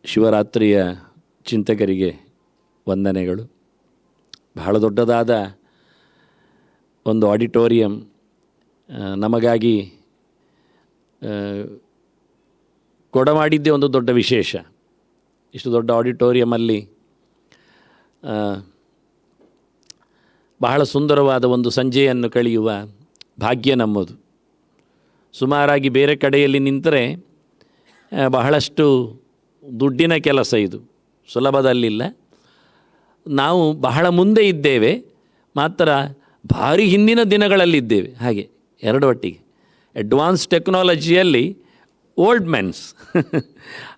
ಶಿವರಾತ್ರಿಯ ಚಿಂತಕರಿಗೆ ವಂದನೆಗಳು. ಬಹಳ ದೊಡ್ಡದಾದ ಒಂದು ಆಡಿಟೋರಿಯಂ ನಮಗಾಗಿ ಕೊಡಮಾಡಿದ್ದೇ ಒಂದು ದೊಡ್ಡ ವಿಶೇಷ. ಇಷ್ಟು ದೊಡ್ಡ ಆಡಿಟೋರಿಯಮಲ್ಲಿ ಬಹಳ ಸುಂದರವಾದ ಒಂದು ಸಂಜೆಯನ್ನು ಕಳೆಯುವ ಭಾಗ್ಯ ನಮ್ಮದು. ಸುಮಾರಾಗಿ ಬೇರೆ ಕಡೆಯಲ್ಲಿ ನಿಂತರೆ ಬಹಳಷ್ಟು ದುಡ್ಡಿನ ಕೆಲಸ, ಇದು ಸುಲಭದಲ್ಲಿಲ್ಲ. ನಾವು ಬಹಳ ಮುಂದೆ ಇದ್ದೇವೆ, ಮಾತ್ರ ಭಾರಿ ಹಿಂದಿನ ದಿನಗಳಲ್ಲಿದ್ದೇವೆ. ಹಾಗೆ ಎರಡು ಒಟ್ಟಿಗೆ ಅಡ್ವಾನ್ಸ್ ಟೆಕ್ನಾಲಜಿಯಲ್ಲಿ ಓಲ್ಡ್ ಮೆನ್ಸ್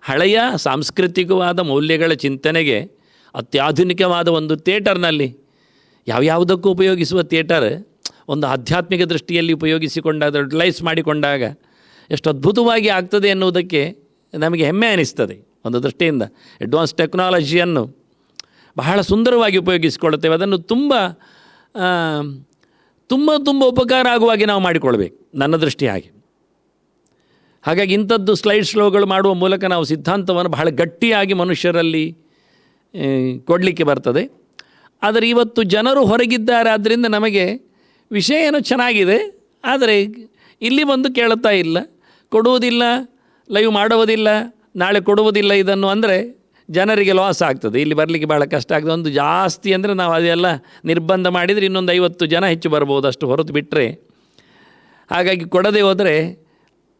ಹಳೆಯ ಸಾಂಸ್ಕೃತಿಕವಾದ ಮೌಲ್ಯಗಳ ಚಿಂತನೆಗೆ ಅತ್ಯಾಧುನಿಕವಾದ ಒಂದು ಥಿಯೇಟರ್ನಲ್ಲಿ ಯಾವ್ಯಾವುದಕ್ಕೂ ಉಪಯೋಗಿಸುವ ಥಿಯೇಟರ್ ಒಂದು ಆಧ್ಯಾತ್ಮಿಕ ದೃಷ್ಟಿಯಲ್ಲಿ ಉಪಯೋಗಿಸಿಕೊಂಡಾಗ, ಯುಟಿಲೈಸ್ ಮಾಡಿಕೊಂಡಾಗ ಎಷ್ಟು ಅದ್ಭುತವಾಗಿ ಆಗ್ತದೆ ಎನ್ನುವುದಕ್ಕೆ ನಮಗೆ ಹೆಮ್ಮೆ ಅನಿಸ್ತದೆ. ಒಂದು ದೃಷ್ಟಿಯಿಂದ ಅಡ್ವಾನ್ಸ್ ಟೆಕ್ನಾಲಜಿಯನ್ನು ಬಹಳ ಸುಂದರವಾಗಿ ಉಪಯೋಗಿಸಿಕೊಳ್ಳುತ್ತೇವೆ. ಅದನ್ನು ತುಂಬ ತುಂಬ ತುಂಬ ಉಪಕಾರ ಆಗುವಾಗೆ ನಾವು ಮಾಡಿಕೊಳ್ಬೇಕು, ನನ್ನ ದೃಷ್ಟಿ ಹಾಗೆ. ಹಾಗಾಗಿ ಇಂಥದ್ದು ಸ್ಲೈಡ್ ಸ್ಲೋಗಳು ಮಾಡುವ ಮೂಲಕ ನಾವು ಸಿದ್ಧಾಂತವನ್ನು ಬಹಳ ಗಟ್ಟಿಯಾಗಿ ಮನುಷ್ಯರಲ್ಲಿ ಕೊಡಲಿಕ್ಕೆ ಬರ್ತದೆ. ಆದರೆ ಇವತ್ತು ಜನರು ಹೊರಗಿದ್ದಾರೆ, ಆದ್ದರಿಂದ ನಮಗೆ ವಿಷಯ ಏನೋ ಚೆನ್ನಾಗಿದೆ, ಆದರೆ ಇಲ್ಲಿ ಬಂದು ಕೇಳುತ್ತಾ ಇಲ್ಲ, ಕೊಡುವುದಿಲ್ಲ, ಲೈವ್ ಮಾಡುವುದಿಲ್ಲ, ನಾಳೆ ಕೊಡುವುದಿಲ್ಲ ಇದನ್ನು ಅಂದರೆ ಜನರಿಗೆ ಲಾಸ್ ಆಗ್ತದೆ. ಇಲ್ಲಿ ಬರಲಿಕ್ಕೆ ಭಾಳ ಕಷ್ಟ ಆಗ್ತದೆ. ಒಂದು ಜಾಸ್ತಿ ಅಂದರೆ ನಾವು ಅದೆಲ್ಲ ನಿರ್ಬಂಧ ಮಾಡಿದರೆ ಇನ್ನೊಂದು 50 ಜನ ಹೆಚ್ಚು ಬರ್ಬೋದು, ಅಷ್ಟು ಹೊರತು ಬಿಟ್ಟರೆ. ಹಾಗಾಗಿ ಕೊಡದೆ ಹೋದರೆ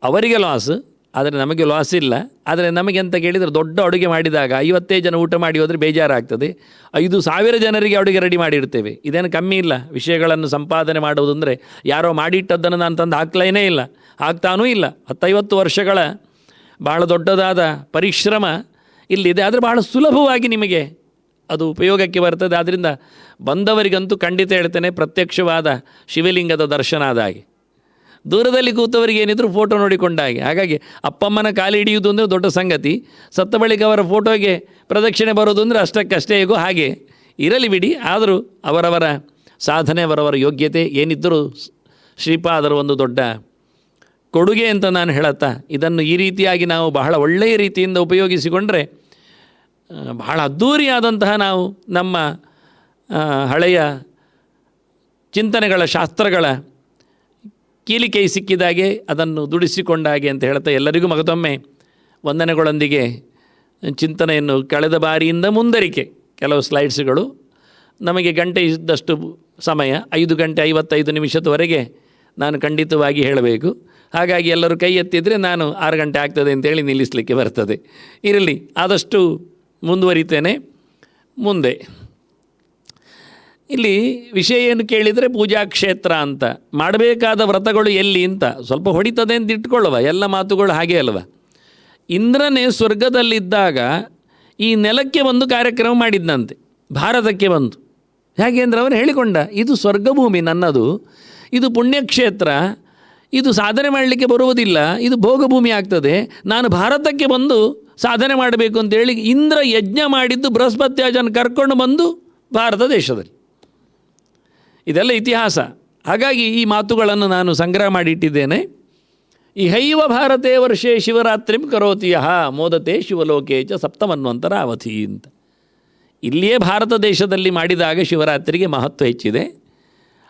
ಅವರಿಗೆ ಲಾಸ್, ಆದರೆ ನಮಗೆ ಲಾಸ್ ಇಲ್ಲ. ಆದರೆ ನಮಗೆ ಅಂತ ಕೇಳಿದರೆ ದೊಡ್ಡ ಅಡುಗೆ ಮಾಡಿದಾಗ 50 ಜನ ಊಟ ಮಾಡಿ ಹೋದರೆ ಬೇಜಾರಾಗ್ತದೆ. 5,000 ಜನರಿಗೆ ಅಡುಗೆ ರೆಡಿ ಮಾಡಿರ್ತೇವೆ. ಇದೇನು ಕಮ್ಮಿ ಇಲ್ಲ. ವಿಷಯಗಳನ್ನು ಸಂಪಾದನೆ ಮಾಡುವುದು ಅಂದರೆ ಯಾರೋ ಮಾಡಿಟ್ಟದ್ದನ್ನು ನಾನು ತಂದು ಹಾಕ್ಲೇನೇ ಇಲ್ಲ, ಹಾಕ್ತಾನೂ ಇಲ್ಲ. 10-50 ವರ್ಷಗಳ ಭಾಳ ದೊಡ್ಡದಾದ ಪರಿಶ್ರಮ ಇಲ್ಲಿದೆ. ಆದರೆ ಬಹಳ ಸುಲಭವಾಗಿ ನಿಮಗೆ ಅದು ಉಪಯೋಗಕ್ಕೆ ಬರ್ತದೆ. ಆದ್ದರಿಂದ ಬಂದವರಿಗಂತೂ ಖಂಡಿತ ಹೇಳ್ತೇನೆ, ಪ್ರತ್ಯಕ್ಷವಾದ ಶಿವಲಿಂಗದ ದರ್ಶನ ಆದ ಹಾಗೆ, ದೂರದಲ್ಲಿ ಕೂತವರಿಗೆ ಏನಿದ್ರು ಫೋಟೋ ನೋಡಿಕೊಂಡಾಗೆ. ಹಾಗಾಗಿ ಅಪ್ಪಮ್ಮನ ಕಾಲು ಹಿಡಿಯುವುದು ಅಂದರೆ ದೊಡ್ಡ ಸಂಗತಿ, ಸತ್ತ ಬಳಿಕ ಅವರ ಫೋಟೋಗೆ ಪ್ರದಕ್ಷಿಣೆ ಬರೋದು ಅಂದರೆ ಅಷ್ಟಕ್ಕಷ್ಟೇ ಹೇಗೋ ಹಾಗೆ ಇರಲಿ ಬಿಡಿ. ಆದರೂ ಅವರವರ ಸಾಧನೆ, ಅವರವರ ಯೋಗ್ಯತೆ ಏನಿದ್ದರೂ ಶ್ರೀಪಾದರ ಒಂದು ದೊಡ್ಡ ಕೊಡುಗೆ ಅಂತ ನಾನು ಹೇಳುತ್ತಾ, ಇದನ್ನು ಈ ರೀತಿಯಾಗಿ ನಾವು ಬಹಳ ಒಳ್ಳೆಯ ರೀತಿಯಿಂದ ಉಪಯೋಗಿಸಿಕೊಂಡ್ರೆ ಬಹಳ ಅದ್ಧೂರಿಯಾದಂತಹ ನಾವು ನಮ್ಮ ಹಳೆಯ ಚಿಂತನೆಗಳ, ಶಾಸ್ತ್ರಗಳ ಕೀಲಿಕೈ ಸಿಕ್ಕಿದಾಗೆ ಅದನ್ನು ದುಡಿಸಿಕೊಂಡಾಗೆ ಅಂತ ಹೇಳ್ತಾ ಎಲ್ಲರಿಗೂ ಮಗದೊಮ್ಮೆ ವಂದನೆಗಳೊಂದಿಗೆ ಚಿಂತನೆಯನ್ನು ಕಳೆದ ಬಾರಿಯಿಂದ ಮುಂದರಿಕೆ ಕೆಲವು ಸ್ಲೈಡ್ಸ್ಗಳು ನಮಗೆ ಗಂಟೆ ಇದ್ದಷ್ಟು ಸಮಯ 5 ಗಂಟೆ 55 ನಿಮಿಷದವರೆಗೆ ನಾನು ಖಂಡಿತವಾಗಿ ಹೇಳಬೇಕು. ಹಾಗಾಗಿ ಎಲ್ಲರೂ ಕೈ ಎತ್ತಿದರೆ ನಾನು 6 ಗಂಟೆ ಆಗ್ತದೆ ಅಂತೇಳಿ ನಿಲ್ಲಿಸಲಿಕ್ಕೆ ಬರ್ತದೆ. ಇರಲಿ, ಆದಷ್ಟು ಮುಂದುವರಿತೇನೆ. ಮುಂದೆ ಇಲ್ಲಿ ವಿಷಯ ಏನು ಕೇಳಿದರೆ ಪೂಜಾ ಕ್ಷೇತ್ರ ಅಂತ, ಮಾಡಬೇಕಾದ ವ್ರತಗಳು ಎಲ್ಲಿ ಅಂತ ಸ್ವಲ್ಪ ಹೊಡಿತದೆ ಅಂತ ಇಟ್ಕೊಳ್ಳುವ. ಎಲ್ಲ ಮಾತುಗಳು ಹಾಗೆ ಅಲ್ವ. ಇಂದ್ರನೇ ಸ್ವರ್ಗದಲ್ಲಿದ್ದಾಗ ಈ ನೆಲಕ್ಕೆ ಒಂದು ಕಾರ್ಯಕ್ರಮ ಮಾಡಿದ್ದಂತೆ, ಭಾರತಕ್ಕೆ ಬಂದು. ಹೇಗೆ ಅಂದರೆ ಅವನು ಹೇಳಿಕೊಂಡ, ಇದು ಸ್ವರ್ಗಭೂಮಿ ನನ್ನದು, ಇದು ಪುಣ್ಯಕ್ಷೇತ್ರ, ಇದು ಸಾಧನೆ ಮಾಡಲಿಕ್ಕೆ ಬರುವುದಿಲ್ಲ, ಇದು ಭೋಗಭೂಮಿ ಆಗ್ತದೆ, ನಾನು ಭಾರತಕ್ಕೆ ಬಂದು ಸಾಧನೆ ಮಾಡಬೇಕು ಅಂತೇಳಿ ಇಂದ್ರ ಯಜ್ಞ ಮಾಡಿದ್ದು ಬೃಹಸ್ಪತ್ಯಾಜನ ಕರ್ಕೊಂಡು ಬಂದು ಭಾರತ ದೇಶದಲ್ಲಿ. ಇದೆಲ್ಲ ಇತಿಹಾಸ. ಹಾಗಾಗಿ ಈ ಮಾತುಗಳನ್ನು ನಾನು ಸಂಗ್ರಹ ಮಾಡಿಟ್ಟಿದ್ದೇನೆ. ಇಹೈವ ಭಾರತೇ ವರ್ಷೇ ಶಿವರಾತ್ರಿಂ ಕರೋತಿ ಯಃ ಮೋದತೆ ಶಿವಲೋಕೆ ಚ ಸಪ್ತಮನ್ವಂತರಾವಧಿ ಅಂತ. ಇಲ್ಲಿಯೇ ಭಾರತ ದೇಶದಲ್ಲಿ ಮಾಡಿದಾಗ ಶಿವರಾತ್ರಿಗೆ ಮಹತ್ವ ಹೆಚ್ಚಿದೆ.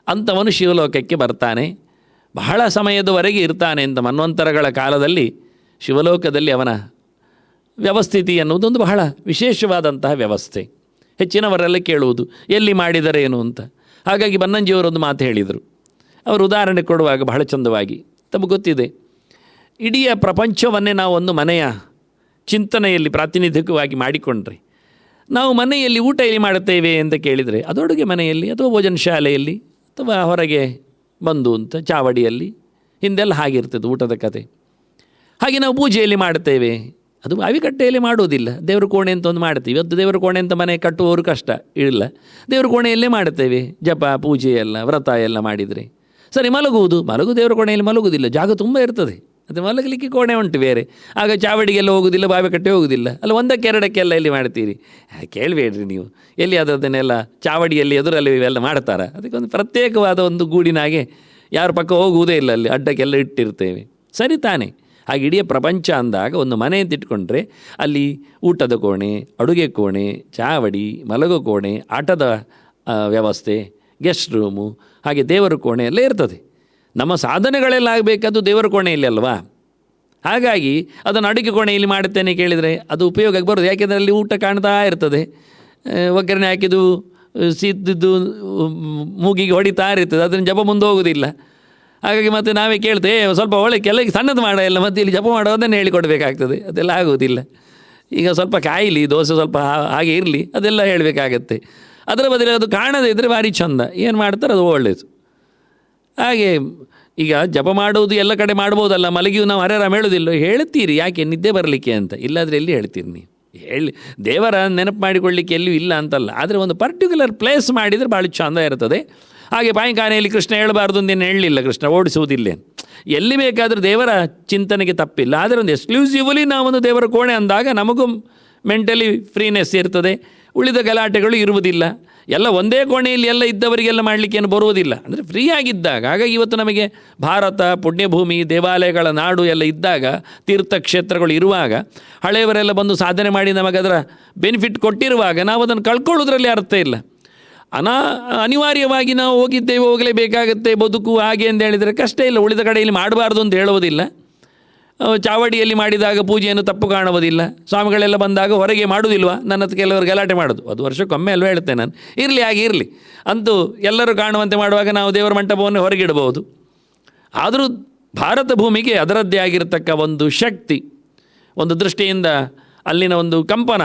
ಅಂಥವನು ಶಿವಲೋಕಕ್ಕೆ ಬರ್ತಾನೆ, ಬಹಳ ಸಮಯದವರೆಗೆ ಇರ್ತಾನೆ ಅಂತ. ಮನ್ವಂತರಗಳ ಕಾಲದಲ್ಲಿ ಶಿವಲೋಕದಲ್ಲಿ ಅವನ ವ್ಯವಸ್ಥಿತಿ ಅನ್ನೋದೊಂದು ಬಹಳ ವಿಶೇಷವಾದಂತಹ ವ್ಯವಸ್ಥೆ. ಹೆಚ್ಚಿನವರೆಲ್ಲ ಕೇಳುವುದು ಎಲ್ಲಿ ಮಾಡಿದರೇನು ಅಂತ. ಹಾಗಾಗಿ ಬನ್ನಂಜಿಯವರೊಂದು ಮಾತು ಹೇಳಿದರು. ಅವರು ಉದಾಹರಣೆ ಕೊಡುವಾಗ ಬಹಳ ಚಂದವಾಗಿ, ತಮಗೆ ಗೊತ್ತಿದೆ, ಇಡೀ ಪ್ರಪಂಚವನ್ನೇ ನಾವು ಒಂದು ಮನೆಯ ಚಿಂತನೆಯಲ್ಲಿ ಪ್ರಾತಿನಿಧಿಕವಾಗಿ ಮಾಡಿಕೊಂಡ್ರೆ, ನಾವು ಮನೆಯಲ್ಲಿ ಊಟ ಎಲ್ಲಿ ಮಾಡುತ್ತೇವೆ ಅಂತ ಕೇಳಿದರೆ ಅದು ಅಡುಗೆ ಮನೆಯಲ್ಲಿ ಅಥವಾ ಭೋಜನ ಶಾಲೆಯಲ್ಲಿ ಅಥವಾ ಹೊರಗೆ ಬಂದು ಅಂತ ಚಾವಡಿಯಲ್ಲಿ, ಹಿಂದೆಲ್ಲ ಹಾಗಿರ್ತದೆ ಊಟದ ಕತೆ. ಹಾಗೆ ನಾವು ಪೂಜೆಯಲ್ಲಿ ಮಾಡುತ್ತೇವೆ, ಅದು ಬಾವಿಕಟ್ಟೆಯಲ್ಲಿ ಮಾಡುವುದಿಲ್ಲ. ದೇವ್ರ ಕೋಣೆ ಅಂತ ಒಂದು ಮಾಡ್ತೀವಿ. ಇವತ್ತು ದೇವ್ರ ಕೋಣೆ ಅಂತ ಮನೆ ಕಟ್ಟುವವರು ಕಷ್ಟ ಇಲ್ಲ, ದೇವ್ರ ಕೋಣೆಯಲ್ಲೇ ಮಾಡುತ್ತೇವೆ. ಜಪ ಪೂಜೆ ಎಲ್ಲ ವ್ರತ ಎಲ್ಲ ಮಾಡಿದರೆ ಸರಿ. ಮಲಗುವುದು ದೇವ್ರ ಕೋಣೆಯಲ್ಲಿ ಮಲಗುವುದಿಲ್ಲ, ಜಾಗ ತುಂಬ ಇರ್ತದೆ, ಅದು ಮಲಗಲಿಕ್ಕೆ ಕೋಣೆ ಉಂಟು ಬೇರೆ. ಆಗ ಚಾವಡಿಗೆಲ್ಲ ಹೋಗೋದಿಲ್ಲ, ಬಾವಿಕಟ್ಟೆ ಹೋಗೋದಿಲ್ಲ. ಅಲ್ಲ, 1-2 ಎಲ್ಲಿ ಮಾಡ್ತೀರಿ? ಕೇಳಬೇಡ್ರಿ ನೀವು, ಎಲ್ಲಿ ಅದನ್ನೆಲ್ಲ ಚಾವಡಿಯಲ್ಲಿ ಎದುರಲ್ಲಿ ಇವೆಲ್ಲ ಮಾಡ್ತಾರೆ. ಅದಕ್ಕೊಂದು ಪ್ರತ್ಯೇಕವಾದ ಒಂದು ಗೂಡಿನಾಗೆ ಯಾರ ಪಕ್ಕ ಹೋಗುವುದೇ ಇಲ್ಲ, ಅಲ್ಲಿ ಅಡ್ಡಕ್ಕೆಲ್ಲ ಇಟ್ಟಿರ್ತೇವೆ. ಸರಿ ತಾನೆ? ಹಾಗೆ ಇಡೀ ಪ್ರಪಂಚ ಅಂದಾಗ ಒಂದು ಮನೆ ಅಂತ ಇಟ್ಕೊಂಡ್ರೆ ಅಲ್ಲಿ ಊಟದ ಕೋಣೆ, ಅಡುಗೆ ಕೋಣೆ, ಚಾವಡಿ, ಮಲಗೋ ಕೋಣೆ, ಆಟದ ವ್ಯವಸ್ಥೆ, ಗೆಸ್ಟ್ ರೂಮು, ಹಾಗೆ ದೇವರ ಕೋಣೆ ಎಲ್ಲ ಇರ್ತದೆ. ನಮ್ಮ ಸಾಧನೆಗಳೆಲ್ಲ ಆಗಬೇಕಾದ್ದು ದೇವರ ಕೋಣೆಯಲ್ಲಿ ಅಲ್ವಾ. ಹಾಗಾಗಿ ಅದನ್ನು ಅಡುಗೆ ಕೋಣೆಯಲ್ಲಿ ಮಾಡುತ್ತೇನೆ ಕೇಳಿದರೆ ಅದು ಉಪಯೋಗಕ್ಕೆ ಬರೋದು. ಯಾಕೆಂದರೆ ಅಲ್ಲಿ ಊಟ ಕಾಣ್ತಾ ಇರ್ತದೆ, ಒಗ್ಗರಣೆ ಹಾಕಿದ್ದು ಸೀದಿದ್ದು ಮೂಗಿಗೆ ಹೊಡಿತಾ ಇರ್ತದೆ, ಅದನ್ನು ಜಪ ಮುಂದೆ ಹೋಗೋದಿಲ್ಲ. ಹಾಗಾಗಿ ಮತ್ತು ನಾವೇ ಕೇಳ್ತೇವೆ ಸ್ವಲ್ಪ ಒಳ್ಳೆ ಕೆಲಗೆ ಸಣ್ಣದು ಮಾಡೋ ಎಲ್ಲ, ಮತ್ತು ಇಲ್ಲಿ ಜಪ ಮಾಡೋದನ್ನೇ ಹೇಳಿಕೊಡ್ಬೇಕಾಗ್ತದೆ. ಅದೆಲ್ಲ ಆಗೋದಿಲ್ಲ. ಈಗ ಸ್ವಲ್ಪ ಕಾಯಿಲಿ ದೋಸೆ ಸ್ವಲ್ಪ ಹಾಗೆ ಇರಲಿ, ಅದೆಲ್ಲ ಹೇಳಬೇಕಾಗತ್ತೆ. ಅದರ ಬದಲಿಗೆ ಅದು ಕಾಣದೇ ಇದ್ದರೆ ಭಾರಿ ಚಂದ, ಏನು ಮಾಡ್ತಾರೆ ಅದು ಒಳ್ಳೆಯದು. ಹಾಗೆ ಈಗ ಜಪ ಮಾಡುವುದು ಎಲ್ಲ ಕಡೆ ಮಾಡ್ಬೋದಲ್ಲ, ಮಲಗಿಯೂ ನಾವು ಹರೇರಾಮ್ ಹೇಳೋದಿಲ್ಲ. ಹೇಳ್ತೀರಿ ಯಾಕೆ ನಿದ್ದೆ ಬರಲಿಕ್ಕೆ ಅಂತ, ಇಲ್ಲಾದರೆ ಎಲ್ಲಿ ಹೇಳ್ತೀರಿ ನೀವು? ಹೇಳಿ ದೇವರ ನೆನಪು ಮಾಡಿಕೊಳ್ಳಿಕ್ಕೆ ಎಲ್ಲಿಯೂ ಇಲ್ಲ ಅಂತಲ್ಲ, ಆದರೆ ಒಂದು ಪರ್ಟಿಕ್ಯುಲರ್ ಪ್ಲೇಸ್ ಮಾಡಿದರೆ ಭಾಳ ಚಂದ ಇರ್ತದೆ. ಹಾಗೆ ಬಾಯಿಕಾನೆಯಲ್ಲಿ ಕೃಷ್ಣ ಹೇಳಬಾರ್ದು ಅಂದೇನು ಹೇಳಲಿಲ್ಲ, ಕೃಷ್ಣ ಓಡಿಸುವುದಿಲ್ಲ. ಎಲ್ಲಿ ಬೇಕಾದರೂ ದೇವರ ಚಿಂತನೆಗೆ ತಪ್ಪಿಲ್ಲ. ಆದರೆ ಒಂದು ಎಕ್ಸ್ಕ್ಲೂಸಿವ್ಲಿ ನಾವೊಂದು ದೇವರ ಕೋಣೆ ಅಂದಾಗ ನಮಗೂ ಮೆಂಟಲಿ ಫ್ರೀನೆಸ್ ಇರ್ತದೆ, ಉಳಿದ ಗಲಾಟೆಗಳು ಇರುವುದಿಲ್ಲ. ಎಲ್ಲ ಒಂದೇ ಕೋಣೆಯಲ್ಲಿ ಎಲ್ಲ ಇದ್ದವರಿಗೆಲ್ಲ ಮಾಡಲಿಕ್ಕೆ ಏನು ಬರುವುದಿಲ್ಲ, ಅಂದರೆ ಫ್ರೀ ಆಗಿದ್ದಾಗ. ಹಾಗಾಗಿ ಇವತ್ತು ನಮಗೆ ಭಾರತ ಪುಣ್ಯಭೂಮಿ, ದೇವಾಲಯಗಳ ನಾಡು ಎಲ್ಲ ಇದ್ದಾಗ, ತೀರ್ಥಕ್ಷೇತ್ರಗಳು ಇರುವಾಗ, ಹಳೆಯವರೆಲ್ಲ ಬಂದು ಸಾಧನೆ ಮಾಡಿ ನಮಗದರ ಬೆನಿಫಿಟ್ ಕೊಟ್ಟಿರುವಾಗ ನಾವು ಅದನ್ನು ಕಳ್ಕೊಳ್ಳೋದ್ರಲ್ಲಿ ಅರ್ಥ ಇಲ್ಲ. ಅನಿವಾರ್ಯವಾಗಿ ನಾವು ಹೋಗಿದ್ದೇವೆ, ಹೋಗಲೇಬೇಕಾಗತ್ತೆ, ಬದುಕು ಹಾಗೆ ಅಂತ ಹೇಳಿದರೆ ಕಷ್ಟ ಇಲ್ಲ. ಉಳಿದ ಕಡೆಯಲ್ಲಿ ಮಾಡಬಾರ್ದು ಅಂತ ಹೇಳುವುದಿಲ್ಲ. ಚಾವಡಿಯಲ್ಲಿ ಮಾಡಿದಾಗ ಪೂಜೆಯನ್ನು ತಪ್ಪು ಕಾಣುವುದಿಲ್ಲ. ಸ್ವಾಮಿಗಳೆಲ್ಲ ಬಂದಾಗ ಹೊರಗೆ ಮಾಡುವುದಿಲ್ವ, ನನ್ನ ಹತ್ರ ಕೆಲವರು ಗಲಾಟೆ ಮಾಡೋದು, ಅದು ವರ್ಷಕ್ಕೊಮ್ಮೆ ಅಲ್ವೇ ಹೇಳ್ತೇನೆ ನಾನು. ಇರಲಿ ಹಾಗೆ ಇರಲಿ ಅಂತೂ ಎಲ್ಲರೂ ಕಾಣುವಂತೆ ಮಾಡುವಾಗ ನಾವು ದೇವರ ಮಂಟಪವನ್ನು ಹೊರಗಿಡಬಹುದು. ಆದರೂ ಭಾರತ ಭೂಮಿಗೆ ಅದರದ್ದೇ ಆಗಿರತಕ್ಕ ಒಂದು ಶಕ್ತಿ, ಒಂದು ದೃಷ್ಟಿಯಿಂದ ಅಲ್ಲಿನ ಒಂದು ಕಂಪನ,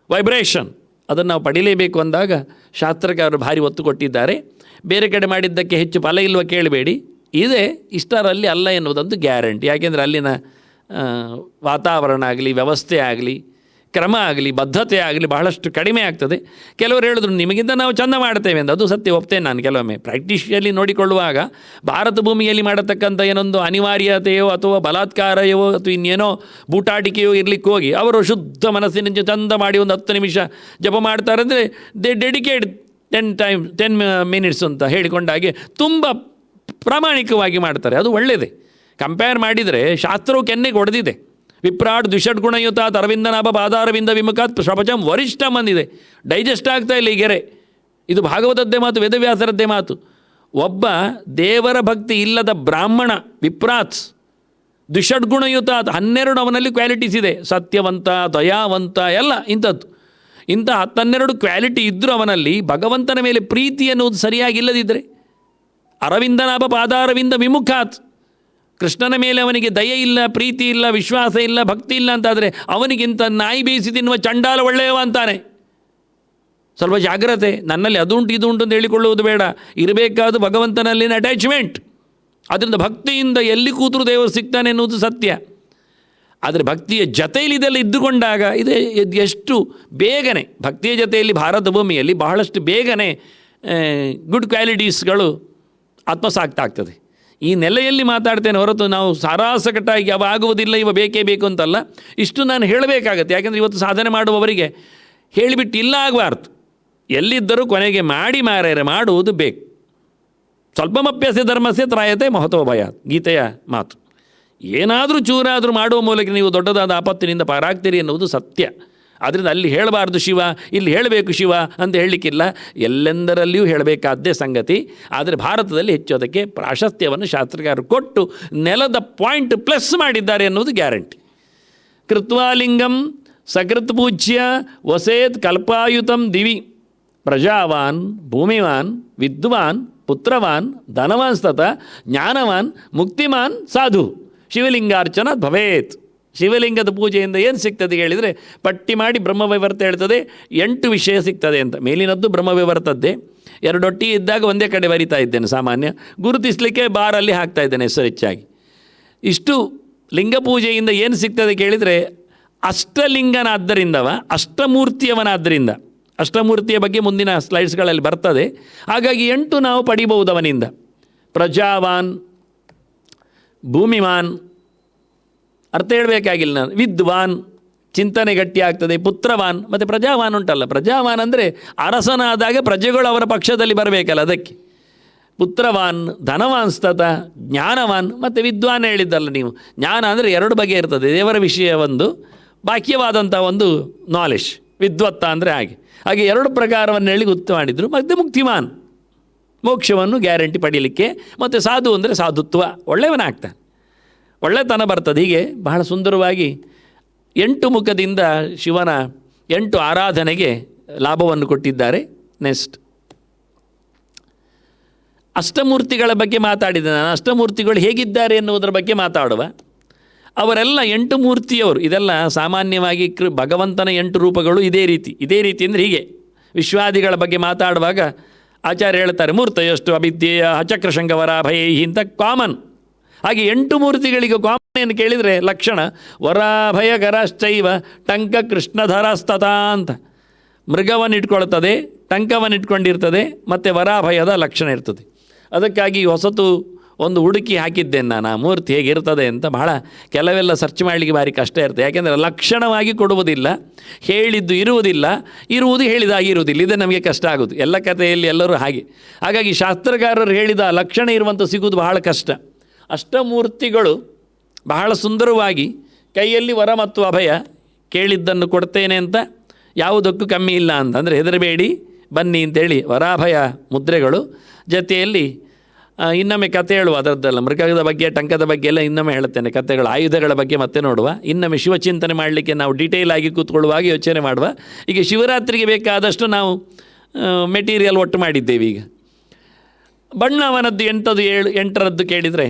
ವೈಬ್ರೇಷನ್, ಅದನ್ನು ನಾವು ಪಡೀಲೇಬೇಕು ಅಂದಾಗ ಶಾಸ್ತ್ರಕಾರರು ಭಾರಿ ಒತ್ತು ಕೊಟ್ಟಿದ್ದಾರೆ. ಬೇರೆ ಕಡೆ ಮಾಡಿದ್ದಕ್ಕೆ ಹೆಚ್ಚು ಫಲ ಇಲ್ವ ಕೇಳಬೇಡಿ, ಇದೆ, ಇಷ್ಟರಲ್ಲಿ ಅಲ್ಲ ಎನ್ನುವುದಂತೂ ಗ್ಯಾರಂಟಿ. ಯಾಕೆಂದರೆ ಅಲ್ಲಿನ ವಾತಾವರಣ ಆಗಲಿ, ವ್ಯವಸ್ಥೆ ಆಗಲಿ, ಕ್ರಮ ಆಗಲಿ, ಬದ್ಧತೆ ಆಗಲಿ ಬಹಳಷ್ಟು ಕಡಿಮೆ ಆಗ್ತದೆ. ಕೆಲವರು ಹೇಳಿದ್ರು ನಿಮಗಿಂತ ನಾವು ಚೆಂದ ಮಾಡ್ತೇವೆ ಅಂತ, ಅದು ಸತ್ಯ, ಒಪ್ತೇನೆ ನಾನು. ಕೆಲವೊಮ್ಮೆ ಪ್ರಾಕ್ಟಿಷಿಯಲ್ಲಿ ನೋಡಿಕೊಳ್ಳುವಾಗ ಭಾರತ ಭೂಮಿಯಲ್ಲಿ ಮಾಡತಕ್ಕಂಥ ಏನೊಂದು ಅನಿವಾರ್ಯತೆಯೋ ಅಥವಾ ಬಲಾತ್ಕಾರವೋ ಅಥವಾ ಇನ್ನೇನೋ ಬೂಟಾಟಿಕೆಯೋ ಇರಲಿಕ್ಕೆ ಹೋಗಿ ಅವರು ಶುದ್ಧ ಮನಸ್ಸಿನಿಂದ ಚಂದ ಮಾಡಿ ಒಂದು 10 ನಿಮಿಷ ಜಪ ಮಾಡ್ತಾರೆ ಅಂದರೆ ದೇ ಡೆಡಿಕೇಟ್ 10 ಮಿನಿಟ್ಸ್ ಅಂತ ಹೇಳಿಕೊಂಡಾಗೆ ತುಂಬ ಪ್ರಾಮಾಣಿಕವಾಗಿ ಮಾಡ್ತಾರೆ. ಅದು ಒಳ್ಳೆಯದೇ. ಕಂಪೇರ್ ಮಾಡಿದರೆ ಶಾಸ್ತ್ರವು ಕೆನ್ನೆಗೆ ಹೊಡೆದಿದೆ. ವಿಪ್ರಾಟ್ ದ್ವಿಷಡ್ಗುಣಯುತಾತ್ ಅರವಿಂದನಾಭ ಪಾದಾರವಿಂದ ವಿಮುಖಾತ್ ಪ್ರಪಂಚಂ ವರಿಷ್ಠ ಬಂದಿದೆ. ಡೈಜೆಸ್ಟ್ ಆಗ್ತಾ ಇಲ್ಲ ಈ ಗೆರೆ. ಇದು ಭಾಗವತದ್ದೇ ಮಾತು, ವೇದವ್ಯಾಸರದ್ದೇ ಮಾತು. ಒಬ್ಬ ದೇವರ ಭಕ್ತಿ ಇಲ್ಲದ ಬ್ರಾಹ್ಮಣ ವಿಪ್ರಾತ್ ದ್ವಿಷಡ್ಗುಣಯುತಾತ್ 12 ಅವನಲ್ಲಿ ಕ್ವಾಲಿಟೀಸ್ ಇದೆ. ಸತ್ಯವಂತ, ದಯಾವಂತ, ಎಲ್ಲ ಇಂಥದ್ದು. ಇಂಥ 12 ಕ್ವಾಲಿಟಿ ಇದ್ದರೂ ಅವನಲ್ಲಿ ಭಗವಂತನ ಮೇಲೆ ಪ್ರೀತಿ ಅನ್ನೋದು ಸರಿಯಾಗಿಲ್ಲದಿದ್ದರೆ, ಅರವಿಂದನಾಭ ಪಾದಾರವಿಂದ ವಿಮುಖಾತ್, ಕೃಷ್ಣನ ಮೇಲೆ ಅವನಿಗೆ ದಯೆ ಇಲ್ಲ, ಪ್ರೀತಿ ಇಲ್ಲ, ವಿಶ್ವಾಸ ಇಲ್ಲ, ಭಕ್ತಿ ಇಲ್ಲ ಅಂತಾದರೆ ಅವನಿಗಿಂತ ನಾಯಿ ಬೇಯಿಸಿ ತಿನ್ನುವ ಚಂಡಾಲ ಒಳ್ಳೆಯವ ಅಂತಾನೆ. ಸ್ವಲ್ಪ ಜಾಗ್ರತೆ. ನನ್ನಲ್ಲಿ ಅದುಂಟು ಇದುಂಟು ಅಂತ ಹೇಳಿಕೊಳ್ಳುವುದು ಬೇಡ. ಇರಬೇಕಾದ ಭಗವಂತನಲ್ಲಿನ ಅಟ್ಯಾಚ್ಮೆಂಟ್. ಅದರಿಂದ ಭಕ್ತಿಯಿಂದ ಎಲ್ಲಿ ಕೂತರೂ ದೇವರು ಸಿಗ್ತಾನೆ ಎನ್ನುವುದು ಸತ್ಯ. ಆದರೆ ಭಕ್ತಿಯ ಜೊತೆಯಲ್ಲಿ ಇದೆಲ್ಲ ಇದ್ದುಕೊಂಡಾಗ ಇದು ಎಷ್ಟು ಬೇಗನೆ ಭಕ್ತಿಯ ಜೊತೆಯಲ್ಲಿ ಭಾರತ ಭೂಮಿಯಲ್ಲಿ ಬಹಳಷ್ಟು ಬೇಗನೆ ಗುಡ್ ಕ್ವಾಲಿಟೀಸ್ಗಳು ಆತ್ಮಸಾಕ್ತ ಆಗ್ತದೆ. ಈ ನೆಲೆಯಲ್ಲಿ ಮಾತಾಡ್ತೇನೆ ಹೊರತು ನಾವು ಸಾರಾಸಕಟ್ಟಾಗಿ ಅವ ಆಗುವುದಿಲ್ಲ, ಇವ ಬೇಕೇ ಬೇಕು ಅಂತಲ್ಲ. ಇಷ್ಟು ನಾನು ಹೇಳಬೇಕಾಗತ್ತೆ. ಯಾಕೆಂದರೆ ಇವತ್ತು ಸಾಧನೆ ಮಾಡುವವರಿಗೆ ಹೇಳಿಬಿಟ್ಟು ಇಲ್ಲ ಆಗಬಾರ್ದು. ಎಲ್ಲಿದ್ದರೂ ಕೊನೆಗೆ ಮಾಡಿ ಮಾರೇರೆ ಮಾಡುವುದು ಬೇಕು. ಸ್ವಲ್ಪಮಪ್ಯಸ್ಯ ಧರ್ಮಸ್ಯ ತ್ರಾಯತೆ ಮಹತೋ ಭಯ, ಗೀತೆಯ ಮಾತು. ಏನಾದರೂ ಚೂರಾದರೂ ಮಾಡುವ ಮೂಲಕ ನೀವು ದೊಡ್ಡದಾದ ಆಪತ್ತಿನಿಂದ ಪಾರಾಗ್ತೀರಿ ಎನ್ನುವುದು ಸತ್ಯ. ಆದ್ದರಿಂದ ಅಲ್ಲಿ ಹೇಳಬಾರ್ದು ಶಿವ, ಇಲ್ಲಿ ಹೇಳಬೇಕು ಶಿವ ಅಂತ ಹೇಳಲಿಕ್ಕಿಲ್ಲ. ಎಲ್ಲೆಂದರಲ್ಲಿಯೂ ಹೇಳಬೇಕಾದ್ದೇ ಸಂಗತಿ. ಆದರೆ ಭಾರತದಲ್ಲಿ ಹೆಚ್ಚು ಅದಕ್ಕೆ ಪ್ರಾಶಸ್ತ್ಯವನ್ನು ಶಾಸ್ತ್ರಕಾರರು ಕೊಟ್ಟು ನೆಲದ ಪಾಯಿಂಟ್ ಪ್ಲಸ್ ಮಾಡಿದ್ದಾರೆ ಎನ್ನುವುದು ಗ್ಯಾರಂಟಿ. ಕೃತ್ವಾಲಿಂಗಂ ಸಕೃತ್ ಪೂಜ್ಯ ವಸೇತ್ ಕಲ್ಪಾಯುತಂ ದಿವಿ ಪ್ರಜಾವಾನ್ ಭೂಮಿವಾನ್ ವಿದ್ವಾನ್ ಪುತ್ರವಾನ್ ಧನವಾನ್ ಸ್ತತ ಜ್ಞಾನವಾನ್ ಮುಕ್ತಿಮಾನ್ ಸಾಧು ಶಿವಲಿಂಗಾರ್ಚನ ಭವೇತ್. ಶಿವಲಿಂಗದ ಪೂಜೆಯಿಂದ ಏನು ಸಿಗ್ತದೆ ಹೇಳಿದರೆ, ಪಟ್ಟಿ ಮಾಡಿ ಬ್ರಹ್ಮವೈವರ್ತ ಹೇಳ್ತದೆ 8 ವಿಷಯ ಸಿಗ್ತದೆ ಅಂತ. ಮೇಲಿನದ್ದು ಬ್ರಹ್ಮವೈವರ್ತದ್ದೇ. 2 ಒಟ್ಟಿ ಇದ್ದಾಗ ಒಂದೇ ಕಡೆ ಬರಿತಾ ಇದ್ದೇನೆ, ಸಾಮಾನ್ಯ ಗುರುತಿಸಲಿಕ್ಕೆ ಬಾರಲ್ಲಿ ಹಾಕ್ತಾ ಇದ್ದೇನೆ ಹೆಸರು ಹೆಚ್ಚಾಗಿ. ಇಷ್ಟು ಲಿಂಗ ಪೂಜೆಯಿಂದ ಏನು ಸಿಗ್ತದೆ ಕೇಳಿದರೆ, ಅಷ್ಟಲಿಂಗನಾದ್ದರಿಂದವ, ಅಷ್ಟಮೂರ್ತಿಯವನಾದ್ದರಿಂದ. ಅಷ್ಟಮೂರ್ತಿಯ ಬಗ್ಗೆ ಮುಂದಿನ ಸ್ಲೈಡ್ಸ್ಗಳಲ್ಲಿ ಬರ್ತದೆ. ಹಾಗಾಗಿ 8 ನಾವು ಪಡಿಬಹುದು ಅವನಿಂದ. ಪ್ರಜಾವಾನ್, ಭೂಮಿಮಾನ್, ಅರ್ಥ ಹೇಳಬೇಕಾಗಿಲ್ಲ ನಾನು, ವಿದ್ವಾನ್, ಚಿಂತನೆ ಗಟ್ಟಿ ಆಗ್ತದೆ, ಪುತ್ರವಾನ್, ಮತ್ತು ಪ್ರಜಾವಾನ್ ಉಂಟಲ್ಲ. ಪ್ರಜಾವಾನ್ ಅಂದರೆ ಅರಸನಾದಾಗ ಪ್ರಜೆಗಳು ಅವರ ಪಕ್ಷದಲ್ಲಿ ಬರಬೇಕಲ್ಲ, ಅದಕ್ಕೆ ಪುತ್ರವಾನ್ ಧನವಾನ್ಸ್ತತ ಜ್ಞಾನವಾನ್ ಮತ್ತು ವಿದ್ವಾನ್ ಹೇಳಿದ್ದಲ್ಲ ನೀವು. ಜ್ಞಾನ ಅಂದರೆ ಎರಡು ಬಗೆ ಇರ್ತದೆ, ದೇವರ ವಿಷಯ ಒಂದು, ಬಾಹ್ಯವಾದಂಥ ಒಂದು ನಾಲೆಜ್, ವಿದ್ವತ್ತ ಅಂದರೆ ಹಾಗೆ ಎರಡು ಪ್ರಕಾರವನ್ನು ಹೇಳಿ ಗೊತ್ತು ಮಾಡಿದರು. ಮತ್ತು ಮುಕ್ತಿಮಾನ್, ಮೋಕ್ಷವನ್ನು ಗ್ಯಾರಂಟಿ ಪಡೀಲಿಕ್ಕೆ, ಮತ್ತು ಸಾಧು ಅಂದರೆ ಸಾಧುತ್ವ, ಒಳ್ಳೆಯವನಾಗ್ತಾನೆ, ಒಳ್ಳೆತನ ಬರ್ತದೆ. ಹೀಗೆ ಬಹಳ ಸುಂದರವಾಗಿ 8 ಮುಖದಿಂದ ಶಿವನ 8 ಆರಾಧನೆಗೆ ಲಾಭವನ್ನು ಕೊಟ್ಟಿದ್ದಾರೆ. ನೆಕ್ಸ್ಟ್ ಅಷ್ಟಮೂರ್ತಿಗಳ ಬಗ್ಗೆ ಮಾತಾಡಿದೆ ನಾನು. ಅಷ್ಟಮೂರ್ತಿಗಳು ಹೇಗಿದ್ದಾರೆ ಎನ್ನುವುದರ ಬಗ್ಗೆ ಮಾತಾಡುವ. ಅವರೆಲ್ಲ 8 ಮೂರ್ತಿಯವರು. ಇದೆಲ್ಲ ಸಾಮಾನ್ಯವಾಗಿ ಭಗವಂತನ 8 ರೂಪಗಳು ಇದೇ ರೀತಿ ಅಂದರೆ ಹೀಗೆ. ವಿಶ್ವಾದಿಗಳ ಬಗ್ಗೆ ಮಾತಾಡುವಾಗ ಆಚಾರ್ಯ ಹೇಳ್ತಾರೆ ಮೂರ್ತಯಷ್ಟು ಅವಿದ್ಯೆಯ ಚಕ್ರಶಂಕವರ ಭಯೈ ಅಂತ ಕಾಮನ್. ಹಾಗೆ 8 ಮೂರ್ತಿಗಳಿಗೆ ಕಾಮನ್ ಏನು ಕೇಳಿದರೆ ಲಕ್ಷಣ ವರಾಭಯಕರಶ್ಚೈವ ಟಂಕ ಕೃಷ್ಣಧರಸ್ತತ ಅಂತ. ಮೃಗವನ್ನು ಇಟ್ಕೊಳ್ತದೆ, ಟಂಕವನ್ನು ಇಟ್ಕೊಂಡಿರ್ತದೆ, ಮತ್ತು ವರಾಭಯದ ಲಕ್ಷಣ ಇರ್ತದೆ. ಅದಕ್ಕಾಗಿ ಹೊಸತು ಒಂದು ಹುಡುಕಿ ಹಾಕಿದ್ದೇನೆ ನಾನು, ಆ ಮೂರ್ತಿ ಹೇಗಿರ್ತದೆ ಅಂತ. ಬಹಳ ಕೆಲವೆಲ್ಲ ಸರ್ಚ್ ಮಾಡಲಿಕ್ಕೆ ಭಾರಿ ಕಷ್ಟ ಇರ್ತದೆ. ಯಾಕೆಂದರೆ ಲಕ್ಷಣವಾಗಿ ಕೊಡುವುದಿಲ್ಲ, ಹೇಳಿದ್ದು ಇರುವುದಿಲ್ಲ, ಇರುವುದು ಹೇಳಿದಾಗಿರುವುದಿಲ್ಲ. ಇದೇ ನಮಗೆ ಕಷ್ಟ ಆಗೋದು. ಎಲ್ಲ ಕಥೆಯಲ್ಲಿ ಎಲ್ಲರೂ ಹಾಗಾಗಿ ಶಾಸ್ತ್ರಕಾರರು ಹೇಳಿದ ಲಕ್ಷಣ ಇರುವಂಥ ಸಿಗುವುದು ಬಹಳ ಕಷ್ಟ. ಅಷ್ಟಮೂರ್ತಿಗಳು ಬಹಳ ಸುಂದರವಾಗಿ ಕೈಯಲ್ಲಿ ವರ ಮತ್ತು ಅಭಯ, ಕೇಳಿದ್ದನ್ನು ಕೊಡ್ತೇನೆ ಅಂತ, ಯಾವುದಕ್ಕೂ ಕಮ್ಮಿ ಇಲ್ಲ ಅಂತ, ಅಂದರೆ ಹೆದರಬೇಡಿ ಬನ್ನಿ ಅಂತೇಳಿ ವರಾಭಯ ಮುದ್ರೆಗಳು. ಜೊತೆಯಲ್ಲಿ ಇನ್ನೊಮ್ಮೆ ಕತೆ ಹೇಳುವ, ಅದರದ್ದೆಲ್ಲ ಮೃಗದ ಬಗ್ಗೆ ಟಂಕದ ಬಗ್ಗೆ ಎಲ್ಲ ಇನ್ನೊಮ್ಮೆ ಹೇಳ್ತೇನೆ ಕತೆಗಳು. ಆಯುಧಗಳ ಬಗ್ಗೆ ಮತ್ತೆ ನೋಡುವ. ಇನ್ನೊಮ್ಮೆ ಶಿವಚಿಂತನೆ ಮಾಡಲಿಕ್ಕೆ ನಾವು ಡೀಟೇಲ್ ಆಗಿ ಕೂತ್ಕೊಳ್ಳುವಾಗ ಯೋಚನೆ ಮಾಡುವ. ಈಗ ಶಿವರಾತ್ರಿಗೆ ಬೇಕಾದಷ್ಟು ನಾವು ಮೆಟೀರಿಯಲ್ ಒಟ್ಟು ಮಾಡಿದ್ದೇವೆ. ಈಗ ಬಣ್ಣವನದ್ದು 8ರದ್ದು ಕೇಳಿದರೆ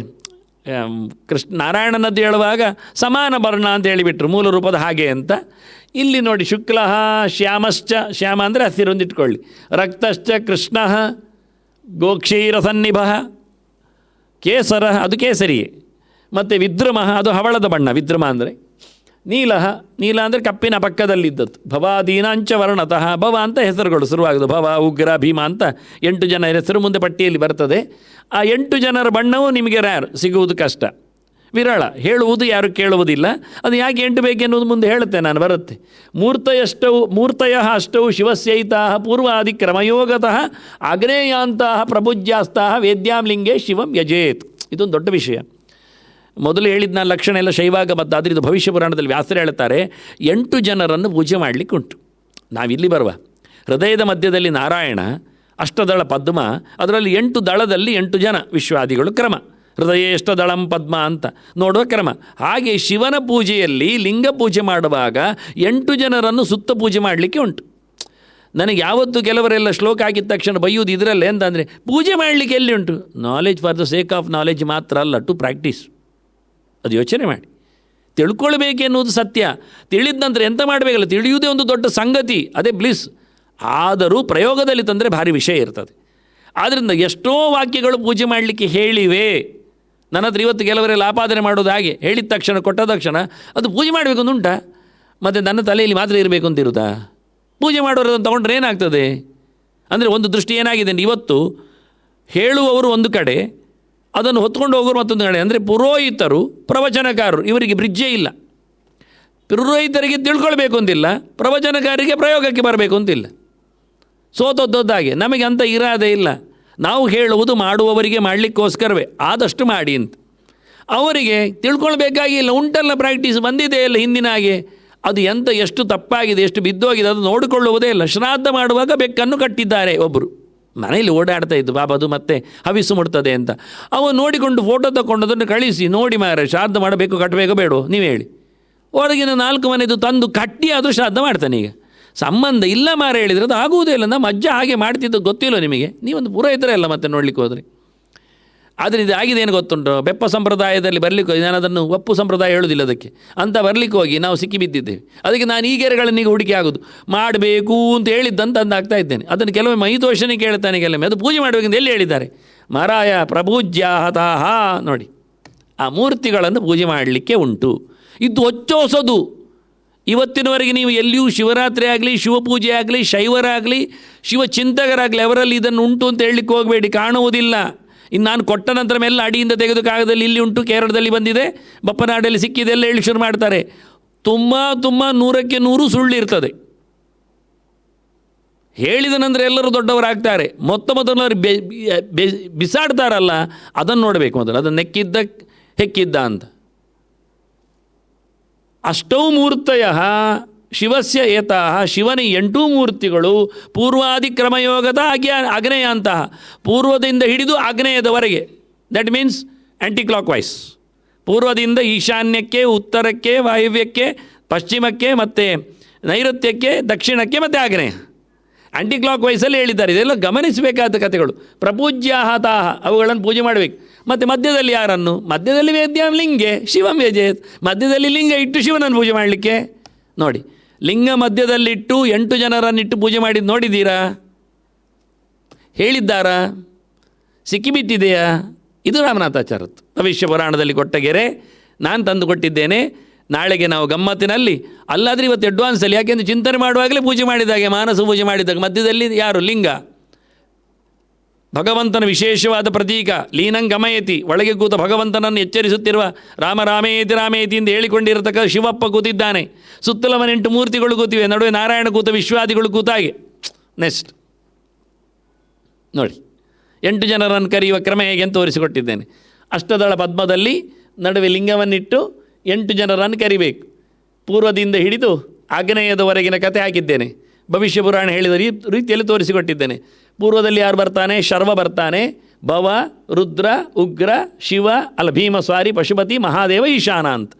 ನಾರಾಯಣನದ್ದು ಹೇಳುವಾಗ ಸಮಾನ ವರ್ಣ ಅಂತ ಹೇಳಿಬಿಟ್ರು, ಮೂಲ ರೂಪದ ಹಾಗೆ ಅಂತ. ಇಲ್ಲಿ ನೋಡಿ ಶುಕ್ಲ ಶ್ಯಾಮಶ್ಚ, ಶ್ಯಾಮ ಅಂದರೆ ಹಸಿರೊಂದಿಟ್ಕೊಳ್ಳಿ, ರಕ್ತಶ್ಚ ಕೃಷ್ಣ, ಗೋಕ್ಷೀರ ಸನ್ನಿಭ, ಕೇಸರ ಅದು ಕೇಸರಿಯೇ, ಮತ್ತು ವಿದ್ರುಮ ಅದು ಹವಳದ ಬಣ್ಣ, ವಿದ್ರುಮ ಅಂದರೆ. ನೀಲ ಅಂದರೆ ಕಪ್ಪಿನ ಪಕ್ಕದಲ್ಲಿದ್ದದ್ದು. ಭವಾದೀನಾಂಚ ವರ್ಣತಃ, ಭವ ಅಂತ ಹೆಸರುಗಳು ಶುರುವಾಗೋದು. ಭವ, ಉಗ್ರ, ಭೀಮ ಅಂತ 8 ಜನರ ಹೆಸರು ಮುಂದೆ ಪಟ್ಟಿಯಲ್ಲಿ ಬರ್ತದೆ. ಆ 8 ಜನರ ಬಣ್ಣವೂ ನಿಮಗೆ ರ್ಯಾರ್, ಸಿಗುವುದು ಕಷ್ಟ, ವಿರಳ, ಹೇಳುವುದು ಯಾರು ಕೇಳುವುದಿಲ್ಲ. ಅದು ಯಾಕೆ 8 ಬೇಕೆನ್ನುವುದು ಮುಂದೆ ಹೇಳುತ್ತೆ ನಾನು, ಬರುತ್ತೆ. ಮೂರ್ತಯ ಅಷ್ಟೌ ಶಿವಸ್ಯೈತಾ ಪೂರ್ವಾದಿ ಕ್ರಮಯೋಗತಃ ಆಗ್ನೇಯಾಂತಹ ಪ್ರಭುಜ್ಯಾಸ್ತಾ ವೇದ್ಯಾಂ ಲಿಂಗೇ ಶಿವಂ ಯಜೇತ್. ಇದೊಂದು ದೊಡ್ಡ ವಿಷಯ. ಮೊದಲು ಹೇಳಿದ ನಾನು ಲಕ್ಷಣ ಎಲ್ಲ ಶೈವಾಗಬದ್ಧ, ಆದರೆ ಇದು ಭವಿಷ್ಯ ಪುರಾಣದಲ್ಲಿ ವ್ಯಾಸರು ಹೇಳ್ತಾರೆ 8 ಜನರನ್ನು ಪೂಜೆ ಮಾಡಲಿಕ್ಕೆ ಉಂಟು. ನಾವಿಲ್ಲಿ ಬರುವ ಹೃದಯದ ಮಧ್ಯದಲ್ಲಿ ನಾರಾಯಣ, ಅಷ್ಟದಳ ಪದ್ಮ, ಅದರಲ್ಲಿ 8 ದಳದಲ್ಲಿ 8 ಜನ ವಿಶ್ವಾದಿಗಳು, ಕ್ರಮ ಹೃದಯೇಷ್ಟದಳಂ ಪದ್ಮ ಅಂತ ನೋಡುವ ಕ್ರಮ. ಹಾಗೆ ಶಿವನ ಪೂಜೆಯಲ್ಲಿ ಲಿಂಗ ಪೂಜೆ ಮಾಡುವಾಗ 8 ಜನರನ್ನು ಸುತ್ತ ಪೂಜೆ ಮಾಡಲಿಕ್ಕೆ ಉಂಟು. ನನಗೆ ಯಾವತ್ತೂ ಕೆಲವರೆಲ್ಲ ಶ್ಲೋಕ ಆಗಿದ ತಕ್ಷಣ ಬೈಯುವುದು ಇದರಲ್ಲೇ ಅಂತಂದರೆ, ಪೂಜೆ ಮಾಡಲಿಕ್ಕೆ ಎಲ್ಲಿ ಉಂಟು? Knowledge for the sake of knowledge ಮಾತ್ರ ಅಲ್ಲ, ಟು ಪ್ರಾಕ್ಟೀಸ್. ಅದು ಯೋಚನೆ ಮಾಡಿ, ತಿಳ್ಕೊಳ್ಬೇಕೆನ್ನುವುದು ಸತ್ಯ. ತಿಳಿದ ನಂತರ ಎಂತ ಮಾಡಬೇಕಲ್ಲ, ತಿಳಿಯುವುದೇ ಒಂದು ದೊಡ್ಡ ಸಂಗತಿ, ಅದೇ ಬ್ಲಿಸ್. ಆದರೂ ಪ್ರಯೋಗದಲ್ಲಿ ತಂದರೆ ಭಾರಿ ವಿಷಯ ಇರ್ತದೆ. ಆದ್ದರಿಂದ ಎಷ್ಟೋ ವಾಕ್ಯಗಳು ಪೂಜೆ ಮಾಡಲಿಕ್ಕೆ ಹೇಳಿವೆ. ನನ್ನ ಹತ್ರ ಇವತ್ತು ಕೆಲವರೆಲ್ಲ ಆಪಾದನೆ ಮಾಡೋದು ಹಾಗೆ, ಹೇಳಿದ ತಕ್ಷಣ ಕೊಟ್ಟ ತಕ್ಷಣ ಅದು ಪೂಜೆ ಮಾಡಬೇಕು ಅಂತ ಉಂಟಾ? ಮತ್ತು ನನ್ನ ತಲೆಯಲ್ಲಿ ಮಾತ್ರ ಇರಬೇಕು ಅಂತ ಇರುತ್ತಾ? ಪೂಜೆ ಮಾಡೋರನ್ನು ತೊಗೊಂಡ್ರೆ ಏನಾಗ್ತದೆ ಅಂದರೆ, ಒಂದು ದೃಷ್ಟಿ ಏನಾಗಿದೆ, ಇವತ್ತು ಹೇಳುವವರು ಒಂದು ಕಡೆ, ಅದನ್ನು ಹೊತ್ಕೊಂಡು ಹೋಗೋರು ಮತ್ತೊಂದು ಕಡೆ. ಅಂದರೆ ಪುರೋಹಿತರು, ಪ್ರವಚನಕಾರರು, ಇವರಿಗೆ ಬ್ರಿಡ್ಜೇ ಇಲ್ಲ. ಪುರೋಹಿತರಿಗೆ ತಿಳ್ಕೊಳ್ಬೇಕು ಅಂತಿಲ್ಲ, ಪ್ರವಚನಕಾರರಿಗೆ ಪ್ರಯೋಗಕ್ಕೆ ಬರಬೇಕು ಅಂತಿಲ್ಲ. ಸೋತದ್ದೊದ್ದಾಗೆ ನಮಗೆ ಅಂಥ ಇರಾದೆ ಇಲ್ಲ. ನಾವು ಹೇಳುವುದು ಮಾಡುವವರಿಗೆ ಮಾಡಲಿಕ್ಕೋಸ್ಕರವೇ, ಆದಷ್ಟು ಮಾಡಿ ಅಂತ. ಅವರಿಗೆ ತಿಳ್ಕೊಳ್ಬೇಕಾಗಿಲ್ಲ, ಉಂಟಲ್ಲ ಪ್ರಾಕ್ಟೀಸ್, ಬಂದಿದೆ ಇಲ್ಲ ಹಿಂದಿನ ಹಾಗೆ. ಅದು ಎಷ್ಟು ತಪ್ಪಾಗಿದೆ, ಎಷ್ಟು ಬಿದ್ದೋಗಿದೆ ಅದು ನೋಡಿಕೊಳ್ಳುವುದೇ ಇಲ್ಲ. ಶ್ರಾದ್ದ ಮಾಡುವಾಗ ಬೆಕ್ಕನ್ನು ಕಟ್ಟಿದ್ದಾರೆ ಒಬ್ಬರು, ಮನೆಯಲ್ಲಿ ಓಡಾಡ್ತಾ ಇದ್ದು ಬಾಬದು ಮತ್ತೆ ಹವಿಸು ಮುಡ್ತದೆ ಅಂತ. ಅವ ನೋಡಿಕೊಂಡು ಫೋಟೋ ತಗೊಂಡದನ್ನು ಕಳಿಸಿ, ನೋಡಿ ಮಾರೆ ಶ್ರಾದ್ದ ಮಾಡಬೇಕು ಕಟ್ಟಬೇಕೋ ಬೇಡೋ ನೀವು ಹೇಳಿ. ಹೊರಗಿನ 4 ಮನೆದು ತಂದು ಕಟ್ಟಿ ಅದು ಶ್ರಾದ್ದ ಮಾಡ್ತಾನೆ. ಈಗ ಸಂಬಂಧ ಇಲ್ಲ ಮಾರ ಹೇಳಿದರೆ ಅದು ಆಗುವುದೇ ಇಲ್ಲ. ನಮ್ಮ ಅಜ್ಜ ಹಾಗೆ ಮಾಡ್ತಿದ್ದು ಗೊತ್ತಿಲ್ಲ ನಿಮಗೆ, ನೀವೊಂದು ಪುರೋಹಿತರೇ ಅಲ್ಲ ಮತ್ತೆ ನೋಡ್ಲಿಕ್ಕೆ ಹೋದ್ರಿ. ಆದರೆ ಇದು ಆಗಿದೆ ಏನು ಗೊತ್ತುಂಟು, ಬೆಪ್ಪ ಸಂಪ್ರದಾಯದಲ್ಲಿ ಬರಲಿಕ್ಕೆ ಹೋಗಿ, ನಾನು ಅದನ್ನು ಒಪ್ಪು ಸಂಪ್ರದಾಯ ಹೇಳೋದಿಲ್ಲ ಅದಕ್ಕೆ ಅಂತ ಬರಲಿಕ್ಕೆ ಹೋಗಿ ನಾವು ಸಿಕ್ಕಿಬಿದ್ದಿದ್ದೇವೆ. ಅದಕ್ಕೆ ನಾನು ಈ ಗೆರೆಗಳನ್ನೀಗ ಹುಡುಕಿ ಆಗೋದು, ಮಾಡಬೇಕು ಅಂತ ಹೇಳಿದ್ದಂತ ಅಂದಾಗ್ತಾ ಇದ್ದೇನೆ. ಅದನ್ನು ಕೆಲವೊಮ್ಮೆ ಮೈತೋಷನೇ ಕೇಳ್ತಾನೆ, ಕೆಲವೊಮ್ಮೆ ಅದು ಪೂಜೆ ಮಾಡಬೇಕಂತ ಎಲ್ಲಿ ಹೇಳಿದ್ದಾರೆ? ಮರಾಯ ಪ್ರಭೂಜ್ಯಾಹತಾಹ. ನೋಡಿ, ಆ ಮೂರ್ತಿಗಳನ್ನು ಪೂಜೆ ಮಾಡಲಿಕ್ಕೆ ಉಂಟು. ಇದು ಹೊಚ್ಚೋಸೋದು. ಇವತ್ತಿನವರೆಗೆ ನೀವು ಎಲ್ಲಿಯೂ ಶಿವರಾತ್ರಿ ಆಗಲಿ, ಶಿವಪೂಜೆ ಆಗಲಿ, ಶೈವರಾಗಲಿ, ಶಿವಚಿಂತಕರಾಗಲಿ ಅವರಲ್ಲಿ ಇದನ್ನು ಉಂಟು ಅಂತ ಹೇಳಲಿಕ್ಕೆ ಹೋಗಬೇಡಿ, ಕಾಣುವುದಿಲ್ಲ. ಇನ್ನು ನಾನು ಕೊಟ್ಟ ನಂತರ ಮೇಲೆ ಅಡಿಯಿಂದ ತೆಗೆದು ಕಾಗದಲ್ಲಿ ಇಲ್ಲಿ ಉಂಟು, ಕೇರಳದಲ್ಲಿ ಬಂದಿದೆ, ಬಪ್ಪನಾಡಲ್ಲಿ ಸಿಕ್ಕಿದೆ ಎಲ್ಲ ಹೇಳಿ ಶುರು ಮಾಡ್ತಾರೆ. ತುಂಬ 100ಕ್ಕೆ 100 ಸುಳ್ಳು ಇರ್ತದೆ. ಹೇಳಿದನಂದರೆ ಎಲ್ಲರೂ ದೊಡ್ಡವರಾಗ್ತಾರೆ. ಮೊದಲವರು ಬಿಸಾಡ್ತಾರಲ್ಲ, ಅದನ್ನು ನೋಡಬೇಕು ಮೊದಲು. ಅದನ್ನು ನೆಕ್ಕಿದ್ದ ಹೆಕ್ಕಿದ್ದ ಅಂತ. ಅಷ್ಟೌ ಮೂರ್ತಯ ಶಿವಸ್ಯ ಏತಾಹ, ಶಿವನ 8 ಮೂರ್ತಿಗಳು ಪೂರ್ವಾದಿ ಕ್ರಮಯೋಗದ ಆಗ್ನೇಯ ಅಂತಹ, ಪೂರ್ವದಿಂದ ಹಿಡಿದು ಆಗ್ನೇಯದವರೆಗೆ. That means anticlockwise. ಪೂರ್ವದಿಂದ ಈಶಾನ್ಯಕ್ಕೆ, ಉತ್ತರಕ್ಕೆ, ವಾಯುವ್ಯಕ್ಕೆ, ಪಶ್ಚಿಮಕ್ಕೆ, ಮತ್ತು ನೈಋತ್ಯಕ್ಕೆ, ದಕ್ಷಿಣಕ್ಕೆ, ಮತ್ತು ಆಗ್ನೇಯ. ಆ್ಯಂಟಿ ಕ್ಲಾಕ್ ವೈಸಲ್ಲಿ ಹೇಳಿದ್ದಾರೆ. ಇದೆಲ್ಲ ಗಮನಿಸಬೇಕಾದ ಕಥೆಗಳು. ಪ್ರಪೂಜ್ಯಾಹ ತಾಹ, ಅವುಗಳನ್ನು ಪೂಜೆ ಮಾಡಬೇಕು. ಮತ್ತು ಮಧ್ಯದಲ್ಲಿ ಯಾರನ್ನು? ಮಧ್ಯದಲ್ಲಿ ವೇದ್ಯಾಂ ಲಿಂಗೆ ಶಿವಂ ವ್ಯಜೇತ್. ಮಧ್ಯದಲ್ಲಿ ಲಿಂಗ ಇಟ್ಟು ಶಿವನನ್ನು ಪೂಜೆ ಮಾಡಲಿಕ್ಕೆ ನೋಡಿ. ಲಿಂಗ ಮಧ್ಯದಲ್ಲಿಟ್ಟು 8 ಜನರನ್ನಿಟ್ಟು ಪೂಜೆ ಮಾಡಿದ್ದು ನೋಡಿದ್ದೀರಾ? ಹೇಳಿದ್ದಾರಾ? ಸಿಕ್ಕಿಬಿಟ್ಟಿದೆಯಾ? ಇದು ರಾಮನಾಥಾಚಾರ್ಯದ್ದು ಭವಿಷ್ಯ ಪುರಾಣದಲ್ಲಿ ಕೊಟ್ಟ ಗೆರೆ ನಾನು ತಂದು ಕೊಟ್ಟಿದ್ದೇನೆ. ನಾಳೆಗೆ ನಾವು ಗಮ್ಮತ್ತಿನಲ್ಲಿ ಅಲ್ಲಾದರೆ ಇವತ್ತು ಅಡ್ವಾನ್ಸಲ್ಲಿ, ಯಾಕೆಂದರೆ ಚಿಂತನೆ ಮಾಡುವಾಗಲೇ ಪೂಜೆ ಮಾಡಿದಾಗೆ, ಮಾನಸ ಪೂಜೆ ಮಾಡಿದಾಗ ಮಧ್ಯದಲ್ಲಿ ಯಾರು? ಲಿಂಗ, ಭಗವಂತನ ವಿಶೇಷವಾದ ಪ್ರತೀಕ. ಲೀನಂ ಗಮಯತಿ, ಒಳಗೆ ಕೂತ ಭಗವಂತನನ್ನು ಎಚ್ಚರಿಸುತ್ತಿರುವ ರಾಮ ರಾಮೇತಿ ರಾಮೇತಿ ಎಂದು ಹೇಳಿಕೊಂಡಿರತಕ್ಕ ಶಿವಪ್ಪ ಕೂತಿದ್ದಾನೆ. ಸುತ್ತಲವನ 8 ಮೂರ್ತಿಗಳು ಕೂತಿವೆ, ನಡುವೆ ನಾರಾಯಣ ಕೂತ, ವಿಶ್ವಾದಿಗಳು ಕೂತಾಗೆ. ನೆಕ್ಸ್ಟ್ ನೋಡಿ, 8 ಜನರನ್ನು ಕರೆಯುವ ಕ್ರಮ ಹೇಗೆ ಅಂತ ತೋರಿಸಿಕೊಟ್ಟಿದ್ದೇನೆ. ಅಷ್ಟದಳ ಪದ್ಮದಲ್ಲಿ ನಡುವೆ ಲಿಂಗವನ್ನಿಟ್ಟು 8 ಜನರನ್ನು ಕರಿಬೇಕು. ಪೂರ್ವದಿಂದ ಹಿಡಿದು ಆಗ್ನೇಯದವರೆಗಿನ ಕಥೆ ಹಾಕಿದ್ದೇನೆ. ಭವಿಷ್ಯ ಪುರಾಣ ಹೇಳಿದ ರೀತಿಯಲ್ಲಿ ತೋರಿಸಿಕೊಟ್ಟಿದ್ದೇನೆ. ಪೂರ್ವದಲ್ಲಿ ಯಾರು ಬರ್ತಾನೆ? ಶರ್ವ ಬರ್ತಾನೆ. ಭವ, ರುದ್ರ, ಉಗ್ರ, ಶಿವ, ಭೀಮ, ಸ್ವಾರಿ, ಪಶುಪತಿ, ಮಹಾದೇವ, ಈಶಾನ ಅಂತ.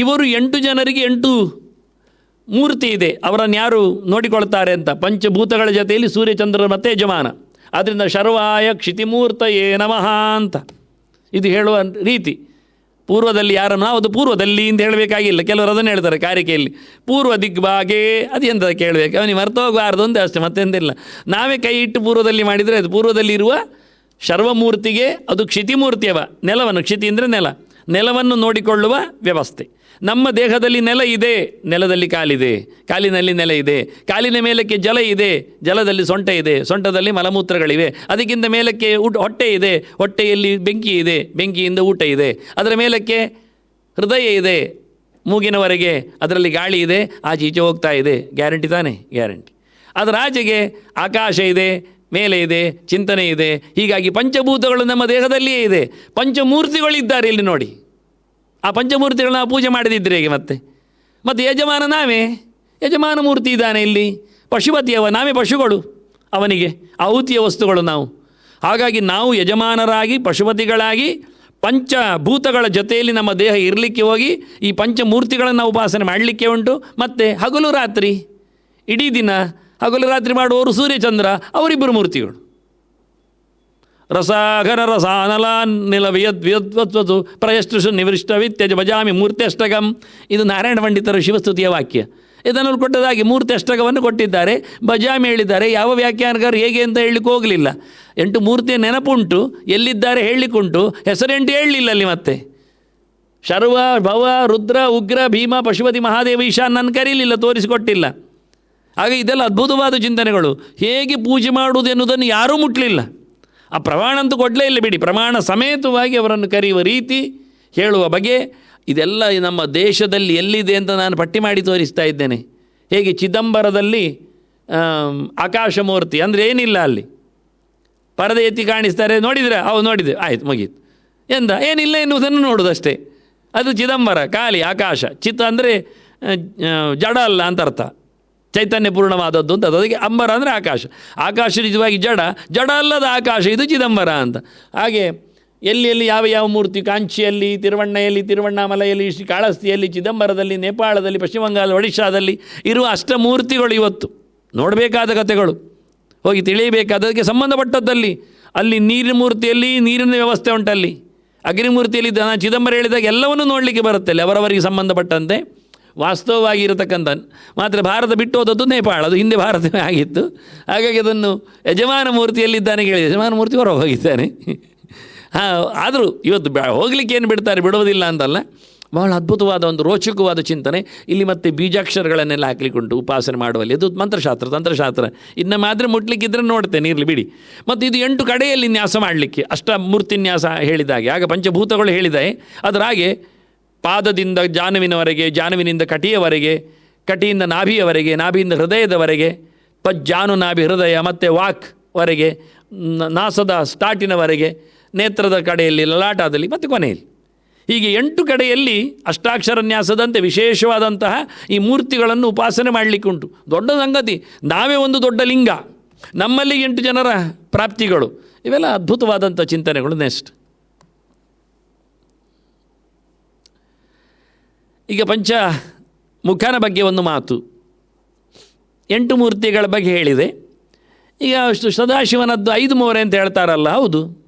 ಇವರು 8 ಜನರಿಗೆ 8 ಮೂರ್ತಿ ಇದೆ. ಅವರನ್ನು ಯಾರು ನೋಡಿಕೊಳ್ತಾರೆ ಅಂತ. ಪಂಚಭೂತಗಳ ಜೊತೆಯಲ್ಲಿ ಸೂರ್ಯಚಂದ್ರರು ಮತ್ತು ಯಜಮಾನ. ಆದ್ದರಿಂದ ಶರ್ವಾಯ ಕ್ಷಿತಿಮೂರ್ತಯೇ ನಮಃ ಅಂತ ಇದು ಹೇಳುವ ರೀತಿ. ಪೂರ್ವದಲ್ಲಿ ಯಾರನ್ನು? ಅದು ಪೂರ್ವದಲ್ಲಿ ಅಂತ ಹೇಳಬೇಕಾಗಿಲ್ಲ. ಕೆಲವರು ಅದನ್ನು ಹೇಳ್ತಾರೆ ಕಾರಿಕೆಯಲ್ಲಿ, ಪೂರ್ವ ದಿಗ್ಭಾಗೆ. ಅದು ಎಂತ ಕೇಳಬೇಕು? ಅವನಿಗೆ ಮರ್ತೋಗಬಾರ್ದು ಅಂತ ಅಷ್ಟೇ, ಮತ್ತೆಂದಿಲ್ಲ. ನಾವೇ ಕೈ ಇಟ್ಟು ಪೂರ್ವದಲ್ಲಿ ಮಾಡಿದರೆ ಅದು ಪೂರ್ವದಲ್ಲಿರುವ ಶರ್ವಮೂರ್ತಿಗೆ ಅದು ಕ್ಷಿತಿಮೂರ್ತಿಯವ. ನೆಲವನ್ನು, ಕ್ಷಿತಿ ಅಂದರೆ ನೆಲ, ನೆಲವನ್ನು ನೋಡಿಕೊಳ್ಳುವ ವ್ಯವಸ್ಥೆ. ನಮ್ಮ ದೇಹದಲ್ಲಿ ನೆಲ ಇದೆ, ನೆಲದಲ್ಲಿ ಕಾಲಿದೆ, ಕಾಲಿನಲ್ಲಿ ನೆಲ ಇದೆ, ಕಾಲಿನ ಮೇಲಕ್ಕೆ ಜಲ ಇದೆ, ಜಲದಲ್ಲಿ ಸೊಂಟ ಇದೆ, ಸೊಂಟದಲ್ಲಿ ಮಲಮೂತ್ರಗಳಿವೆ. ಅದಕ್ಕಿಂತ ಮೇಲಕ್ಕೆ ಹೊಟ್ಟೆ ಇದೆ, ಹೊಟ್ಟೆಯಲ್ಲಿ ಬೆಂಕಿ ಇದೆ, ಬೆಂಕಿಯಿಂದ ಊಟ ಇದೆ. ಅದರ ಮೇಲಕ್ಕೆ ಹೃದಯ ಇದೆ, ಮೂಗಿನವರೆಗೆ ಅದರಲ್ಲಿ ಗಾಳಿ ಇದೆ, ಆಚೆ ಈಚೆ ಹೋಗ್ತಾ ಇದೆ. ಗ್ಯಾರಂಟಿ ತಾನೇ? ಗ್ಯಾರಂಟಿ. ಅದರ ಆಚೆಗೆ ಆಕಾಶ ಇದೆ, ಮೇಲೆ ಇದೆ, ಚಿಂತನೆ ಇದೆ. ಹೀಗಾಗಿ ಪಂಚಭೂತಗಳು ನಮ್ಮ ದೇಹದಲ್ಲಿಯೇ ಇದೆ. ಪಂಚಮೂರ್ತಿಗಳಿದ್ದಾರೆ ಇಲ್ಲಿ ನೋಡಿ. ಆ ಪಂಚಮೂರ್ತಿಗಳನ್ನ ಪೂಜೆ ಮಾಡದಿದ್ದರೆ ಹೇಗೆ? ಮತ್ತು ಯಜಮಾನ ನಾವೇ, ಯಜಮಾನ ಮೂರ್ತಿ ಇದ್ದಾನೆ ಇಲ್ಲಿ. ಪಶುಪತಿಯವ, ನಾವೇ ಪಶುಗಳು ಅವನಿಗೆ, ಆಹುತಿಯ ವಸ್ತುಗಳು ನಾವು. ಹಾಗಾಗಿ ನಾವು ಯಜಮಾನರಾಗಿ ಪಶುಪತಿಗಳಾಗಿ ಪಂಚಭೂತಗಳ ಜೊತೆಯಲ್ಲಿ ನಮ್ಮ ದೇಹ ಇರಲಿಕ್ಕೆ ಹೋಗಿ ಈ ಪಂಚಮೂರ್ತಿಗಳನ್ನು ಉಪಾಸನೆ ಮಾಡಲಿಕ್ಕೆ ಉಂಟು. ಮತ್ತು ಹಗಲು ರಾತ್ರಿ, ಇಡೀ ದಿನ ಹಗಲು ರಾತ್ರಿ ಮಾಡುವವರು ಸೂರ್ಯಚಂದ್ರ, ಅವರಿಬ್ಬರು ಮೂರ್ತಿಗಳು. ರಸಾಘನ ರಸಾನಲ ನಿಲವಿಯದ್ವಿಯದ್ವತ್ವತು ಪ್ರಯಷ್ಟೃಷು ನಿವೃಷ್ಟ ವಿತ್ಯಜ ಭಜಾಮಿ ಮೂರ್ತಿ ಅಷ್ಟಗಂ. ಇದು ನಾರಾಯಣ ಪಂಡಿತರ ಶಿವಸ್ತುತಿಯ ವಾಕ್ಯ. ಇದನ್ನು ಕೊಟ್ಟದಾಗಿ ಮೂರ್ತಿ ಅಷ್ಟಕವನ್ನು ಕೊಟ್ಟಿದ್ದಾರೆ. ಭಜಾಮಿ ಹೇಳಿದ್ದಾರೆ. ಯಾವ ವ್ಯಾಖ್ಯಾನಗಾರರು ಹೇಗೆ ಅಂತ ಹೇಳಲಿಕ್ಕೆ ಹೋಗಲಿಲ್ಲ. 8 ಮೂರ್ತಿಯ ನೆನಪುಂಟು, ಎಲ್ಲಿದ್ದಾರೆ ಹೇಳಲಿಕ್ಕುಂಟು, ಹೆಸರೆಂಟು ಹೇಳಲಿಲ್ಲ ಅಲ್ಲಿ. ಮತ್ತೆ ಶರ್ವ, ಭವ, ರುದ್ರ, ಉಗ್ರ, ಭೀಮ, ಪಶುಪತಿ, ಮಹಾದೇವ, ಈಶಾನ್ ನನ್ನ ಕರೀಲಿಲ್ಲ, ತೋರಿಸಿಕೊಟ್ಟಿಲ್ಲ. ಹಾಗೆ ಇದೆಲ್ಲ ಅದ್ಭುತವಾದ ಚಿಂತನೆಗಳು. ಹೇಗೆ ಪೂಜೆ ಮಾಡುವುದು ಎನ್ನುವುದನ್ನು ಯಾರೂ ಮುಟ್ಟಲಿಲ್ಲ. ಆ ಪ್ರಮಾಣ ಅಂತೂ ಕೊಡಲೇ ಇಲ್ಲ ಬಿಡಿ. ಪ್ರಮಾಣ ಸಮೇತವಾಗಿ ಅವರನ್ನು ಕರೆಯುವ ರೀತಿ, ಹೇಳುವ ಬಗೆ, ಇದೆಲ್ಲ ನಮ್ಮ ದೇಶದಲ್ಲಿ ಎಲ್ಲಿದೆ ಅಂತ ನಾನು ಪಟ್ಟಿ ಮಾಡಿ ತೋರಿಸ್ತಾ ಇದ್ದೇನೆ. ಹೇಗೆ ಚಿದಂಬರದಲ್ಲಿ ಆಕಾಶಮೂರ್ತಿ ಅಂದರೆ ಏನಿಲ್ಲ, ಅಲ್ಲಿ ಪರದೆ ಎತ್ತಿ ಕಾಣಿಸ್ತಾರೆ, ನೋಡಿದರೆ ನೋಡಿದೆ, ಆಯ್ತು, ಮುಗೀತು. ಏನಿಲ್ಲ ಎನ್ನುವುದನ್ನು ನೋಡೋದಷ್ಟೇ. ಅದು ಚಿದಂಬರ, ಖಾಲಿ ಆಕಾಶ. ಚಿತ್ತ ಅಂದರೆ ಜಡ ಅಲ್ಲ ಅಂತ ಅರ್ಥ, ಚೈತನ್ಯ ಪೂರ್ಣವಾದದ್ದು ಅಂತ. ಅದಕ್ಕೆ ಅಂಬರ ಅಂದರೆ ಆಕಾಶ. ಆಕಾಶ ನಿಜವಾಗಿ ಜಡ ಅಲ್ಲದ ಆಕಾಶ, ಇದು ಚಿದಂಬರ ಅಂತ. ಹಾಗೆ ಎಲ್ಲಿ ಯಾವ ಮೂರ್ತಿ, ಕಾಂಚಿಯಲ್ಲಿ, ತಿರುವಣ್ಣಾಮಲೆಯಲ್ಲಿ, ಕಾಳಹಸ್ತಿಯಲ್ಲಿ, ಚಿದಂಬರದಲ್ಲಿ, ನೇಪಾಳದಲ್ಲಿ, ಪಶ್ಚಿಮ ಬಂಗಾಳ, ಒಡಿಶಾದಲ್ಲಿ ಇರುವ ಅಷ್ಟಮೂರ್ತಿಗಳು ಇವತ್ತು ನೋಡಬೇಕಾದ ಕಥೆಗಳು, ಹೋಗಿ ತಿಳಿಯಬೇಕಾದದಕ್ಕೆ ಸಂಬಂಧಪಟ್ಟದ್ದಲ್ಲಿ. ಅಲ್ಲಿ ನೀರಿನ ಮೂರ್ತಿಯಲ್ಲಿ ನೀರಿನ ವ್ಯವಸ್ಥೆ ಉಂಟಲ್ಲಿ, ಅಗ್ನಿಮೂರ್ತಿಯಲ್ಲಿ ನಾನು ಚಿದಂಬರ ಹೇಳಿದಾಗ ಎಲ್ಲವನ್ನೂ ನೋಡಲಿಕ್ಕೆ ಬರುತ್ತೆ ಅಲ್ಲಿ, ಅವರವರಿಗೆ ಸಂಬಂಧಪಟ್ಟಂತೆ ವಾಸ್ತವವಾಗಿ ಇರತಕ್ಕಂಥ. ಮಾತ್ರ ಭಾರತ ಬಿಟ್ಟು ಹೋದದ್ದು ನೇಪಾಳ, ಅದು ಹಿಂದೆ ಭಾರತವೇ ಆಗಿತ್ತು. ಹಾಗಾಗಿ ಅದನ್ನು ಯಜಮಾನ ಮೂರ್ತಿಯಲ್ಲಿದ್ದಾನೆ ಕೇಳಿದೆ, ಯಜಮಾನ ಮೂರ್ತಿ ಹೊರಗೆ ಹೋಗಿದ್ದಾನೆ. ಆದರೂ ಇವತ್ತು ಹೋಗಲಿಕ್ಕೆ ಏನು ಬಿಡ್ತಾರೆ, ಬಿಡೋದಿಲ್ಲ ಅಂತಲ್ಲ. ಬಹಳ ಅದ್ಭುತವಾದ ಒಂದು ರೋಚಕವಾದ ಚಿಂತನೆ ಇಲ್ಲಿ. ಮತ್ತೆ ಬೀಜಾಕ್ಷರಗಳನ್ನೆಲ್ಲ ಹಾಕ್ಲಿಕ್ಕುಂಟು ಉಪಾಸನೆ ಮಾಡುವಲ್ಲಿ. ಅದು ಮಂತ್ರಶಾಸ್ತ್ರ, ತಂತ್ರಶಾಸ್ತ್ರ. ಇನ್ನು ಮಾತ್ರ ಮುಟ್ಲಿಕ್ಕಿದ್ರೆ ನೋಡ್ತೇನೆ, ಇರಲಿ ಬಿಡಿ. ಮತ್ತು ಇದು 8 ಕಡೆಯಲ್ಲಿ ನ್ಯಾಸ ಮಾಡಲಿಕ್ಕೆ ಅಷ್ಟ ಮೂರ್ತಿನ್ಯಾಸ ಹೇಳಿದಾಗೆ. ಆಗ ಪಂಚಭೂತಗಳು ಹೇಳಿದೆ. ಅದರ ಹಾಗೆ ಪಾದದಿಂದ ಜಾನುವಿನವರೆಗೆ, ಜಾನುವಿನಿಂದ ಕಟಿಯವರೆಗೆ, ಕಟಿಯಿಂದ ನಾಭಿಯವರೆಗೆ, ನಾಭಿಯಿಂದ ಹೃದಯದವರೆಗೆ, ಪಜ್ಜಾನುನಾಭಿ ಹೃದಯ ಮತ್ತು ವಾಕ್ವರೆಗೆ, ನಾಸದ ಸ್ಟಾರ್ಟಿನವರೆಗೆ, ನೇತ್ರದ ಕಡೆಯಲ್ಲಿ, ಲಲಾಟದಲ್ಲಿ ಮತ್ತು ಕೊನೆಯಲ್ಲಿ, ಹೀಗೆ 8 ಕಡೆಯಲ್ಲಿ ಅಷ್ಟಾಕ್ಷರನ್ಯಾಸದಂತೆ ವಿಶೇಷವಾದಂತಹ ಈ ಮೂರ್ತಿಗಳನ್ನು ಉಪಾಸನೆ ಮಾಡಲಿಕ್ಕುಂಟು. ದೊಡ್ಡ ಸಂಗತಿ. ನಾವೇ ಒಂದು ದೊಡ್ಡ ಲಿಂಗ, ನಮ್ಮಲ್ಲಿ 8 ಜನರ ಪ್ರಾಪ್ತಿಗಳು, ಇವೆಲ್ಲ ಅದ್ಭುತವಾದಂಥ ಚಿಂತನೆಗಳು. ನೆಕ್ಸ್ಟ್ ಈಗ ಪಂಚಮುಖನ ಬಗ್ಗೆ ಒಂದು ಮಾತು, 8 ಮೂರ್ತಿಗಳ ಬಗ್ಗೆ ಹೇಳಿದೆ. ಈಗ ಅಷ್ಟು ಸದಾಶಿವನದ್ದು 5 ಮೋರೆ ಅಂತ ಹೇಳ್ತಾರಲ್ಲ, ಹೌದು.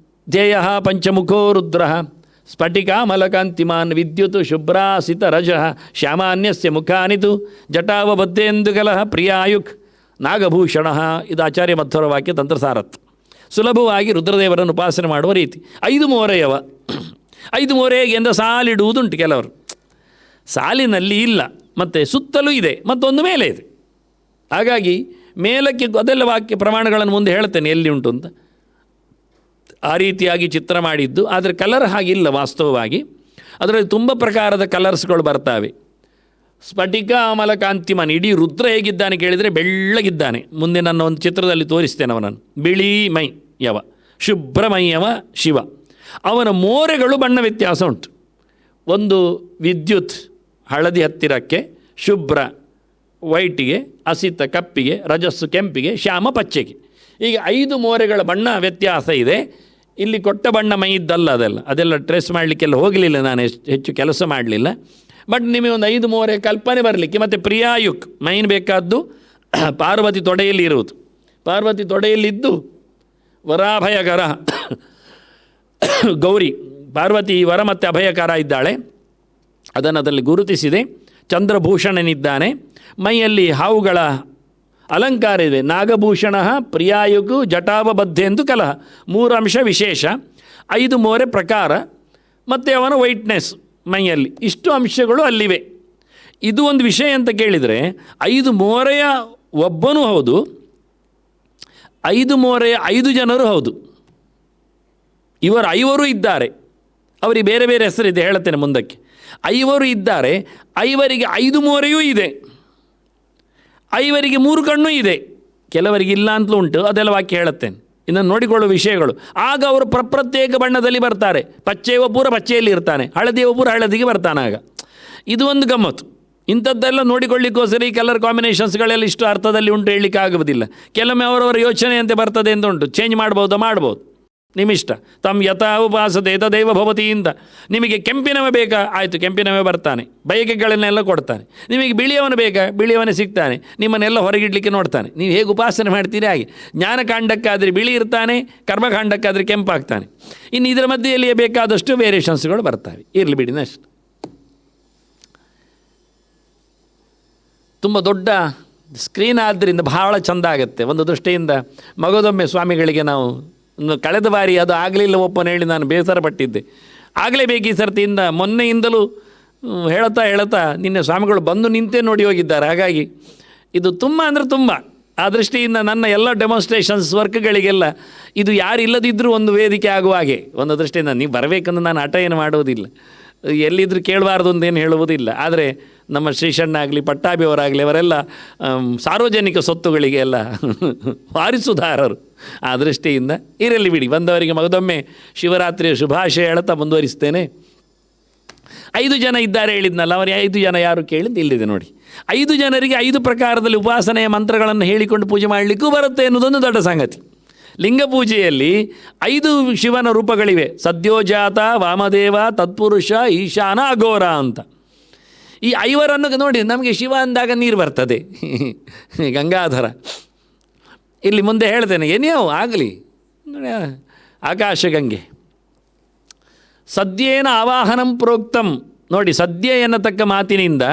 ಧ್ಯೇಯ ಪಂಚಮುಖೋ ರುದ್ರ ಸ್ಫಟಿಕಾಮಲಕಾಂತಿಮಾನ್ ವಿದ್ಯುತ್ ಶುಭ್ರಾಸಿತ ರಜ ಶ್ಯಾಮಾನ್ಯಸ್ಯ ಮುಖಾನಿತು ಜಟಾವಬದ್ಧೇಂದುಗಲಃ ಪ್ರಿಯಾಯುಕ್ ನಾಗಭೂಷಣ. ಇದು ಆಚಾರ್ಯ ಮಧ್ವರ ವಾಕ್ಯ ತಂತ್ರಸಾರತ್. ಸುಲಭವಾಗಿ ರುದ್ರದೇವರನ್ನು ಉಪಾಸನೆ ಮಾಡುವ ರೀತಿ. 5 ಮೋರೆಯವ. 5 ಮೋರೆ ಹೇಗೆ ಅಂದರೆ ಸಾಲಿಡುವುದುಂಟು. ಕೆಲವರು ಸಾಲಿನಲ್ಲಿ ಇಲ್ಲ, ಮತ್ತು ಸುತ್ತಲೂ ಇದೆ, ಮತ್ತೊಂದು ಮೇಲೆ ಇದೆ. ಹಾಗಾಗಿ ಮೇಲಕ್ಕೆ ಅದೆಲ್ಲ ವಾಕ್ಯ ಪ್ರಮಾಣಗಳನ್ನು ಮುಂದೆ ಹೇಳ್ತೇನೆ ಎಲ್ಲಿ ಉಂಟು ಅಂತ. ಆ ರೀತಿಯಾಗಿ ಚಿತ್ರ ಮಾಡಿದ್ದು, ಆದರೆ ಕಲರ್ ಹಾಗಿಲ್ಲ ವಾಸ್ತವವಾಗಿ. ಅದರಲ್ಲಿ ತುಂಬ ಪ್ರಕಾರದ ಕಲರ್ಸ್ಗಳು ಬರ್ತವೆ. ಸ್ಫಟಿಕ ಅಮಲಕಾಂತಿಮನ್, ಇಡೀ ರುದ್ರ ಹೇಗಿದ್ದಾನೆ ಕೇಳಿದರೆ ಬೆಳ್ಳಗಿದ್ದಾನೆ. ಮುಂದೆ ನನ್ನ ಒಂದು ಚಿತ್ರದಲ್ಲಿ ತೋರಿಸ್ತೇನೆ ಅವನನ್ನು. ಬಿಳಿ ಮೈಯವ, ಶುಭ್ರಮಯ್ಯವ ಶಿವ. ಅವನ ಮೋರೆಗಳು ಬಣ್ಣ ವ್ಯತ್ಯಾಸ ಉಂಟು. ಒಂದು ವಿದ್ಯುತ್ ಹಳದಿ ಹತ್ತಿರಕ್ಕೆ, ಶುಭ್ರ ವೈಟಿಗೆ, ಹಸಿತ ಕಪ್ಪಿಗೆ, ರಜಸ್ಸು ಕೆಂಪಿಗೆ, ಶ್ಯಾಮ ಪಚ್ಚೆಗೆ. ಈಗ 5 ಮೋರೆಗಳ ಬಣ್ಣ ವ್ಯತ್ಯಾಸ ಇದೆ. ಇಲ್ಲಿ ಕೊಟ್ಟ ಬಣ್ಣ ಮೈ ಇದ್ದಲ್ಲ, ಅದೆಲ್ಲ ಟ್ರೇಸ್ ಮಾಡಲಿಕ್ಕೆಲ್ಲ ಹೋಗಲಿಲ್ಲ, ನಾನು ಹೆಚ್ಚು ಕೆಲಸ ಮಾಡಲಿಲ್ಲ. ಬಟ್ ನಿಮಗೆ ಒಂದು 5 ಮೋರೆ ಕಲ್ಪನೆ ಬರಲಿಕ್ಕೆ. ಮತ್ತು ಪ್ರಿಯಾಯುಕ್ ಮೈನ್ ಬೇಕಾದ್ದು ಪಾರ್ವತಿ ತೊಡೆಯಲ್ಲಿ ಇರುವುದು. ಪಾರ್ವತಿ ತೊಡೆಯಲ್ಲಿದ್ದು ವರಾಭಯಕರ ಗೌರಿ, ಪಾರ್ವತಿ ವರ ಮತ್ತು ಅಭಯಕರ ಇದ್ದಾಳೆ, ಅದನ್ನು ಅದರಲ್ಲಿ ಗುರುತಿಸಿದೆ. ಚಂದ್ರಭೂಷಣನಿದ್ದಾನೆ, ಮೈಯಲ್ಲಿ ಹಾವುಗಳ ಅಲಂಕಾರ ಇದೆ. ನಾಗಭೂಷಣ ಪ್ರಿಯಾಯುಗು ಜಟಾವಬದ್ಧೆಂದು ಕಲಹ. 3 ಅಂಶ ವಿಶೇಷ, 5 ಮೋರೆ ಪ್ರಕಾರ, ಮತ್ತು ಅವನ ವೈಟ್ನೆಸ್ ಮೈಯಲ್ಲಿ. ಇಷ್ಟು ಅಂಶಗಳು ಅಲ್ಲಿವೆ. ಇದು ಒಂದು ವಿಷಯ ಅಂತ ಕೇಳಿದರೆ, 5 ಮೋರೆಯ ಒಬ್ಬನೂ ಹೌದು, 5 ಮೋರೆಯ 5 ಜನರು ಹೌದು. ಇವರು 5 ಇದ್ದಾರೆ. ಅವರಿಗೆ ಬೇರೆ ಬೇರೆ ಹೆಸರಿದೆ, ಹೇಳ್ತೇನೆ ಮುಂದಕ್ಕೆ. 5 ಇದ್ದಾರೆ. 5ರಿಗೆ 5 ಮೋರೆಯೂ ಇದೆ, 5ರಿಗೆ 3 ಕಣ್ಣು ಇದೆ, ಕೆಲವರಿಗೆ ಇಲ್ಲ ಅಂತಲೂ ಉಂಟು. ಅದೆಲ್ಲ ವಾಕ್ಯ ಹೇಳುತ್ತೇನೆ, ಇದನ್ನು ನೋಡಿಕೊಳ್ಳುವ ವಿಷಯಗಳು. ಆಗ ಅವರು ಪ್ರತ್ಯೇಕ ಬಣ್ಣದಲ್ಲಿ ಬರ್ತಾರೆ. ಪಚ್ಚೆಯ ಪೂರ ಪಚ್ಚೆಯಲ್ಲಿ ಇರ್ತಾನೆ, ಹಳದಿಯ ಪೂರ ಹಳದಿಗೆ ಬರ್ತಾನೆ. ಆಗ ಇದು ಒಂದು ಗಮ್ಮತ್ತು. ಇಂಥದ್ದೆಲ್ಲ ನೋಡಿಕೊಳ್ಳಿಕ್ಕೋಸ್ಕರ ಈ ಕಲರ್ ಕಾಂಬಿನೇಷನ್ಸ್ಗಳೆಲ್ಲ ಇಷ್ಟು ಅರ್ಥದಲ್ಲಿ ಉಂಟು ಹೇಳಲಿಕ್ಕೆ ಆಗುವುದಿಲ್ಲ. ಕೆಲವೊಮ್ಮೆ ಅವರವರ ಯೋಚನೆಯಂತೆ ಬರ್ತದೆ ಅಂತ ಉಂಟು. ಚೇಂಜ್ ಮಾಡ್ಬೋದು, ನಿಮ್ಮಿಷ್ಟ. ತಮ್ಮ ಯಥಾ ಉಪಾಸತೆ ತದೇವ ಭವತಿ ಅಂತ. ನಿಮಗೆ ಕೆಂಪಿನವ ಬೇಕಾ, ಆಯಿತು ಕೆಂಪಿನವೇ ಬರ್ತಾನೆ, ಬಯಕೆಗಳನ್ನೆಲ್ಲ ಕೊಡ್ತಾನೆ. ನಿಮಗೆ ಬಿಳಿಯವನು ಬೇಕಾ, ಬಿಳಿಯವನೇ ಸಿಗ್ತಾನೆ, ನಿಮ್ಮನ್ನೆಲ್ಲ ಹೊರಗಿಡಲಿಕ್ಕೆ ನೋಡ್ತಾನೆ. ನೀವು ಹೇಗೆ ಉಪಾಸನೆ ಮಾಡ್ತೀರಿ ಹಾಗೆ. ಜ್ಞಾನಕಾಂಡಕ್ಕಾದರೆ ಬಿಳಿ ಇರ್ತಾನೆ, ಕರ್ಮಕಾಂಡಕ್ಕಾದರೆ ಕೆಂಪಾಗ್ತಾನೆ. ಇನ್ನು ಇದರ ಮಧ್ಯೆಯಲ್ಲಿಯೇ ಬೇಕಾದಷ್ಟು ವೇರಿಯೇಷನ್ಸ್ಗಳು ಬರ್ತವೆ. ಇರಲಿ ಬಿಡಿ. ನೆಕ್ಸ್ಟ್ ತುಂಬ ದೊಡ್ಡ ಸ್ಕ್ರೀನ್ ಆದ್ದರಿಂದ ಬಹಳ ಚೆಂದ ಆಗುತ್ತೆ. ಒಂದು ದೃಷ್ಟಿಯಿಂದ ಮಗದೊಮ್ಮೆ ಸ್ವಾಮಿಗಳಿಗೆ ನಾವು ಕಳೆದ ಬಾರಿ ಅದು ಆಗಲಿಲ್ಲ ಒಪ್ಪನ ಹೇಳಿ ನಾನು ಬೇಸರ ಪಟ್ಟಿದ್ದೆ. ಆಗಲೇಬೇಕು ಈ ಸರ್ತಿಯಿಂದ. ಮೊನ್ನೆಯಿಂದಲೂ ಹೇಳ್ತಾ ನಿನ್ನೆ ಸ್ವಾಮಿಗಳು ಬಂದು ನಿಂತೇ ನೋಡಿ ಹೋಗಿದ್ದಾರೆ. ಹಾಗಾಗಿ ಇದು ತುಂಬ ಅಂದರೆ ತುಂಬ. ಆ ದೃಷ್ಟಿಯಿಂದ ನನ್ನ ಎಲ್ಲ ಡೆಮಾನ್ಸ್ಟ್ರೇಷನ್ಸ್ ವರ್ಕ್ಗಳಿಗೆಲ್ಲ ಇದು ಯಾರು ಇಲ್ಲದಿದ್ದರೂ ಒಂದು ವೇದಿಕೆ ಆಗುವ ಹಾಗೆ ಒಂದು ದೃಷ್ಟಿಯಿಂದ ನೀವು ಬರಬೇಕಂದ್ರೆ ನಾನು ಹಠ ಏನು ಮಾಡುವುದಿಲ್ಲ, ಎಲ್ಲಿದ್ದರೂ ಕೇಳಬಾರ್ದು ಅಂತೇನು ಹೇಳುವುದಿಲ್ಲ. ಆದರೆ ನಮ್ಮ ಶ್ರೀಶಣ್ಣ ಆಗಲಿ ಪಟ್ಟಾಭಿಯವರಾಗಲಿ ಅವರೆಲ್ಲ ಸಾರ್ವಜನಿಕ ಸ್ವತ್ತುಗಳಿಗೆ ಎಲ್ಲ ವಾರಿಸುದಾರರು. ಆ ದೃಷ್ಟಿಯಿಂದ ಇರಲಿ ಬಿಡಿ. ಬಂದವರಿಗೆ ಮಗದೊಮ್ಮೆ ಶಿವರಾತ್ರಿಯ ಶುಭಾಶಯ ಹೇಳ್ತಾ ಮುಂದುವರಿಸ್ತೇನೆ. 5 ಜನ ಇದ್ದಾರೆ ಹೇಳಿದ್ನಲ್ಲ, ಅವರು 5 ಜನ ಯಾರು ಕೇಳಿದ್ದು ಇಲ್ಲಿದೆ ನೋಡಿ. 5 ಜನರಿಗೆ 5 ಪ್ರಕಾರದಲ್ಲಿ ಉಪಾಸನೆಯ ಮಂತ್ರಗಳನ್ನು ಹೇಳಿಕೊಂಡು ಪೂಜೆ ಮಾಡಲಿಕ್ಕೂ ಬರುತ್ತೆ ಎನ್ನುವುದೊಂದು ದೊಡ್ಡ ಸಂಗತಿ. ಲಿಂಗ ಪೂಜೆಯಲ್ಲಿ 5 ಶಿವನ ರೂಪಗಳಿವೆ. ಸದ್ಯೋಜಾತ, ವಾಮದೇವ, ತತ್ಪುರುಷ, ಈಶಾನ, ಅಘೋರ ಅಂತ. ಈ 5 ನೋಡಿ, ನಮಗೆ ಶಿವ ಅಂದಾಗ ನೀರು ಬರ್ತದೆ, ಗಂಗಾಧರ. ಇಲ್ಲಿ ಮುಂದೆ ಹೇಳ್ತೇನೆ, ಏನೇವು ಆಗಲಿ ಆಕಾಶಗಂಗೆ. ಸದ್ಯೇನ ಆವಾಹನಂ ಪ್ರೋಕ್ತಂ ನೋಡಿ. ಸದ್ಯ ಎನ್ನತಕ್ಕ ಮಾತಿನಿಂದ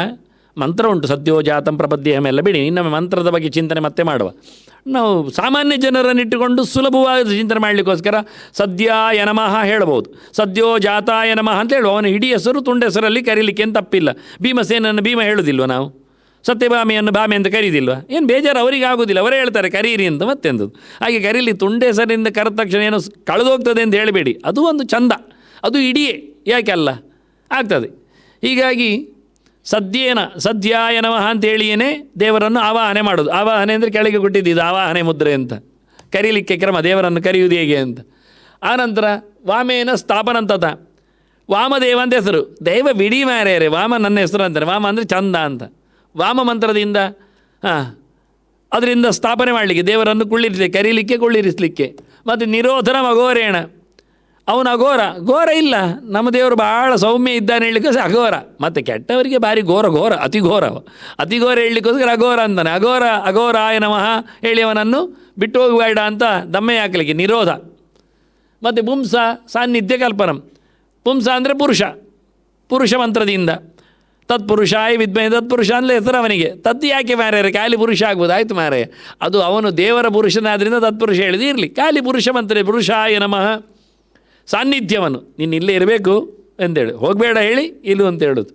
ಮಂತ್ರ ಉಂಟು. ಸದ್ಯೋಜಾತಂ ಪ್ರಪದ್ಯೆಯಮೆಲ್ಲ ಬಿಡಿ, ಇನ್ನೊಮ್ಮೆ ಮಂತ್ರದ ಬಗ್ಗೆ ಚಿಂತನೆ ಮತ್ತೆ ಮಾಡುವ. ನಾವು ಸಾಮಾನ್ಯ ಜನರನ್ನಿಟ್ಟುಕೊಂಡು ಸುಲಭವಾದ ಚಿಂತನೆ ಮಾಡಲಿಕ್ಕೋಸ್ಕರ ಸದ್ಯಾಯ ನಮಃ ಹೇಳ್ಬೋದು. ಸದ್ಯೋಜಾತಾಯ ನಮಃ ಅಂತ ಹೇಳುವ. ಅವನ ಇಡೀ ಹೆಸರು ತುಂಡ ಹೆಸರಲ್ಲಿ ಕರೀಲಿಕ್ಕೆ ಏನು ತಪ್ಪಿಲ್ಲ. ಭೀಮಸೇನನ್ನು ಭೀಮ ಹೇಳೋದಿಲ್ವ ನಾವು? ಸತ್ಯಭಾಮಿಯನ್ನು ಭಾಮೆ ಅಂತ ಕರೀದಿಲ್ವ? ಏನು ಬೇಜಾರು ಅವರಿಗೆ ಆಗೋದಿಲ್ಲ, ಅವರೇ ಹೇಳ್ತಾರೆ ಕರೀರಿ ಅಂತ. ಮತ್ತೆಂಥದ್ದು ಹಾಗೆ ಕರೀಲಿ. ತುಂಡೆ ಹೆಸರಿಂದ ಕರೆದ ತಕ್ಷಣ ಏನೋ ಕಳೆದೋಗ್ತದೆ ಅಂತ ಹೇಳಬೇಡಿ. ಅದು ಒಂದು ಚಂದ, ಅದು ಇಡಿಯೇ ಯಾಕೆ ಅಲ್ಲ ಆಗ್ತದೆ. ಹೀಗಾಗಿ ಸದ್ಯೇನ ಸದ್ಯಾಯ ನಮಃ ಅಂತೇಳಿಯೇ ದೇವರನ್ನು ಆವಾಹನೆ ಮಾಡೋದು. ಆವಾಹನೆ ಅಂದರೆ ಕೆಳಗೆ ಕೊಟ್ಟಿದ್ದು ಆವಾಹನೆ ಮುದ್ರೆ ಅಂತ, ಕರೀಲಿಕ್ಕೆ ಕ್ರಮ, ದೇವರನ್ನು ಕರೆಯುವುದು ಹೇಗೆ ಅಂತ. ಆನಂತರ ವಾಮೇನ ಸ್ಥಾಪನಂತತ, ವಾಮದೇವ ಅಂತ ಹೆಸರು. ದೈವ ಬಿಡಿ ಮಾರ್ಯಾರೆ, ವಾಮ ನನ್ನ ಹೆಸರು ಅಂತಾರೆ. ವಾಮ ಅಂದರೆ ಚಂದ ಅಂತ. ವಾಮ ಮಂತ್ರದಿಂದ ಅದರಿಂದ ಸ್ಥಾಪನೆ ಮಾಡಲಿಕ್ಕೆ, ದೇವರನ್ನು ಕುಳ್ಳಿರಿಸಲಿಕ್ಕೆ, ಕರೀಲಿಕ್ಕೆ ಕುಳ್ಳಿರಿಸಲಿಕ್ಕೆ. ಮತ್ತು ನಿರೋಧನ ಅಘೋರೇಣ, ಅವನು ಅಘೋರ. ಘೋರ ಇಲ್ಲ, ನಮ್ಮ ದೇವರು ಭಾಳ ಸೌಮ್ಯ ಇದ್ದಾನೆ ಹೇಳಲಿಕ್ಕೆ ಅಘೋರ. ಮತ್ತು ಕೆಟ್ಟವರಿಗೆ ಭಾರಿ ಘೋರ ಅತಿಘೋರ ಹೇಳಲಿಕ್ಕೋಸ್ಕರ ಅಘೋರ ಅಂತಾನೆ. ಅಘೋರಾಯ ನಮಃ ಹೇಳಿ ಅವನನ್ನು ಬಿಟ್ಟು ಹೋಗಬೇಡ ಅಂತ ದಮ್ಮೆ ಹಾಕಲಿಕ್ಕೆ ನಿರೋಧ. ಮತ್ತು ಪುಂಸ ಸಾನ್ನಿಧ್ಯ ಕಲ್ಪನಂ. ಪುಂಸ ಅಂದರೆ ಪುರುಷ ಮಂತ್ರದಿಂದ ತತ್ಪುರುಷಾಯ ವಿದ್ಮೆ ತತ್ಪುರುಷ ಅಂದರೆ ಹೆಸರು ಅವನಿಗೆ. ತತ್ ಯಾಕೆ ಮಾರ್ಯಾರೆ, ಖಾಲಿ ಪುರುಷ ಆಗ್ಬೋದು, ಆಯಿತು ಮಾರಾಯ. ಅದು ಅವನು ದೇವರ ಪುರುಷನಾದ್ರಿಂದ ತತ್ಪುರುಷ ಹೇಳಿದೆ ಇರಲಿ, ಖಾಲಿ ಪುರುಷ ಮಂತ್ರ ಪುರುಷಾಯ ನಮಃ. ಸಾನ್ನಿಧ್ಯವನ್ನು ನೀನು ಇಲ್ಲೇ ಇರಬೇಕು ಎಂದೇಳು, ಹೋಗಬೇಡ ಹೇಳಿ ಇಲ್ಲು ಅಂತ ಹೇಳೋದು.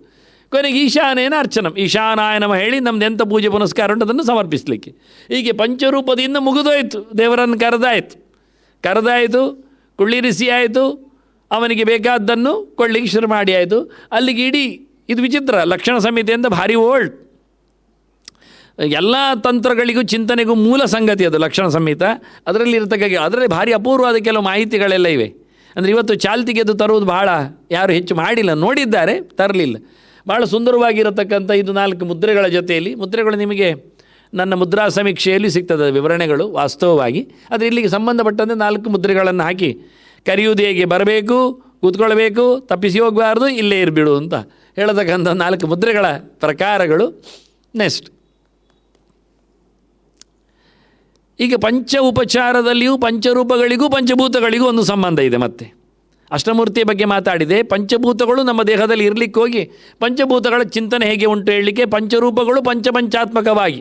ಕೊನೆಗೆ ಈಶಾನೇನ ಅರ್ಚನಂ, ಈಶಾನಾಯ ನಮಃ ಹೇಳಿ ನಮ್ದು ಎಂಥ ಪೂಜೆ ಪುನಸ್ಕಾರ ಉಂಟು ಅದನ್ನು ಸಮರ್ಪಿಸಲಿಕ್ಕೆ. ಹೀಗೆ ಪಂಚರೂಪದಿಂದ ಮುಗಿದೋಯ್ತು. ದೇವರನ್ನು ಕರೆದಾಯಿತು, ಕುಳ್ಳಿರಿಸಿ ಆಯಿತು, ಅವನಿಗೆ ಬೇಕಾದ್ದನ್ನು ಕೊಳ್ಳಿಕ್ಕೆ ಶುರು ಮಾಡಿ ಆಯಿತು. ಅಲ್ಲಿಗೆ ಇಡೀ ಇದು ವಿಚಿತ್ರ. ಲಕ್ಷಣ ಸಂಹಿತೆಯಿಂದ ಭಾರಿ ಓಲ್ಡ್, ಎಲ್ಲ ತಂತ್ರಗಳಿಗೂ ಚಿಂತನೆಗೂ ಮೂಲ ಸಂಗತಿ ಅದು ಲಕ್ಷಣ ಸಂಹಿತ. ಅದರಲ್ಲಿ ಅದರಲ್ಲಿ ಭಾರಿ ಅಪೂರ್ವವಾದ ಕೆಲವು ಮಾಹಿತಿಗಳೆಲ್ಲ ಇವೆ. ಅಂದರೆ ಇವತ್ತು ಚಾಲ್ತಿಗೆ ಅದು ತರುವುದು ಭಾಳ ಯಾರು ಹೆಚ್ಚು ಮಾಡಿಲ್ಲ, ನೋಡಿದ್ದಾರೆ, ತರಲಿಲ್ಲ. ಭಾಳ ಸುಂದರವಾಗಿರತಕ್ಕಂಥ ಇದು 4 ಮುದ್ರೆಗಳ ಜೊತೆಯಲ್ಲಿ, ಮುದ್ರೆಗಳು ನಿಮಗೆ ನನ್ನ ಮುದ್ರಾ ಸಮೀಕ್ಷೆಯಲ್ಲಿ ಸಿಗ್ತದೆ ವಿವರಣೆಗಳು ವಾಸ್ತವವಾಗಿ. ಆದರೆ ಇಲ್ಲಿಗೆ ಸಂಬಂಧಪಟ್ಟಂತೆ 4 ಮುದ್ರೆಗಳನ್ನು ಹಾಕಿ ಕರೆಯುವುದು ಹೇಗೆ, ಬರಬೇಕು, ಕೂತ್ಕೊಳ್ಬೇಕು, ತಪ್ಪಿಸಿ ಹೋಗಬಾರ್ದು, ಇಲ್ಲೇ ಇರಬಿಡು ಅಂತ ಹೇಳತಕ್ಕಂಥ 4 ಮುದ್ರೆಗಳ ಪ್ರಕಾರಗಳು. ನೆಕ್ಸ್ಟ್ ಈಗ ಪಂಚ ಉಪಚಾರದಲ್ಲಿಯೂ ಪಂಚರೂಪಗಳಿಗೂ ಪಂಚಭೂತಗಳಿಗೂ ಒಂದು ಸಂಬಂಧ ಇದೆ. ಮತ್ತೆ ಅಷ್ಟಮೂರ್ತಿಯ ಬಗ್ಗೆ ಮಾತಾಡಿದೆ. ಪಂಚಭೂತಗಳು ನಮ್ಮ ದೇಹದಲ್ಲಿ ಇರಲಿಕ್ಕೆ ಹೋಗಿ ಪಂಚಭೂತಗಳ ಚಿಂತನೆ ಹೇಗೆ ಉಂಟು ಹೇಳಲಿಕ್ಕೆ ಪಂಚರೂಪಗಳು ಪಂಚಪಂಚಾತ್ಮಕವಾಗಿ.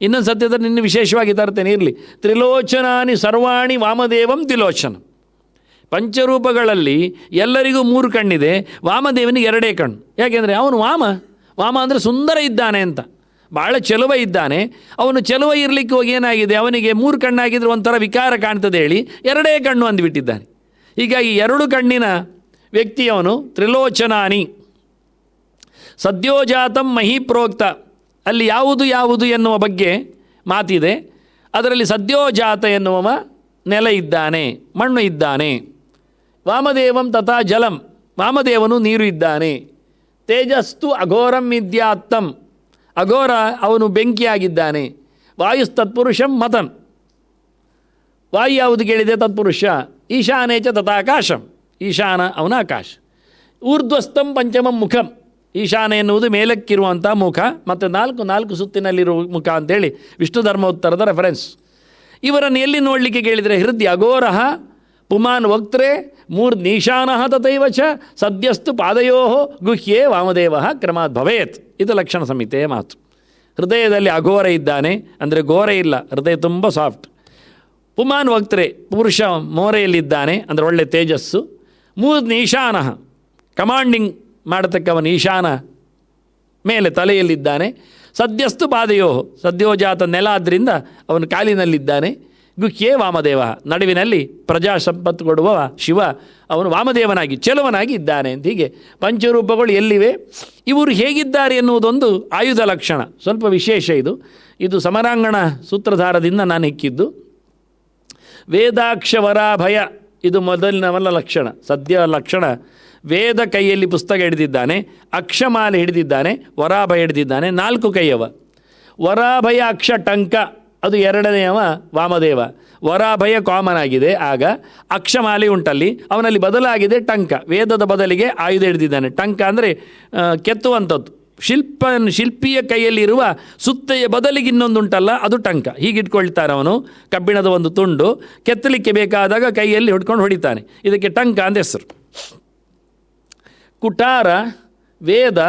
ಇನ್ನೊಂದು ಸತ್ಯದಲ್ಲಿ ನಿನ್ನ ವಿಶೇಷವಾಗಿ ತರ್ತೇನೆ ಇರಲಿ. ತ್ರಿಲೋಚನಾನಿ ಸರ್ವಾಣಿ ವಾಮದೇವಂ ತ್ರಿಲೋಚನ. ಪಂಚರೂಪಗಳಲ್ಲಿ ಎಲ್ಲರಿಗೂ 3 ಕಣ್ಣಿದೆ, ವಾಮದೇವನಿಗೆ 2 ಕಣ್ಣು. ಯಾಕೆಂದರೆ ಅವನು ವಾಮ ಅಂದರೆ ಸುಂದರ ಇದ್ದಾನೆ ಅಂತ, ಭಾಳ ಚೆಲುವ ಇದ್ದಾನೆ. ಅವನು ಚೆಲುವ ಇರಲಿಕ್ಕೆ ಹೋಗಿ ಏನಾಗಿದೆ, ಅವನಿಗೆ 3 ಕಣ್ಣಾಗಿದ್ದರೆ ಒಂಥರ ವಿಕಾರ ಕಾಣ್ತದೆ ಹೇಳಿ 2 ಕಣ್ಣು ಅಂದುಬಿಟ್ಟಿದ್ದಾನೆ. ಹೀಗಾಗಿ 2 ಕಣ್ಣಿನ ವ್ಯಕ್ತಿಯವನು. ತ್ರಿಲೋಚನಾನಿ ಸದ್ಯೋಜಾತಂ ಮಹೀಪ್ರೋಕ್ತ, ಅಲ್ಲಿ ಯಾವುದು ಎನ್ನುವ ಬಗ್ಗೆ ಮಾತಿದೆ. ಅದರಲ್ಲಿ ಸದ್ಯೋಜಾತ ಎನ್ನುವ ನೆಲ ಇದ್ದಾನೆ, ಮಣ್ಣು ಇದ್ದಾನೆ. ವಾಮದೇವಂ ತಥಾ ಜಲಂ, ವಾಮದೇವನು ನೀರು ಇದ್ದಾನೆ. ತೇಜಸ್ತು ಅಘೋರಂ ವಿದ್ಯಾತ್ತಂ, ಅಘೋರ ಅವನು ಬೆಂಕಿಯಾಗಿದ್ದಾನೆ. ವಾಯುಸ್ತತ್ಪುರುಷಂ ಮತಂ, ವಾಯು ಯಾವುದು ಕೇಳಿದೆ ತತ್ಪುರುಷ. ಈಶಾನೇಚ ತಥಾಕಾಶಂ, ಈಶಾನ ಅವನ ಆಕಾಶ. ಊರ್ಧ್ವಸ್ಥಂ ಪಂಚಮಂ ಮುಖಂ, ಈಶಾನ ಎನ್ನುವುದು ಮೇಲಕ್ಕಿರುವಂಥ ಮುಖ, ಮತ್ತು 4 ಸುತ್ತಿನಲ್ಲಿರುವ ಮುಖ ಅಂತೇಳಿ ವಿಷ್ಣು ಧರ್ಮೋತ್ತರದ ರೆಫರೆನ್ಸ್. ಇವರನ್ನು ಎಲ್ಲಿ ನೋಡಲಿಕ್ಕೆ ಕೇಳಿದರೆ ಹೃದಯ ಅಘೋರ ಪುಮಾನ್ ವಕ್ತ್ರೆ ಮೂರ್ಧ್ನೀಶಾನಃ ತಥೈವ ಚ ಸದ್ಯಸ್ತು ಪಾದಯೋ ಗುಹ್ಯೇ ವಾಮದೇವ ಕ್ರಮಾತ್ ಭವೇತ್. ಇದು ಲಕ್ಷಣ ಸಂಹಿತೆಯ ಮಾತು. ಹೃದಯದಲ್ಲಿ ಅಘೋರ ಇದ್ದಾನೆ ಅಂದರೆ ಘೋರ ಇಲ್ಲ, ಹೃದಯ ತುಂಬ ಸಾಫ್ಟ್. ಪುಮಾನ್ ವಕ್ತ್ರೆ ಪುರುಷ ಮೋರೆಯಲ್ಲಿದ್ದಾನೆ ಅಂದರೆ ಒಳ್ಳೆ ತೇಜಸ್ಸು. ಮೂರ್ಧ್ನೀಶಾನಃ ಕಮಾಂಡಿಂಗ್ ಮಾಡತಕ್ಕವನು ಈಶಾನ ಮೇಲೆ ತಲೆಯಲ್ಲಿದ್ದಾನೆ. ಸದ್ಯಸ್ತು ಪಾದಯೋ, ಸದ್ಯೋಜಾತ ನೆಲ ಆದ್ದರಿಂದ ಅವನು ಕಾಲಿನಲ್ಲಿದ್ದಾನೆ. ಗುಹ್ಯೇ ವಾಮದೇವ, ನಡುವಿನಲ್ಲಿ ಪ್ರಜಾ ಸಂಪತ್ತು ಕೊಡುವ ಶಿವ ಅವನು ವಾಮದೇವನಾಗಿ ಚೆಲುವನಾಗಿ ಇದ್ದಾನೆ ಅಂತ. ಹೀಗೆ ಪಂಚರೂಪಗಳು ಎಲ್ಲಿವೆ, ಇವರು ಹೇಗಿದ್ದಾರೆ ಎನ್ನುವುದೊಂದು ಆಯುಧ ಲಕ್ಷಣ. ಸ್ವಲ್ಪ ವಿಶೇಷ ಇದು ಸಮರಾಂಗಣ ಸೂತ್ರಧಾರದಿಂದ ನಾನು ಹೆಕ್ಕಿದ್ದು. ವೇದಾಕ್ಷವರಾಭಯ ಇದು ಮೊದಲಿನವಲ್ಲ ಲಕ್ಷಣ. ಸದ್ಯ ಲಕ್ಷಣ ವೇದ ಕೈಯಲ್ಲಿ ಪುಸ್ತಕ ಹಿಡಿದಿದ್ದಾನೆ, ಅಕ್ಷಮಾಲೆ ಹಿಡಿದಿದ್ದಾನೆ, ವರಾಭಯ ಹಿಡಿದಿದ್ದಾನೆ, 4 ಕೈಯವ. ವರಾಭಯ ಅಕ್ಷ ಟಂಕ ಅದು 2ನೆಯವ ವಾಮದೇವ. ವರಾಭಯ ಕಾಮನ್ ಆಗಿದೆ, ಆಗ ಅಕ್ಷಮಾಲೆ ಉಂಟಲ್ಲಿ, ಅವನಲ್ಲಿ ಬದಲಾಗಿದೆ ಟಂಕ. ವೇದದ ಬದಲಿಗೆ ಆಯುಧ ಹಿಡಿದಿದ್ದಾನೆ. ಟಂಕ ಅಂದರೆ ಕೆತ್ತುವಂಥದ್ದು. ಶಿಲ್ಪಿಯ ಕೈಯಲ್ಲಿರುವ ಸುತ್ತೆಯ ಬದಲಿಗೆ ಇನ್ನೊಂದುಂಟಲ್ಲ, ಅದು ಟಂಕ. ಹೀಗಿಟ್ಕೊಳ್ತಾರೆ ಅವನು. ಕಬ್ಬಿಣದ ಒಂದು ತುಂಡು ಕೆತ್ತಲಿಕ್ಕೆ ಬೇಕಾದಾಗ ಕೈಯಲ್ಲಿ ಹಿಡ್ಕೊಂಡು ಹೊಡಿತಾನೆ. ಇದಕ್ಕೆ ಟಂಕ ಅಂತ ಹೆಸರು. ಕುಟಾರ, ವೇದ,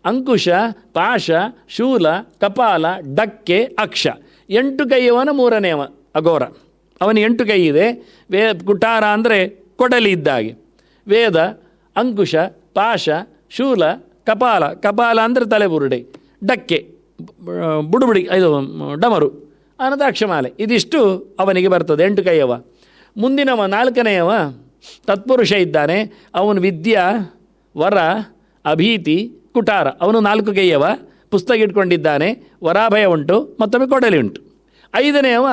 ಅಂಕುಶ, ಪಾಶ, ಶೂಲ, ಕಪಾಲ, ಡಕ್ಕೆ, ಅಕ್ಷ 8 ಕೈಯವನ 3ನೆಯವ ಅಘೋರ. ಅವನು 8 ಕೈ ಇದೆ. ಕುಟಾರ ಅಂದರೆ ಕೊಡಲಿ ಇದ್ದಾಗೆ. ವೇದ, ಅಂಕುಶ, ಪಾಶ, ಶೂಲ, ಕಪಾಲ ಅಂದರೆ ತಲೆಬುರುಡೆ, ಡಕ್ಕೆ ಬುಡುಬುಡಿ ಇದು ಡಮರು, ಅನಂತರ ಅಕ್ಷಮಾಲೆ. ಇದಿಷ್ಟು ಅವನಿಗೆ ಬರ್ತದೆ, 8 ಕೈಯವ. ಮುಂದಿನವ 4ನೆಯವ ತತ್ಪುರುಷ ಇದ್ದಾನೆ. ಅವನು ವಿದ್ಯಾ, ವರ, ಅಭೀತಿ, ಕುಟಾರ, ಅವನು 4 ಕೈಯವ, ಪುಸ್ತಕ ಇಟ್ಕೊಂಡಿದ್ದಾನೆ, ವರಾಭಯ ಉಂಟು, ಮತ್ತೊಮ್ಮೆ ಕೊಡಲಿ ಉಂಟು. 5ನೇವ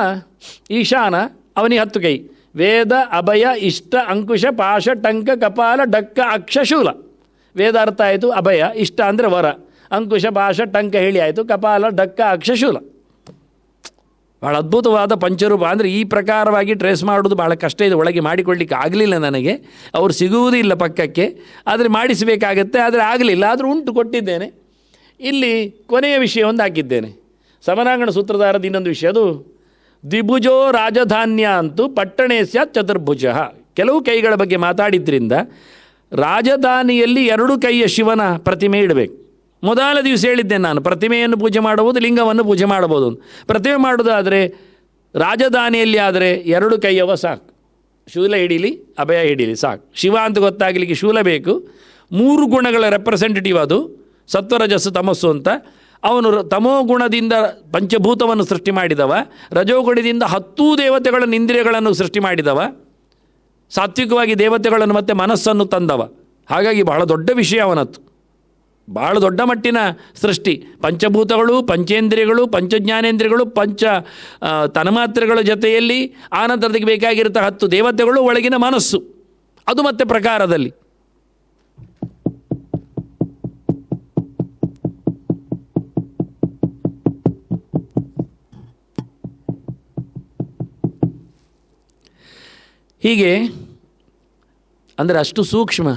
ಈಶಾನ, ಅವನಿಗೆ 10 ಕೈ, ವೇದ ಅಭಯ ಇಷ್ಟ ಅಂಕುಶ ಪಾಶ ಟಂಕ ಕಪಾಲ ಡಕ್ಕ ಅಕ್ಷ ಶೂಲ. ವೇದ ಅರ್ಥ ಆಯಿತು, ಅಭಯ, ಇಷ್ಟ ಅಂದರೆ ವರ, ಅಂಕುಶ ಪಾಶ ಟಂಕ ಹೇಳಿ ಆಯಿತು, ಕಪಾಲ ಡಕ್ಕ ಅಕ್ಷ ಶೂಲ. ಭಾಳ ಅದ್ಭುತವಾದ ಪಂಚರೂಪ. ಅಂದರೆ ಈ ಪ್ರಕಾರವಾಗಿ ಟ್ರೇಸ್ ಮಾಡೋದು ಭಾಳ ಕಷ್ಟ ಇದೆ, ಒಳಗೆ ಮಾಡಿಕೊಳ್ಳಿಕ್ಕೆ ಆಗಲಿಲ್ಲ ನನಗೆ, ಅವರು ಸಿಗುವುದಿಲ್ಲ ಪಕ್ಕಕ್ಕೆ, ಆದರೆ ಮಾಡಿಸಬೇಕಾಗತ್ತೆ, ಆದರೆ ಆಗಲಿಲ್ಲ. ಆದರೂ ಉಂಟು, ಕೊಟ್ಟಿದ್ದೇನೆ. ಇಲ್ಲಿ ಕೊನೆಯ ವಿಷಯ ಒಂದು ಹಾಕಿದ್ದೇನೆ, ಸಮನಾಂಗಣ ಸೂತ್ರಧಾರದ ಇನ್ನೊಂದು ವಿಷಯ, ಅದು ದ್ವಿಭುಜೋ ರಾಜಧಾನ್ಯ ಅಂತೂ ಪಟ್ಟಣೇ ಸ್ಯಾತ್ ಚತುರ್ಭುಜ. ಕೆಲವು ಕೈಗಳ ಬಗ್ಗೆ ಮಾತಾಡಿದ್ರಿಂದ ರಾಜಧಾನಿಯಲ್ಲಿ 2 ಕೈಯ ಶಿವನ ಪ್ರತಿಮೆ ಇಡಬೇಕು. ಮೊದಲ ದಿವಸ ಹೇಳಿದ್ದೇನೆ ನಾನು, ಪ್ರತಿಮೆಯನ್ನು ಪೂಜೆ ಮಾಡಬಹುದು, ಲಿಂಗವನ್ನು ಪೂಜೆ ಮಾಡಬಹುದು. ಪ್ರತಿಮೆ ಮಾಡೋದಾದರೆ ರಾಜಧಾನಿಯಲ್ಲಿ ಆದರೆ 2 ಕೈಯವ ಸಾಕು, ಶೂಲ ಹಿಡೀಲಿ ಅಭಯ ಹಿಡೀಲಿ ಸಾಕು. ಶಿವ ಅಂತ ಗೊತ್ತಾಗಲಿಕ್ಕೆ ಶೂಲ ಬೇಕು. 3 ಗುಣಗಳ ರೆಪ್ರೆಸೆಂಟೇಟಿವ್ ಅದು, ಸತ್ವರಜಸ್ಸು ತಮಸ್ಸು ಅಂತ. ಅವನು ತಮೋ ಗುಣದಿಂದ ಪಂಚಭೂತವನ್ನು ಸೃಷ್ಟಿ ಮಾಡಿದವ, ರಜೋಗುಣದಿಂದ 10 ದೇವತೆಗಳನ್ನು ಇಂದ್ರಿಯಗಳನ್ನು ಸೃಷ್ಟಿ ಮಾಡಿದವ, ಸಾತ್ವಿಕವಾಗಿ ದೇವತೆಗಳನ್ನು ಮತ್ತು ಮನಸ್ಸನ್ನು ತಂದವ. ಹಾಗಾಗಿ ಬಹಳ ದೊಡ್ಡ ವಿಷಯ ಅವನತ್ತು, ಭಾಳ ದೊಡ್ಡ ಮಟ್ಟಿನ ಸೃಷ್ಟಿ. ಪಂಚಭೂತಗಳು, ಪಂಚೇಂದ್ರಿಯಗಳು, ಪಂಚಜ್ಞಾನೇಂದ್ರಿಯಗಳು, ತನ್ಮಾತ್ರೆಗಳ ಜೊತೆಯಲ್ಲಿ ಆನಂತರದಕ್ಕೆ ಬೇಕಾಗಿರುತ್ತೆ 10 ದೇವತೆಗಳು, ಒಳಗಿನ ಮನಸ್ಸು, ಅದು ಮತ್ತೆ ಪ್ರಕಾರದಲ್ಲಿ. ಹೀಗೆ ಅಂದರೆ ಅಷ್ಟು ಸೂಕ್ಷ್ಮ.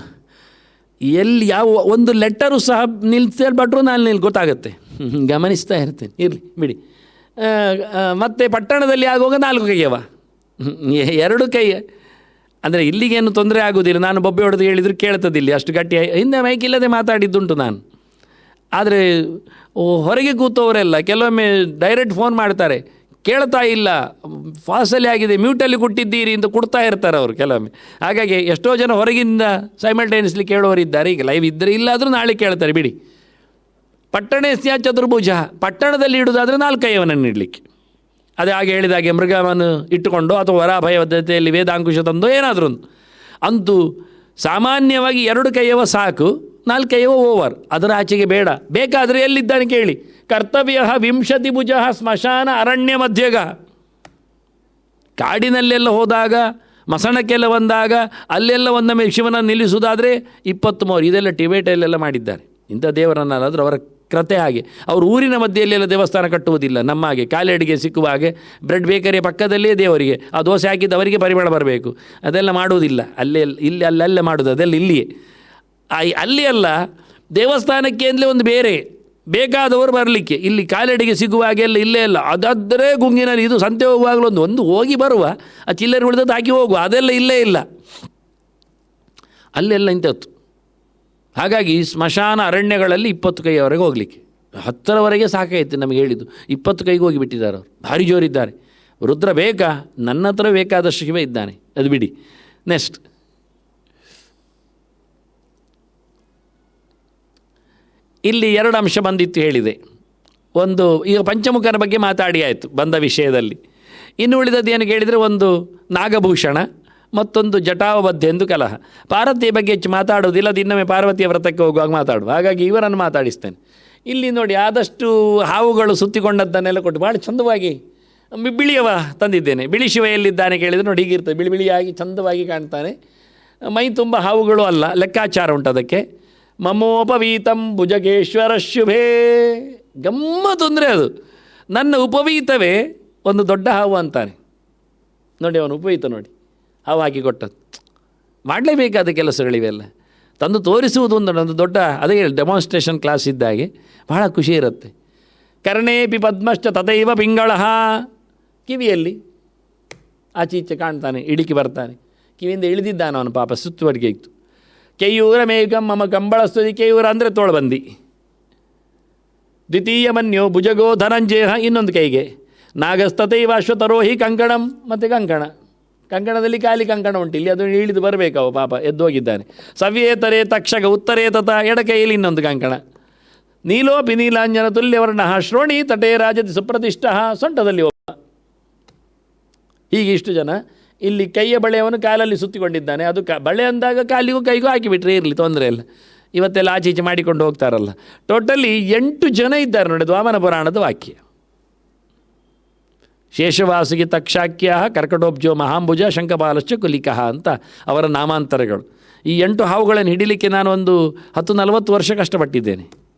ಎಲ್ಲಿ ಯಾವ ಒಂದು ಲೆಟರು ಸಹ ನಿಲ್ಸಲ್ಬಿಟ್ರು ನಾನು ಗೊತ್ತಾಗುತ್ತೆ, ಗಮನಿಸ್ತಾ ಇರ್ತೇನೆ. ಇರಲಿ ಬಿಡಿ. ಮತ್ತು ಪಟ್ಟಣದಲ್ಲಿ ಆಗುವಾಗ 4 ಕೈಯವ, 2 ಕೈ ಅಂದರೆ ಇಲ್ಲಿಗೇನು ತೊಂದರೆ ಆಗೋದಿಲ್ಲ. ನಾನು ಬೊಬ್ಬೆ ಹೊಡೆದು ಹೇಳಿದ್ರು ಕೇಳ್ತದಿಲ್ಲ, ಅಷ್ಟು ಗಟ್ಟಿ. ಹಿಂದೆ ಮೈಕಿಲ್ಲದೆ ಮಾತಾಡಿದ್ದುಂಟು ನಾನು. ಆದರೆ ಹೊರಗೆ ಕೂತವರೆಲ್ಲ ಕೆಲವೊಮ್ಮೆ ಡೈರೆಕ್ಟ್ ಫೋನ್ ಮಾಡ್ತಾರೆ, ಕೇಳ್ತಾ ಇಲ್ಲ, ಫಾಸಲ್ಲಿ ಆಗಿದೆ, ಮ್ಯೂಟಲ್ಲಿ ಕೊಟ್ಟಿದ್ದೀರಿ ಅಂತ ಕೊಡ್ತಾ ಇರ್ತಾರೆ ಅವರು ಕೆಲವೊಮ್ಮೆ. ಹಾಗಾಗಿ ಎಷ್ಟೋ ಜನ ಹೊರಗಿಂದ ಸೈಮಲ್ಟೇನಿಯಸ್ಲಿ ಕೇಳೋರಿದ್ದಾರೆ. ಈಗ ಲೈವ್ ಇದ್ದರೆ ಇಲ್ಲಾದರೂ ನಾಳೆ ಕೇಳ್ತಾರೆ ಬಿಡಿ. ಪಟ್ಟಣೇ ಸ್ಯಾತ್ ಚತುರ್ಭುಜ, ಪಟ್ಟಣದಲ್ಲಿ ಇಡೋದಾದರೆ 4 ಕೈಯವನನ್ನು ಇಡಲಿಕ್ಕೆ. ಅದೇ ಹಾಗೆ ಹೇಳಿದಾಗೆ ಮೃಗವನ್ನು ಇಟ್ಟುಕೊಂಡು ಅಥವಾ ವರಾಭಯ ಪದ್ಧತಿಯಲ್ಲಿ ವೇದಾಂಕುಶ ತಂದು ಏನಾದರೂ ಒಂದು. ಅಂತೂ ಸಾಮಾನ್ಯವಾಗಿ 2 ಕೈಯವ ಸಾಕು, 4 ಕೈಯವ ಓವರ್, ಅದರ ಆಚೆಗೆ ಬೇಡ. ಬೇಕಾದರೆ ಎಲ್ಲಿದ್ದಾನೆ ಕೇಳಿ, ಕರ್ತವ್ಯ 20 ಭುಜ ಸ್ಮಶಾನ ಅರಣ್ಯ ಮಧ್ಯಗ. ಕಾಡಿನಲ್ಲೆಲ್ಲ ಹೋದಾಗ, ಮಸಣಕ್ಕೆಲ್ಲ ಬಂದಾಗ ಅಲ್ಲೆಲ್ಲ ಒಂದೊಮ್ಮೆ ಶಿವನನ್ನು ನಿಲ್ಲಿಸುವುದಾದರೆ 23. ಇದೆಲ್ಲ ಟಿಬೇಟಲ್ಲೆಲ್ಲ ಮಾಡಿದ್ದಾರೆ ಇಂಥ ದೇವರನ್ನಾದರೂ. ಅವರ ಕೃತೆ ಹಾಗೆ. ಅವರು ಊರಿನ ಮಧ್ಯೆಯಲ್ಲೆಲ್ಲ ದೇವಸ್ಥಾನ ಕಟ್ಟುವುದಿಲ್ಲ ನಮ್ಮ ಹಾಗೆ. ಕಾಲೆಡಿಗೆ ಸಿಕ್ಕುವ ಹಾಗೆ ಬ್ರೆಡ್ ಬೇಕರಿಯ ಪಕ್ಕದಲ್ಲೇ ದೇವರಿಗೆ ಆ ದೋಸೆ ಹಾಕಿದ್ದವರಿಗೆ ಪರಿಮಳ ಬರಬೇಕು, ಅದೆಲ್ಲ ಮಾಡುವುದಿಲ್ಲ. ಅಲ್ಲೇ ಮಾಡೋದು, ಅದೆಲ್ಲ ಇಲ್ಲಿಯೇ. ಅಲ್ಲಿ ಅಲ್ಲ, ದೇವಸ್ಥಾನಕ್ಕೆ ಅಂದರೆ ಒಂದು ಬೇರೆ, ಬೇಕಾದವರು ಬರಲಿಕ್ಕೆ. ಇಲ್ಲಿ ಕಾಲೆಡಿಗೆ ಸಿಗುವ ಹಾಗೆಲ್ಲ ಇಲ್ಲೇ ಇಲ್ಲ. ಅದಾದರೆ ಗುಂಗಿನಲ್ಲಿ ಇದು ಸಂತೆ ಹೋಗುವಾಗಲೂ ಒಂದು ಹೋಗಿ ಬರುವ, ಆ ಚಿಲ್ಲರೆ ಉಳಿದದ್ದು ಹಾಕಿ ಹೋಗುವ, ಅದೆಲ್ಲ ಇಲ್ಲೇ ಇಲ್ಲ, ಅಲ್ಲೆಲ್ಲ ಇಂಥದ್ದು. ಹಾಗಾಗಿ ಸ್ಮಶಾನ ಅರಣ್ಯಗಳಲ್ಲಿ 20 ಕೈಯವರೆಗೆ ಹೋಗಲಿಕ್ಕೆ, 10ರವರೆಗೆ ಸಾಕಾಯಿತು ನಮಗೆ ಹೇಳಿದ್ದು. 20 ಕೈಗೆ ಹೋಗಿಬಿಟ್ಟಿದ್ದಾರೆ ಅವರು, ಭಾರಿ ಜೋರಿದ್ದಾರೆ. ರುದ್ರ ಬೇಕಾ? ನನ್ನ ಹತ್ರ ಬೇಕಾದಷ್ಟು ಶಿವ ಇದ್ದಾನೆ, ಅದು ಬಿಡಿ. ನೆಕ್ಸ್ಟ್, ಇಲ್ಲಿ 2 ಅಂಶ ಬಂದಿತ್ತು ಹೇಳಿದೆ. ಒಂದು, ಈಗ ಪಂಚಮುಖರ ಬಗ್ಗೆ ಮಾತಾಡಿ ಆಯಿತು ಬಂದ ವಿಷಯದಲ್ಲಿ. ಇನ್ನು ಉಳಿದದ್ದು ಏನು ಕೇಳಿದರೆ, ಒಂದು ನಾಗಭೂಷಣ, ಮತ್ತೊಂದು ಜಟಾವಬದ್ಧ ಎಂದು ಕಲಹ. ಪಾರ್ವತಿಯ ಬಗ್ಗೆ ಹೆಚ್ಚು ಮಾತಾಡೋದಿಲ್ಲ, ಅದು ಇನ್ನೊಮ್ಮೆ ಪಾರ್ವತಿಯ ವ್ರತಕ್ಕೆ ಹೋಗುವಾಗ ಮಾತಾಡುವ. ಹಾಗಾಗಿ ಇವರನ್ನು ಮಾತಾಡಿಸ್ತೇನೆ. ಇಲ್ಲಿ ನೋಡಿ, ಆದಷ್ಟು ಹಾವುಗಳು ಸುತ್ತಿಕೊಂಡದ್ದನ್ನೆಲ್ಲ ಕೊಟ್ಟು ಭಾಳ ಚಂದವಾಗಿ ಬಿಳಿಯವ ತಂದಿದ್ದೇನೆ. ಬಿಳಿ ಶಿವ ಎಲ್ಲಿದ್ದಾನೆ ಕೇಳಿದರೆ ನೋಡಿ, ಹೀಗಿರ್ತದೆ, ಬಿಳಿ ಬಿಳಿಯಾಗಿ ಚಂದವಾಗಿ ಕಾಣ್ತಾನೆ. ಮೈ ತುಂಬ ಹಾವುಗಳು ಅಲ್ಲ, ಲೆಕ್ಕಾಚಾರ ಉಂಟು ಅದಕ್ಕೆ. ಮಮೋಪವೀತಂ ಭುಜಗೇಶ್ವರ ಶುಭೇ. ಗಮ್ಮತ್ತು ಅಂದರೆ ಅದು, ನನ್ನ ಉಪವೀತವೇ ಒಂದು ದೊಡ್ಡ ಹಾವು ಅಂತಾನೆ ನೋಡಿ. ಅವನು ಉಪವೀತ ನೋಡಿ, ಹಾವು ಹಾಕಿ ಕೊಟ್ಟದ್ದು. ಮಾಡಲೇಬೇಕಾದ ಕೆಲಸಗಳಿವೆಲ್ಲ ತಂದು ತೋರಿಸುವುದು ಒಂದು ದೊಡ್ಡ, ಅದೇ ಡೆಮಾನ್ಸ್ಟ್ರೇಷನ್ ಕ್ಲಾಸ್ ಇದ್ದಾಗೆ ಬಹಳ ಖುಷಿ ಇರುತ್ತೆ. ಕರ್ಣೇಪಿ ಪದ್ಮಶ್ಚ ತಥೈವ ಪಿಂಗಳ. ಕಿವಿಯಲ್ಲಿ ಆಚೀಚೆ ಕಾಣ್ತಾನೆ, ಇಳಿಕೆ ಬರ್ತಾನೆ. ಕಿವಿಯಿಂದ ಇಳಿದಿದ್ದಾನೆ ಅವನು ಪಾಪ, ಸುತ್ತುವರೆಗೆ ಇತ್ತು. ಕೆಯೂರ ಮೇಘಂ ಮಮ ಕಂಬಳಸ್ತುತಿ. ಕೆಯೂರ ಅಂದರೆ ತೋಳ್ಬಂದಿ. ದ್ವಿತೀಯ ಮನ್ಯೋ ಭುಜಗೋ ಧನಂಜಯ, ಇನ್ನೊಂದು ಕೈಗೆ. ನಾಗಸ್ತತೈವ ಅಶ್ವತರೋಹಿ ಕಂಕಣಂ, ಮತ್ತು ಕಂಕಣದಲ್ಲಿ ಖಾಲಿ ಕಂಕಣ ಉಂಟು, ಇಲ್ಲಿ ಅದು ಇಳಿದು ಬರಬೇಕವ ಪಾಪ, ಎದ್ದೋಗಿದ್ದಾನೆ. ಸವ್ಯೇತರೇ ತಕ್ಷಕ ಉತ್ತರೇ ತತ, ಎಡಕೈಯಲ್ಲಿ ಇನ್ನೊಂದು ಕಂಕಣ. ನೀಲೋಪಿ ನೀಲಾಂಜನ ತುಲ್ಯವರ್ಣ ಶ್ರೋಣಿ ತಟೇ ರಾಜತಿ ಸುಪ್ರತಿಷ್ಠ, ಸೊಂಟದಲ್ಲಿ ಒಬ್ಬ. ಹೀಗೆ ಇಷ್ಟು ಜನ. ಇಲ್ಲಿ ಕೈಯ ಬಳೆಯನ್ನು ಕಾಲಲ್ಲಿ ಸುತ್ತಿಕೊಂಡಿದ್ದಾನೆ. ಅದು ಬಳೆ ಅಂದಾಗ ಕಾಲಿಗೂ ಕೈಗೂ ಹಾಕಿಬಿಟ್ರೆ ಇರಲಿ, ತೊಂದರೆ ಇಲ್ಲ. ಇವತ್ತೆಲ್ಲ ಆಚೆ ಈಚೆ ಮಾಡಿಕೊಂಡು ಹೋಗ್ತಾರಲ್ಲ. ಟೋಟಲಿ 8 ಜನ ಇದ್ದಾರೆ ನೋಡಿ, ವಾಮನ ಪುರಾಣದ ವಾಕ್ಯ. ಶೇಷವಾಸುಗಿ ತಕ್ಷಾಕ್ಯ ಕರ್ಕಟೋಬ್ಜೋ ಮಹಾಂಬುಜ ಶಂಖಪಾಲಶ್ಚ ಕುಲಿಕಃ ಅಂತ ಅವರ ನಾಮಾಂತರಗಳು. ಈ 8 ಹಾವುಗಳನ್ನು ಹಿಡಿಲಿಕ್ಕೆ ನಾನು ಒಂದು 10-40 ವರ್ಷ ಕಷ್ಟಪಟ್ಟಿದ್ದೇನೆ.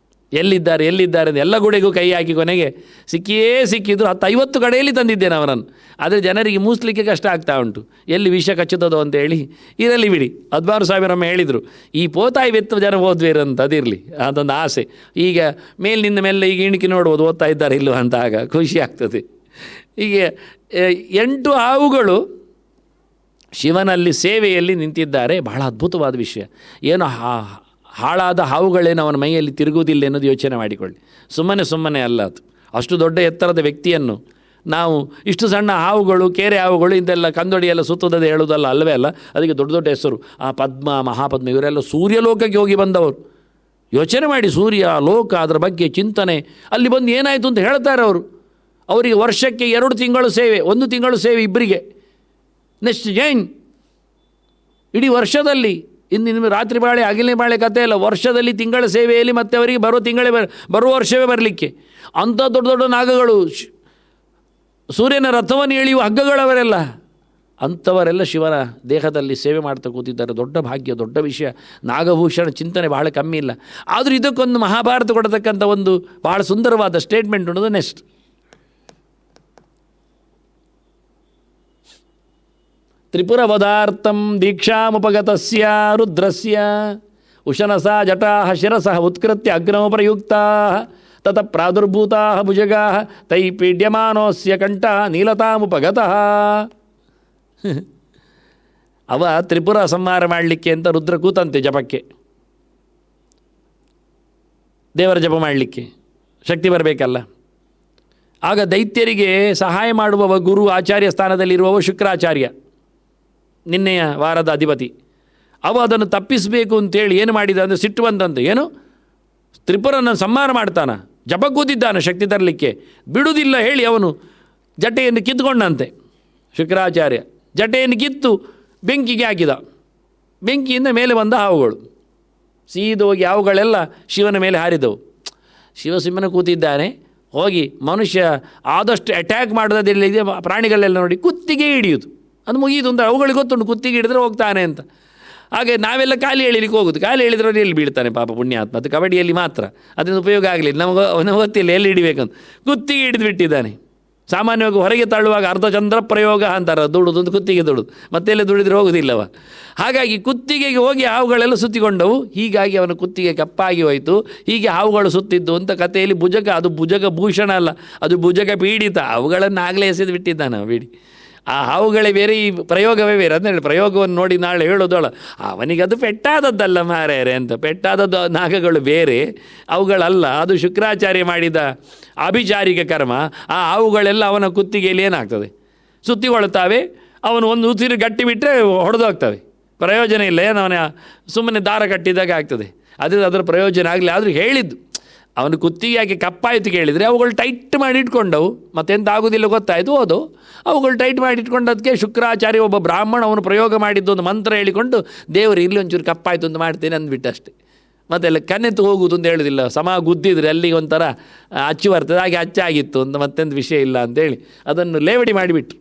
ಎಲ್ಲಿದ್ದಾರೆ ಅಂತ ಎಲ್ಲ ಗುಡೆಗೂ ಕೈ ಹಾಕಿ ಕೊನೆಗೆ ಸಿಕ್ಕಿದ್ರು 10-50 ಕಡೆಯಲ್ಲಿ ತಂದಿದ್ದೇನೆ ಅವರನ್ನು. ಆದರೆ ಜನರಿಗೆ ಮೂಸಲಿಕ್ಕೆ ಕಷ್ಟ ಆಗ್ತಾ ಉಂಟು, ಎಲ್ಲಿ ವಿಷ ಕಚ್ಚುತ್ತದೋ ಅಂತೇಳಿ. ಇರಲಿ ಬಿಡಿ, 16 ಸಾವಿರೊಮ್ಮೆ ಹೇಳಿದರು ಈ ಪೋತಾಯಿ ಬೆತ್ತ ಜನ ಓದ್ವೇರಂತ, ಅದಿರಲಿ, ಅದೊಂದು ಆಸೆ. ಈಗ ಮೇಲಿನಿಂದ ಮೇಲೆ ಈಗ ಇಣಿಕೆ ನೋಡ್ಬೋದು ಓದ್ತಾ ಇದ್ದಾರೆ ಇಲ್ಲವ ಅಂತ, ಆಗ ಖುಷಿ ಆಗ್ತದೆ. ಹೀಗೆ 8 ಹಾವುಗಳು ಶಿವನಲ್ಲಿ ಸೇವೆಯಲ್ಲಿ ನಿಂತಿದ್ದಾರೆ. ಬಹಳ ಅದ್ಭುತವಾದ ವಿಷಯ. ಏನು ಹಾಳಾದ ಹಾವುಗಳೇನು ಅವನ ಮೈಯಲ್ಲಿ ತಿರುಗುವುದಿಲ್ಲ ಅನ್ನೋದು ಯೋಚನೆ ಮಾಡಿಕೊಳ್ಳಿ. ಸುಮ್ಮನೆ ಅಲ್ಲ ಅದು. ಅಷ್ಟು ದೊಡ್ಡ ಎತ್ತರದ ವ್ಯಕ್ತಿಯನ್ನು ನಾವು ಇಷ್ಟು ಸಣ್ಣ ಹಾವುಗಳು, ಕೇರೆ ಹಾವುಗಳು ಇಂದೆಲ್ಲ ಕಂದೊಡಿಯೆಲ್ಲ ಸುತ್ತುತ್ತದೆ ಹೇಳುವುದಲ್ಲ, ಅಲ್ಲವೇ ಅಲ್ಲ. ಅದಕ್ಕೆ ದೊಡ್ಡ ದೊಡ್ಡ ಹೆಸರು, ಆ ಪದ್ಮ, ಮಹಾಪದ್ಮ, ಇವರೆಲ್ಲ ಸೂರ್ಯಲೋಕಕ್ಕೆ ಹೋಗಿ ಬಂದವರು. ಯೋಚನೆ ಮಾಡಿ, ಸೂರ್ಯ ಲೋಕ, ಅದರ ಬಗ್ಗೆ ಚಿಂತನೆ. ಅಲ್ಲಿ ಬಂದು ಏನಾಯಿತು ಅಂತ ಹೇಳ್ತಾರೆ ಅವರು. ಅವರಿಗೆ ವರ್ಷಕ್ಕೆ 2 ತಿಂಗಳು ಸೇವೆ, 1 ತಿಂಗಳು ಸೇವೆ ಇಬ್ಬರಿಗೆ. ನೆಕ್ಸ್ಟ್ ಜೈನ್ ಇಡೀ ವರ್ಷದಲ್ಲಿ, ಇನ್ನು ನಿಮಗೆ ರಾತ್ರಿ ಬಾಳೆ ಹಗಲಿನ ಬಾಳೆ ಕಥೆ ಇಲ್ಲ, ವರ್ಷದಲ್ಲಿ ತಿಂಗಳ ಸೇವೆಯಲ್ಲಿ ಮತ್ತೆ ಅವರಿಗೆ ಬರುವ ವರ್ಷವೇ ಬರಲಿಕ್ಕೆ. ಅಂಥ ದೊಡ್ಡ ದೊಡ್ಡ ನಾಗಗಳು, ಸೂರ್ಯನ ರಥವನ್ನು ಎಳೆಯುವ ಹಗ್ಗಗಳವರೆಲ್ಲ, ಅಂಥವರೆಲ್ಲ ಶಿವನ ದೇಹದಲ್ಲಿ ಸೇವೆ ಮಾಡ್ತಾ ಕೂತಿದ್ದಾರೆ. ದೊಡ್ಡ ಭಾಗ್ಯ, ದೊಡ್ಡ ವಿಷಯ. ನಾಗಭೂಷಣ ಚಿಂತನೆ ಬಹಳ ಕಮ್ಮಿ ಇಲ್ಲ. ಆದರೂ ಇದಕ್ಕೊಂದು ಮಹಾಭಾರತ ಕೊಡತಕ್ಕಂಥ ಒಂದು ಬಹಳ ಸುಂದರವಾದ ಸ್ಟೇಟ್ಮೆಂಟ್ ಉಂಟು. ನೆಕ್ಸ್ಟ್ ತ್ರಿಪುರವದಾರ್ಥಂ ದೀಕ್ಷಾಮುಪಗತಸ್ಯ ರುದ್ರಸ್ಯ ಉಶನಸ ಜಟಾಃ ಶಿರಸಃ ಉತ್ಕೃತ್ಯ ಅಗ್ನೋ ಪ್ರಯುಕ್ತಾಃ ತತ ಪ್ರಾದುರ್ಭೂತಾಃ ಭುಜಗಾಃ ತೈ ಪೀಡ್ಯಮಾನೋಸ್ಯ ಕಂಠಃ ನೀಲತಾಮುಪಗತಃ. ಅವ ತ್ರಿಪುರ ಸಂಹಾರ ಮಾಡಲಿಕ್ಕೆ ಅಂತ ರುದ್ರ ಕೂತಂತೆ ಜಪಕ್ಕೆ, ದೇವರ ಜಪ ಮಾಡಲಿಕ್ಕೆ ಶಕ್ತಿ ಬರಬೇಕಲ್ಲ. ಆಗ ದೈತ್ಯರಿಗೆ ಸಹಾಯ ಮಾಡುವವ ಗುರು ಆಚಾರ್ಯ ಸ್ಥಾನದಲ್ಲಿರುವವ ಶುಕ್ರಾಚಾರ್ಯ, ನಿನ್ನೆಯ ವಾರದ ಅಧಿಪತಿ. ಅವ ಅದನ್ನು ತಪ್ಪಿಸಬೇಕು ಅಂತೇಳಿ ಏನು ಮಾಡಿದ ಅಂದರೆ ಸಿಟ್ಟು ಬಂದಂತೆ. ಏನು, ತ್ರಿಪುರನ ಸಂಹಾರ ಮಾಡ್ತಾನ, ಜಪ ಕೂತಿದ್ದಾನೆ ಶಕ್ತಿ ತರಲಿಕ್ಕೆ, ಬಿಡುವುದಿಲ್ಲ ಹೇಳಿ ಅವನು ಜಟೆಯನ್ನು ಕಿತ್ತುಕೊಂಡಂತೆ. ಶುಕ್ರಾಚಾರ್ಯ ಜಟೆಯನ್ನು ಕಿತ್ತು ಬೆಂಕಿಗೆ ಹಾಕಿದ. ಬೆಂಕಿಯಿಂದ ಮೇಲೆ ಬಂದ ಹಾವುಗಳು ಸೀದೋಗಿ ಹಾವುಗಳೆಲ್ಲ ಶಿವನ ಮೇಲೆ ಹಾರಿದವು. ಶಿವ ಸಿಂಹನ ಕೂತಿದ್ದಾನೆ. ಹೋಗಿ ಮನುಷ್ಯ ಆದಷ್ಟು ಅಟ್ಯಾಕ್ ಮಾಡೋದಿಲ್ಲ, ಪ್ರಾಣಿಗಳೆಲ್ಲ ನೋಡಿ ಕುತ್ತಿಗೆ ಹಿಡಿಯುವುದು, ಅದು ಮುಗಿಯುವುದು ಅಂತ ಅವುಗಳಿಗೆ ಗೊತ್ತುಂಟು, ಕುತ್ತಿಗೆ ಹಿಡಿದ್ರೆ ಹೋಗ್ತಾನೆ ಅಂತ. ಹಾಗೆ ನಾವೆಲ್ಲ ಖಾಲಿ ಎಳಿಲಿಕ್ಕೆ ಹೋಗೋದು, ಖಾಲಿ ಎಳಿದ್ರೆ ಎಲ್ಲಿ ಬೀಳ್ತಾನೆ ಪಾಪ ಪುಣ್ಯಾತ್ಮ. ಅದು ಕಬಡ್ಡಿಯಲ್ಲಿ ಮಾತ್ರ ಅದರಿಂದ ಉಪಯೋಗ ಆಗಲಿಲ್ಲ, ನಮಗೆ ಗೊತ್ತಿಲ್ಲ ಎಲ್ಲಿ ಹಿಡಿಬೇಕಂತ. ಕುತ್ತಿಗೆ ಹಿಡಿದು ಬಿಟ್ಟಿದ್ದಾನೆ. ಸಾಮಾನ್ಯವಾಗಿ ಹೊರಗೆ ತಳ್ಳುವಾಗ ಅರ್ಧಚಂದ್ರ ಪ್ರಯೋಗ ಅಂತಾರೆ, ದುಡುದು ಒಂದು ಕುತ್ತಿಗೆ ದುಡುದು, ಮತ್ತೆಲ್ಲ ದುಡಿದ್ರೆ ಹೋಗೋದಿಲ್ಲವ. ಹಾಗಾಗಿ ಕುತ್ತಿಗೆಗೆ ಹೋಗಿ ಹಾವುಗಳೆಲ್ಲ ಸುತ್ತಿಕೊಂಡವು. ಹೀಗಾಗಿ ಅವನ ಕುತ್ತಿಗೆ ಕಪ್ಪಾಗಿ ಹೋಯಿತು. ಹೀಗೆ ಹಾವುಗಳು ಸುತ್ತಿದ್ದು ಅಂತ ಕಥೆಯಲ್ಲಿ ಭುಜಗ, ಅದು ಭುಜಗ ಭೂಷಣ ಅಲ್ಲ, ಅದು ಭುಜಗ ಪೀಡಿತ. ಅವುಗಳನ್ನು ಆಗಲೇ ಎಸೆದು ಬಿಟ್ಟಿದ್ದಾನೆ ಬಿಡಿ. ಆ ಹಾವುಗಳೇ ಬೇರೆ, ಈ ಪ್ರಯೋಗವೇ ಬೇರೆ. ಅಂದರೆ ಪ್ರಯೋಗವನ್ನು ನೋಡಿ ನಾಳೆ ಹೇಳೋದೋಳ ಅವನಿಗದು ಪೆಟ್ಟಾದದ್ದಲ್ಲ ಮಾರ್ಯಾರೆ ಅಂತ. ಪೆಟ್ಟಾದದ್ದು ನಾಗಗಳು ಬೇರೆ, ಅವುಗಳಲ್ಲ. ಅದು ಶುಕ್ರಾಚಾರ್ಯ ಮಾಡಿದ ಅಭಿಚಾರಿಕ ಕರ್ಮ. ಆ ಹಾವುಗಳೆಲ್ಲ ಅವನ ಕುತ್ತಿಗೆಯಲ್ಲಿ ಏನಾಗ್ತದೆ, ಸುತ್ತಿಕೊಳ್ತಾವೆ. ಅವನು ಒಂದು ಉಸಿರು ಗಟ್ಟಿ ಬಿಟ್ಟರೆ ಹೊಡೆದೋಗ್ತವೆ, ಪ್ರಯೋಜನ ಇಲ್ಲ. ಏನು ಅವನ ಸುಮ್ಮನೆ ದಾರ ಕಟ್ಟಿದಾಗ ಆಗ್ತದೆ, ಅದರ ಪ್ರಯೋಜನ ಆಗಲಿ. ಆದರೂ ಹೇಳಿದ್ದು ಅವನು ಕುತ್ತಿಗೆ ಯಾಕೆ ಕಪ್ಪಾಯಿತು ಕೇಳಿದರೆ, ಅವುಗಳು ಟೈಟ್ ಮಾಡಿ ಇಟ್ಕೊಂಡವು, ಮತ್ತೆಂತ ಆಗೋದಿಲ್ಲ ಗೊತ್ತಾಯಿತು. ಹೋದು ಅವುಗಳು ಟೈಟ್ ಮಾಡಿ ಇಟ್ಕೊಂಡದಕ್ಕೆ ಶುಕ್ರಾಚಾರ್ಯ ಒಬ್ಬ ಬ್ರಾಹ್ಮಣ ಅವನು ಪ್ರಯೋಗ ಮಾಡಿದ್ದು ಒಂದು ಮಂತ್ರ ಹೇಳಿಕೊಂಡು, ದೇವರು ಇಲ್ಲಿ ಒಂಚೂರು ಕಪ್ಪಾಯಿತು ಅಂತ ಮಾಡ್ತೇನೆ ಅಂದ್ಬಿಟ್ಟು ಅಷ್ಟೇ. ಮತ್ತೆಲ್ಲ ಕನ್ನೆತ್ತು ಹೋಗುವುದು ಅಂತ ಹೇಳೋದಿಲ್ಲ. ಸಮ ಗುದ್ದಿದ್ರೆ ಅಲ್ಲಿಗೆ ಒಂಥರ ಅಚ್ಚು ಬರ್ತದೆ, ಹಾಗೆ ಅಚ್ಚಾಗಿತ್ತು ಅಂತ ಮತ್ತೆಂದು ವಿಷಯ ಇಲ್ಲ ಅಂತೇಳಿ ಅದನ್ನು ಲೇವಡಿ ಮಾಡಿಬಿಟ್ರು.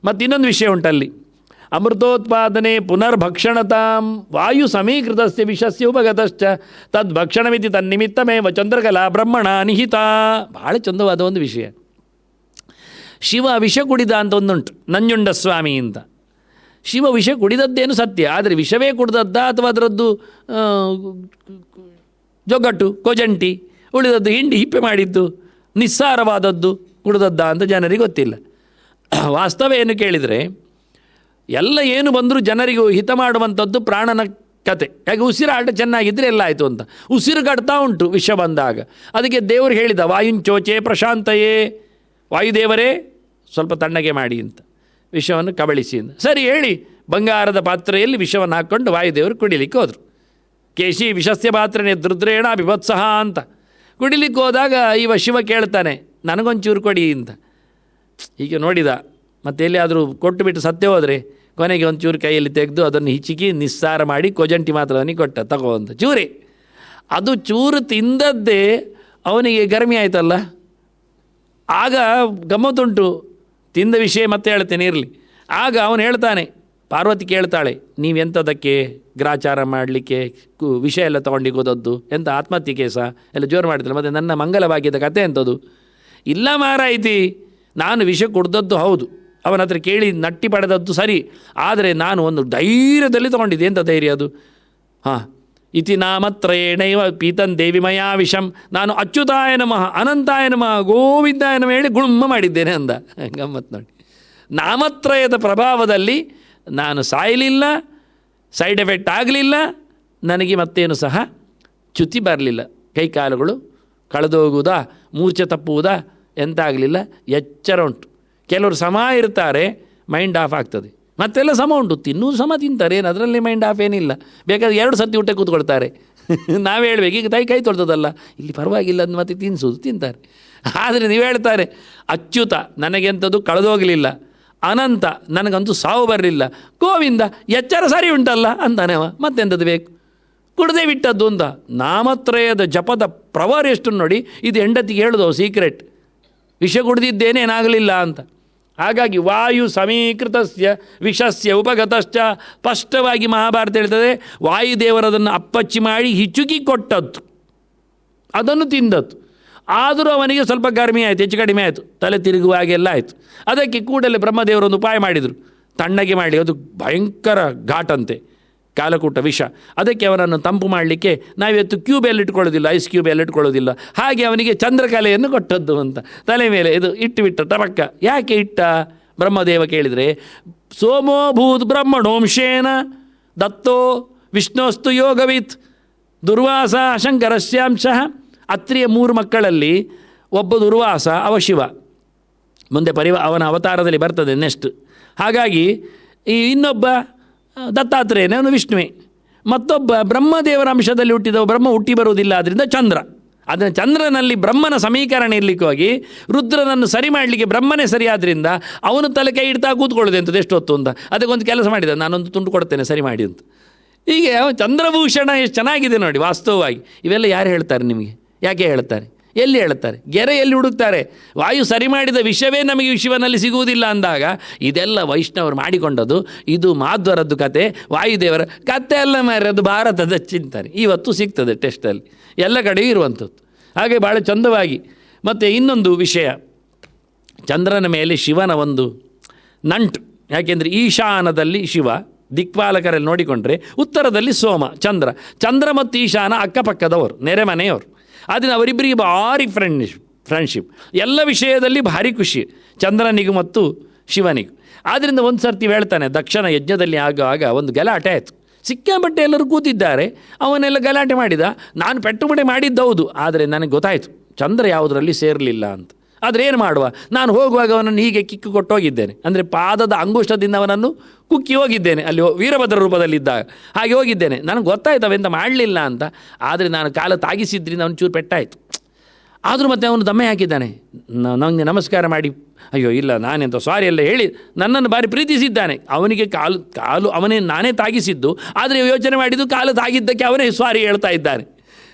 ಮತ್ತು ಇನ್ನೊಂದು ವಿಷಯ ಉಂಟಲ್ಲಿ, ಅಮೃತೋತ್ಪಾದನೆ ಪುನರ್ಭಕ್ಷಣತಾಂ ವಾಯು ಸಮೀಕೃತಸ್ಯ ವಿಷಸ್ಯ ಉಪಗತಶ್ಚ ತದ್ಭಕ್ಷಣಮಿತಿ ತನ್ನಿಮಿತ್ತಮೇವ ಚಂದ್ರಕಲಾ ಬ್ರಹ್ಮಣ ನಿಹಿತ. ಭಾಳ ಚಂದವಾದ ಒಂದು ವಿಷಯ. ಶಿವ ವಿಷ ಕುಡಿದ ಅಂತ ಒಂದುಂಟು, ನಂಜುಂಡ ಸ್ವಾಮಿ ಅಂತ. ಶಿವ ವಿಷ ಕುಡಿದದ್ದೇನು ಸತ್ಯ, ಆದರೆ ವಿಷವೇ ಕುಡಿದದ್ದ ಅಥವಾ ಅದರದ್ದು ಜೊಗಟ್ಟು ಕೊಜಂಟಿ, ಉಳಿದದ್ದು ಹಿಂಡಿ ಹಿಪ್ಪೆ ಮಾಡಿದ್ದು ನಿಸ್ಸಾರವಾದದ್ದು ಕುಡಿದದ್ದ ಅಂತ ಜನರಿಗೆ ಗೊತ್ತಿಲ್ಲ. ವಾಸ್ತವ ಏನು ಕೇಳಿದರೆ, ಎಲ್ಲ ಏನು ಬಂದರೂ ಜನರಿಗೂ ಹಿತ ಮಾಡುವಂಥದ್ದು ಪ್ರಾಣನ ಕತೆ. ಯಾಕೆ, ಉಸಿರಾಟ ಚೆನ್ನಾಗಿದ್ದರೆ ಎಲ್ಲ ಆಯಿತು ಅಂತ. ಉಸಿರು ಕಟ್ತಾ ಉಂಟು ವಿಷ ಬಂದಾಗ. ಅದಕ್ಕೆ ದೇವರು ಹೇಳಿದ, ವಾಯುಂಚೋಚೆ ಪ್ರಶಾಂತಯೇ, ವಾಯುದೇವರೇ ಸ್ವಲ್ಪ ತಣ್ಣಗೆ ಮಾಡಿ ಅಂತ, ವಿಷವನ್ನು ಕಬಳಿಸಿ ಅಂತ. ಸರಿ ಹೇಳಿ ಬಂಗಾರದ ಪಾತ್ರೆಯಲ್ಲಿ ವಿಷವನ್ನು ಹಾಕ್ಕೊಂಡು ವಾಯುದೇವರು ಕುಡಿಲಿಕ್ಕೆ ಹೋದರು. ಕೇಶಿ ವಿಷಸ್ಯ ಪಾತ್ರೆನೇ ರುದ್ರೇಣ ಬಿಭತ್ಸಹ ಅಂತ ಕುಡಿಲಿಕ್ಕೆ ಹೋದಾಗ ಇವ ಶಿವ ಕೇಳ್ತಾನೆ, ನನಗೊಂಚೂರು ಕೊಡಿ ಅಂತ. ಹೀಗೆ ನೋಡಿದ, ಮತ್ತೆ ಎಲ್ಲಿಯಾದರೂ ಕೊಟ್ಟು ಬಿಟ್ಟು ಸತ್ಯ ಹೋದರೆ ಕೊನೆಗೆ ಒಂಚೂರು ಕೈಯಲ್ಲಿ ತೆಗೆದು ಅದನ್ನು ಹಿಚಿಕಿ ನಿಸ್ಸಾರ ಮಾಡಿ ಕೊಜಂಟಿ ಮಾತ್ರ ಅವನಿಗೆ ಕೊಟ್ಟ, ತಗೋ ಅಂತ. ಚೂರಿ ಅದು ಚೂರು ತಿಂದದ್ದೇ ಅವನಿಗೆ ಗರ್ಮಿ ಆಯ್ತಲ್ಲ. ಆಗ ಗಮ್ಮತ್ತುಂಟು, ತಿಂದ ವಿಷಯ ಮತ್ತೆ ಹೇಳ್ತೇನೆ ಇರಲಿ. ಆಗ ಅವನು ಹೇಳ್ತಾನೆ, ಪಾರ್ವತಿ ಕೇಳ್ತಾಳೆ, ನೀವೆಂಥದಕ್ಕೆ ಗ್ರಾಚಾರ ಮಾಡಲಿಕ್ಕೆ ವಿಷಯ ಎಲ್ಲ ತೊಗೊಂಡಿಗೆ ಹೋದದ್ದು, ಎಂಥ ಆತ್ಮಹತ್ಯೆ ಕೇಸ ಎಲ್ಲ ಜೋರು ಮಾಡಿದ್ರು, ಮತ್ತು ನನ್ನ ಮಂಗಲ ಭಾಗ್ಯದ ಕಥೆ ಎಂಥದ್ದು? ಇಲ್ಲ ಮಾರಾಯಿತಿ, ನಾನು ವಿಷಯ ಕುಡ್ದದ್ದು ಹೌದು, ಅವನ ಹತ್ರ ಕೇಳಿ ನಟ್ಟಿ ಪಡೆದದ್ದು ಸರಿ, ಆದರೆ ನಾನು ಒಂದು ಧೈರ್ಯದಲ್ಲಿ ತೊಗೊಂಡಿದ್ದೆ. ಎಂಥ ಧೈರ್ಯ ಅದು? ಹಾಂ, ಇತಿ ನಾಮತ್ರಯೇಣೈವ ಪೀತನ್ ದೇವಿ ಮಯಾ ವಿಷಂ, ನಾನು ಅಚ್ಯುತಾಯ ನಮಃ ಅನಂತಾಯ ನಮಃ ಗೋವಿಂದಾಯ ನಮಃ ಹೇಳಿ ಗುಳ್ಮ ಮಾಡಿದ್ದೇನೆ ಅಂದ. ಗಮ್ಮತ್ತು ನೋಡಿ, ನಾಮತ್ರಯದ ಪ್ರಭಾವದಲ್ಲಿ ನಾನು ಸಾಯಲಿಲ್ಲ, ಸೈಡ್ ಎಫೆಕ್ಟ್ ಆಗಲಿಲ್ಲ, ನನಗೆ ಮತ್ತೇನು ಸಹ ಚ್ಯುತಿ ಬರಲಿಲ್ಲ, ಕೈಕಾಲುಗಳು ಕಳೆದೋಗುವುದಾ, ಮೂರ್ಛೆ ತಪ್ಪುವುದಾ ಎಂತ ಆಗಲಿಲ್ಲ, ಎಚ್ಚರ ಉಂಟು. ಕೆಲವರು ಸಮ ಇರ್ತಾರೆ, ಮೈಂಡ್ ಆಫ್ ಆಗ್ತದೆ, ಮತ್ತೆಲ್ಲ ಸಮ ಉಂಟು, ತಿನ್ನೋದು ಸಮ ತಿಂತಾರೆ, ಏನು ಅದರಲ್ಲಿ ಮೈಂಡ್ ಆಫ್ ಏನಿಲ್ಲ, ಬೇಕಾದ್ರೆ 2 ಸತಿ ಊಟ ಕೂತ್ಕೊಳ್ತಾರೆ. ನಾವು ಹೇಳ್ಬೇಕು, ಈಗ ಕೈ ತೊಳ್ತದಲ್ಲ, ಇಲ್ಲಿ ಪರವಾಗಿಲ್ಲ ಅಂದು ಮತ್ತೆ ತಿನ್ನಿಸೋದು ತಿಂತಾರೆ. ಆದರೆ ನೀವು ಹೇಳ್ತಾರೆ, ಅಚ್ಯುತ ನನಗೆಂಥದ್ದು ಕಳೆದೋಗಲಿಲ್ಲ, ಅನಂತ ನನಗಂತೂ ಸಾವು ಬರಲಿಲ್ಲ, ಗೋವಿಂದ ಎಚ್ಚರ ಸರಿ ಉಂಟಲ್ಲ ಅಂತಾನೆ ಅವ, ಮತ್ತೆಂಥದ್ದು ಬೇಕು, ಕುಡದೆ ಬಿಟ್ಟದ್ದು ಅಂತ. ನಾಮತ್ರಯದ ಜಪದ ಪ್ರವರ್ ಎಷ್ಟು ನೋಡಿ. ಇದು ಹೆಂಡತಿಗೆ ಹೇಳೋದು ಸೀಕ್ರೆಟ್, ವಿಷ ಕುಡಿದಿದ್ದೇನೆ ಏನಾಗಲಿಲ್ಲ ಅಂತ. ಹಾಗಾಗಿ ವಾಯು ಸಮೀಕೃತಸ್ಯ ವಿಷಸ್ಯ ಉಪಗತಶ್ಚ, ಸ್ಪಷ್ಟವಾಗಿ ಮಹಾಭಾರತ ಹೇಳ್ತದೆ, ವಾಯುದೇವರದನ್ನು ಅಪ್ಪಚ್ಚಿ ಮಾಡಿ ಹಿಚುಕಿ ಕೊಟ್ಟದ್ದು, ಅದನ್ನು ತಿಂದದ್ದು. ಆದರೂ ಅವನಿಗೆ ಸ್ವಲ್ಪ ಗರ್ಮಿ ಆಯಿತು, ಹೆಚ್ಚು ಕಡಿಮೆ ಆಯಿತು, ತಲೆ ತಿರುಗುವ ಹಾಗೆಲ್ಲ ಆಯಿತು. ಅದಕ್ಕೆ ಕೂಡಲೇ ಬ್ರಹ್ಮದೇವರೊಂದು ಉಪಾಯ ಮಾಡಿದರು, ತಣ್ಣಗೆ ಮಾಡಿ, ಅದು ಭಯಂಕರ ಘಾಟಂತೆ ಕಾಲಕೂಟ ವಿಷ. ಅದಕ್ಕೆ ಅವನನ್ನು ತಂಪು ಮಾಡಲಿಕ್ಕೆ ನಾವಿವತ್ತು ಕ್ಯೂಬ್ ಎಲ್ಲ ಇಟ್ಕೊಳ್ಳೋದಿಲ್ಲ, ಐಸ್ ಕ್ಯೂಬ್ ಎಲ್ಲ ಇಟ್ಕೊಳ್ಳೋದಿಲ್ಲ, ಹಾಗೆ ಅವನಿಗೆ ಚಂದ್ರಕಲೆಯನ್ನು ಕೊಟ್ಟದ್ದು ಅಂತ ತಲೆ ಮೇಲೆ ಇದು ಇಟ್ಟುಬಿಟ್ಟ ಟಪಕ್ಕ. ಯಾಕೆ ಇಟ್ಟ? ಬ್ರಹ್ಮದೇವ ಕೇಳಿದರೆ, ಸೋಮೋಭೂತ್ ಬ್ರಹ್ಮಣೋಂಶೇನ ದತ್ತೋ ವಿಷ್ಣೋಸ್ತು ಯೋಗವಿತ್ ದುರ್ವಾಸ ಶಂಕರಸ್ಯಾಂಶಃ. ಅತ್ರಿಯ 3 ಮಕ್ಕಳಲ್ಲಿ ಒಬ್ಬ ದುರ್ವಾಸ, ಅವ ಶಿವ, ಮುಂದೆ ಅವನ ಅವತಾರದಲ್ಲಿ ಬರ್ತದೆ ನೆಕ್ಸ್ಟ್. ಹಾಗಾಗಿ ಈ ಇನ್ನೊಬ್ಬ ದತ್ತಾತ್ರೇಯನೇ, ಅವನು ವಿಷ್ಣುವೇ. ಮತ್ತೊಬ್ಬ ಬ್ರಹ್ಮದೇವರ ಅಂಶದಲ್ಲಿ ಹುಟ್ಟಿದವ, ಬ್ರಹ್ಮ ಹುಟ್ಟಿ ಬರುವುದಿಲ್ಲ, ಆದ್ದರಿಂದ ಚಂದ್ರ. ಅದನ್ನು ಚಂದ್ರನಲ್ಲಿ ಬ್ರಹ್ಮನ ಸಮೀಕರಣ ಇರಲಿಕ್ಕೆ ಹೋಗಿ ರುದ್ರನನ್ನು ಸರಿ ಮಾಡಲಿಕ್ಕೆ ಬ್ರಹ್ಮನೇ ಸರಿಯಾದ್ದರಿಂದ ಅವನು ತಲೆ ಕೈ ಇಡ್ತಾ ಕೂತ್ಕೊಳ್ಳೋದು ಎಂಥದ್ದು ಎಷ್ಟು ಹೊತ್ತು ಅಂತ. ಅದಕ್ಕೊಂದು ಕೆಲಸ ಮಾಡಿದ, ನಾನೊಂದು ತುಂಡು ಕೊಡ್ತೇನೆ ಸರಿ ಮಾಡಿ ಅಂತ. ಹೀಗೆ ಚಂದ್ರಭೂಷಣ ಎಷ್ಟು ಚೆನ್ನಾಗಿದೆ ನೋಡಿ ವಾಸ್ತವವಾಗಿ. ಇವೆಲ್ಲ ಯಾರು ಹೇಳ್ತಾರೆ ನಿಮಗೆ? ಯಾಕೆ ಹೇಳ್ತಾರೆ? ಎಲ್ಲಿ ಹೇಳ್ತಾರೆ? ಗೆರೆಯಲ್ಲಿ ಹುಡುಕ್ತಾರೆ. ವಾಯು ಸರಿ ಮಾಡಿದ ವಿಷಯವೇ ನಮಗೆ ವಿಶ್ವನಲ್ಲಿ ಸಿಗುವುದಿಲ್ಲ ಅಂದಾಗ ಇದೆಲ್ಲ ವೈಷ್ಣವರು ಮಾಡಿಕೊಂಡದ್ದು. ಇದು ಮಾಧ್ವರದ್ದು ಕತೆ, ವಾಯುದೇವರ ಕತೆ ಎಲ್ಲ ಮಾರಿ, ಅದು ಭಾರತದ ಚಿಂತನೆ. ಇವತ್ತು ಸಿಗ್ತದೆ ಟೆಸ್ಟಲ್ಲಿ, ಎಲ್ಲ ಕಡೆಯೂ ಇರುವಂಥದ್ದು. ಹಾಗೆ ಭಾಳ ಚಂದವಾಗಿ. ಮತ್ತು ಇನ್ನೊಂದು ವಿಷಯ, ಚಂದ್ರನ ಮೇಲೆ ಶಿವನ ಒಂದು ನಂಟು. ಯಾಕೆಂದರೆ ಈಶಾನದಲ್ಲಿ ಶಿವ, ದಿಕ್ಪಾಲಕರಲ್ಲಿ ನೋಡಿಕೊಂಡ್ರೆ ಉತ್ತರದಲ್ಲಿ ಸೋಮ, ಚಂದ್ರ ಮತ್ತು ಈಶಾನ ಅಕ್ಕಪಕ್ಕದವರು, ನೆರೆಮನೆಯವರು. ಅದನ್ನು ಅವರಿಬ್ಬರಿಗೆ ಭಾರಿ ಫ್ರೆಂಡ್ಶಿಪ್, ಎಲ್ಲ ವಿಷಯದಲ್ಲಿ ಭಾರಿ ಖುಷಿ ಚಂದ್ರನಿಗೂ ಮತ್ತು ಶಿವನಿಗೂ. ಆದ್ದರಿಂದ ಒಂದು ಸರ್ತಿ ಹೇಳ್ತಾನೆ, ದಕ್ಷನ ಯಜ್ಞದಲ್ಲಿ ಆಗುವಾಗ ಒಂದು ಗಲಾಟೆ ಆಯಿತು, ಸಿಕ್ಕಾಪಟ್ಟೆ ಎಲ್ಲರೂ ಕೂತಿದ್ದಾರೆ, ಅವನ್ನೆಲ್ಲ ಗಲಾಟೆ ಮಾಡಿದ. ನಾನು ಪೆಟ್ಟುಮುಡೆ ಮಾಡಿದ್ದೌದು, ಆದರೆ ನನಗೆ ಗೊತ್ತಾಯಿತು ಚಂದ್ರ ಯಾವುದರಲ್ಲಿ ಸೇರಲಿಲ್ಲ ಅಂತ. ಆದರೆ ಏನು ಮಾಡುವ, ನಾನು ಹೋಗುವಾಗ ಅವನನ್ನು ಹೀಗೆ ಕಿಕ್ಕು ಕೊಟ್ಟು ಹೋಗಿದ್ದೇನೆ, ಅಂದರೆ ಪಾದದ ಅಂಗುಷ್ಟದಿಂದ ಅವನನ್ನು ಕುಕ್ಕಿ ಹೋಗಿದ್ದೇನೆ, ಅಲ್ಲಿ ವೀರಭದ್ರ ರೂಪದಲ್ಲಿದ್ದಾಗ ಹಾಗೆ ಹೋಗಿದ್ದೇನೆ. ನನಗೆ ಗೊತ್ತಾಯ್ತು ಅವೆಂತ ಮಾಡಲಿಲ್ಲ ಅಂತ. ಆದರೆ ನಾನು ಕಾಲ ತಾಗಿಸಿದ್ರಿಂದ ಅವನು ಚೂರು ಪೆಟ್ಟಾಯಿತು. ಆದರೂ ಮತ್ತೆ ಅವನು ದಮ್ಮೆ ಹಾಕಿದ್ದಾನೆ, ನನಗೆ ನಮಸ್ಕಾರ ಮಾಡಿ, ಅಯ್ಯೋ ಇಲ್ಲ ನಾನೆಂತ ಸಾರಿ ಎಲ್ಲ ಹೇಳಿ ನನ್ನನ್ನು ಭಾರಿ ಪ್ರೀತಿಸಿದ್ದಾನೆ. ಅವನಿಗೆ ಕಾಲು ಅವನೇ ನಾನೇ ತಾಗಿಸಿದ್ದು, ಆದರೆ ಯೋಚನೆ ಮಾಡಿದ್ದು ಕಾಲು ತಾಗಿದ್ದಕ್ಕೆ ಅವನೇ ಸಾರಿ ಹೇಳ್ತಾ ಇದ್ದಾನೆ.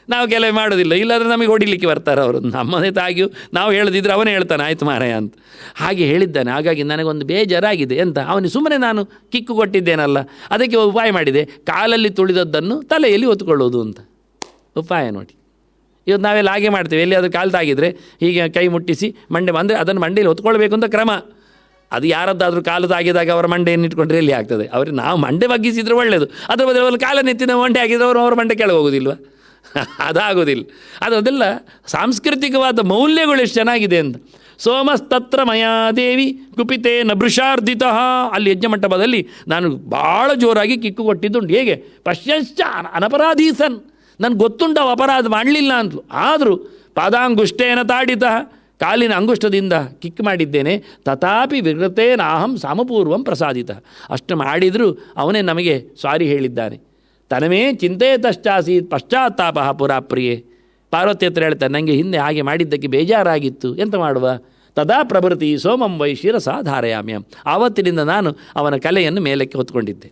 ನಾವು ಕೆಲವು ಮಾಡೋದಿಲ್ಲ, ಇಲ್ಲಾಂದರೆ ನಮಗೆ ಹೊಡಿಲಿಕ್ಕೆ ಬರ್ತಾರೆ ಅವರು. ನಮ್ಮದೇ ತಾಗಿಯೂ ನಾವು ಹೇಳದಿದ್ರೆ ಅವನೇ ಹೇಳ್ತಾನೆ ಆಯ್ತು ಮಾರಾಯ ಅಂತ. ಹಾಗೆ ಹೇಳಿದ್ದಾನೆ. ಹಾಗಾಗಿ ನನಗೊಂದು ಬೇಜಾರಾಗಿದೆ. ಎಂತ, ಅವನಿಗೆ ಸುಮ್ಮನೆ ನಾನು ಕಿಕ್ಕು ಕೊಟ್ಟಿದ್ದೇನಲ್ಲ, ಅದಕ್ಕೆ ಉಪಾಯ ಮಾಡಿದೆ, ಕಾಲಲ್ಲಿ ತುಳಿದದ್ದನ್ನು ತಲೆಯಲ್ಲಿ ಹೊತ್ಕೊಳ್ಳೋದು ಅಂತ ಉಪಾಯ ನೋಡಿ. ಇವತ್ತು ನಾವೆಲ್ಲ ಹಾಗೆ ಮಾಡ್ತೇವೆ, ಎಲ್ಲಿಯಾದರೂ ಕಾಲು ತಾಗಿದರೆ ಹೀಗೆ ಕೈ ಮುಟ್ಟಿಸಿ ಮಂಡೆ ಅಂದರೆ ಅದನ್ನು ಮಂಡೆಯಲ್ಲಿ ಹೊತ್ಕೊಳ್ಬೇಕು ಅಂತ ಕ್ರಮ. ಅದು ಯಾರದ್ದಾದರೂ ಕಾಲು ತಾಗಿದಾಗ ಅವರ ಮಂಡೆಯನ್ನು ಇಟ್ಕೊಂಡ್ರೆ ಎಲ್ಲಿ ಆಗ್ತದೆ? ಅವ್ರಿಗೆ ನಾವು ಮಂಡೆ ಬಗ್ಗಿಸಿದ್ರೆ ಒಳ್ಳೆಯದು, ಅದರ ಬದಲು ಕಾಲನ್ನು ಎತ್ತಿನ ಮಂಡೆ ಹಾಕಿದ್ರೆ ಅವ್ರ ಮಂಡೆ ಕೆಳಗೆ ಹೋಗೋದಿಲ್ವ? ಅದಾಗೋದಿಲ್ಲ. ಅದೆಲ್ಲ ಸಾಂಸ್ಕೃತಿಕವಾದ ಮೌಲ್ಯಗಳು ಎಷ್ಟು ಚೆನ್ನಾಗಿದೆ ಅಂತ. ಸೋಮಸ್ತತ್ರ ಮಯಾದೇವಿ ಕುಪಿತೆ ನಭೃಷಾರ್ಧಿತ. ಅಲ್ಲಿ ಯಜ್ಞಮಂಟಪದಲ್ಲಿ ನಾನು ಭಾಳ ಜೋರಾಗಿ ಕಿಕ್ಕು ಕೊಟ್ಟಿದ್ದುಂಟು. ಹೇಗೆ? ಪಶ್ಯಶ್ಚ ಅನಪರಾಧೀಸನ್, ನನಗೆ ಗೊತ್ತುಂಟು ಅವ ಅಪರಾಧ ಮಾಡಲಿಲ್ಲ ಅಂತಲೂ. ಆದರೂ ಪಾದಾಂಗುಷ್ಟೇನ ತಾಡಿತ, ಕಾಲಿನ ಅಂಗುಷ್ಟದಿಂದ ಕಿಕ್ ಮಾಡಿದ್ದೇನೆ. ತಥಾಪಿ ವಿಗೃತೇನಾಹಂ ಸಾಮಪೂರ್ವಂ ಪ್ರಸಾದಿತ. ಅಷ್ಟು ಮಾಡಿದರೂ ಅವನೇ ನಮಗೆ ಸಾರಿ ಹೇಳಿದ್ದಾನೆ. ತನಮೇ ಚಿಂತೆಯತಶ್ಚಾಸೀತ್ ಪಶ್ಚಾತ್ತಾಪ ಪುರಾಪ್ರಿಯೆ. ಪಾರ್ವತಿ ಹತ್ರ ಹೇಳ್ತಾನೆ, ನನಗೆ ಹಿಂದೆ ಹಾಗೆ ಮಾಡಿದ್ದಕ್ಕೆ ಬೇಜಾರಾಗಿತ್ತು, ಎಂತ ಮಾಡುವ? ತದಾ ಪ್ರಭೃತಿ ಸೋಮಂ ವೈ ಶಿರಸಾ ಧಾರಯಾಮ್ಯಂ. ಆವತ್ತಿನಿಂದ ನಾನು ಅವನ ಕಲೆಯನ್ನು ಮೇಲಕ್ಕೆ ಹೊತ್ಕೊಂಡಿದ್ದೆ.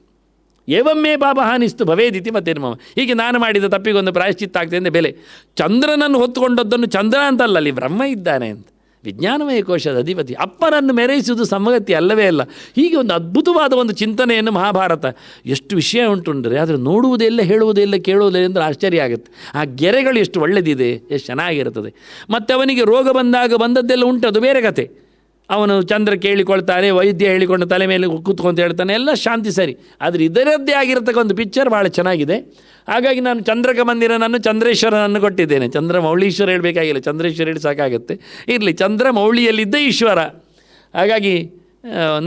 ಏವಮ್ಮೇ ಪಾಪ ಹಾನಿಸ್ತು ಭವೇದಿತಿ ಮತ್ತೇನು ಹೀಗೆ ನಾನು ಮಾಡಿದ ತಪ್ಪಿಗೊಂದು ಪ್ರಾಯಶ್ಚಿತ್ತ ಆಗ್ತದೆ ಅಂದರೆ ಬೆಲೆ. ಚಂದ್ರನನ್ನು ಹೊತ್ತುಕೊಂಡದ್ದನ್ನು ಚಂದ್ರ ಅಂತಲ್ಲ, ಅಲ್ಲಿ ಬ್ರಹ್ಮ ಇದ್ದಾನೆ ಅಂತ. ವಿಜ್ಞಾನಮಯ ಕೋಶದ ಅಧಿಪತಿ ಅಪ್ಪನನ್ನು ಮೆರೈಸುವುದು ಸಂಗತಿ ಅಲ್ಲವೇ ಅಲ್ಲ. ಹೀಗೆ ಒಂದು ಅದ್ಭುತವಾದ ಒಂದು ಚಿಂತನೆಯನ್ನು ಮಹಾಭಾರತ, ಎಷ್ಟು ವಿಷಯ ಉಂಟುಂಡ್ರೆ ಆದರೆ ನೋಡುವುದಿಲ್ಲ, ಹೇಳುವುದಿಲ್ಲ, ಕೇಳುವುದಿಲ್ಲ ಅಂದರೆ ಆಶ್ಚರ್ಯ ಆಗುತ್ತೆ. ಆ ಗೆರೆಗಳು ಎಷ್ಟು ಒಳ್ಳೆದಿದೆ, ಎಷ್ಟು ಚೆನ್ನಾಗಿರುತ್ತದೆ. ಮತ್ತು ಅವನಿಗೆ ರೋಗ ಬಂದಾಗ ಬಂದದ್ದೆಲ್ಲ ಉಂಟು, ಅದು ಬೇರೆ ಕತೆ. ಅವನು ಚಂದ್ರ ಕೇಳಿಕೊಳ್ತಾನೆ, ವೈದ್ಯ ಹೇಳಿಕೊಂಡು ತಲೆ ಮೇಲೆ ಕೂತ್ಕೊಂತ ಹೇಳ್ತಾನೆ, ಎಲ್ಲ ಶಾಂತಿ ಸರಿ. ಆದರೆ ಇದರದ್ದೇ ಆಗಿರತಕ್ಕ ಒಂದು ಪಿಕ್ಚರ್ ಭಾಳ ಚೆನ್ನಾಗಿದೆ. ಹಾಗಾಗಿ ನಾನು ಚಂದ್ರಕ ಮಂದಿರನನ್ನು ಚಂದ್ರೇಶ್ವರನನ್ನು ಕೊಟ್ಟಿದ್ದೇನೆ. ಚಂದ್ರ ಮೌಳೀಶ್ವರ ಹೇಳಬೇಕಾಗಿಲ್ಲ, ಚಂದ್ರೇಶ್ವರ ಹೇಳಿ ಸಾಕಾಗುತ್ತೆ. ಇರಲಿ, ಚಂದ್ರ ಮೌಳಿಯಲ್ಲಿದ್ದ ಈಶ್ವರ. ಹಾಗಾಗಿ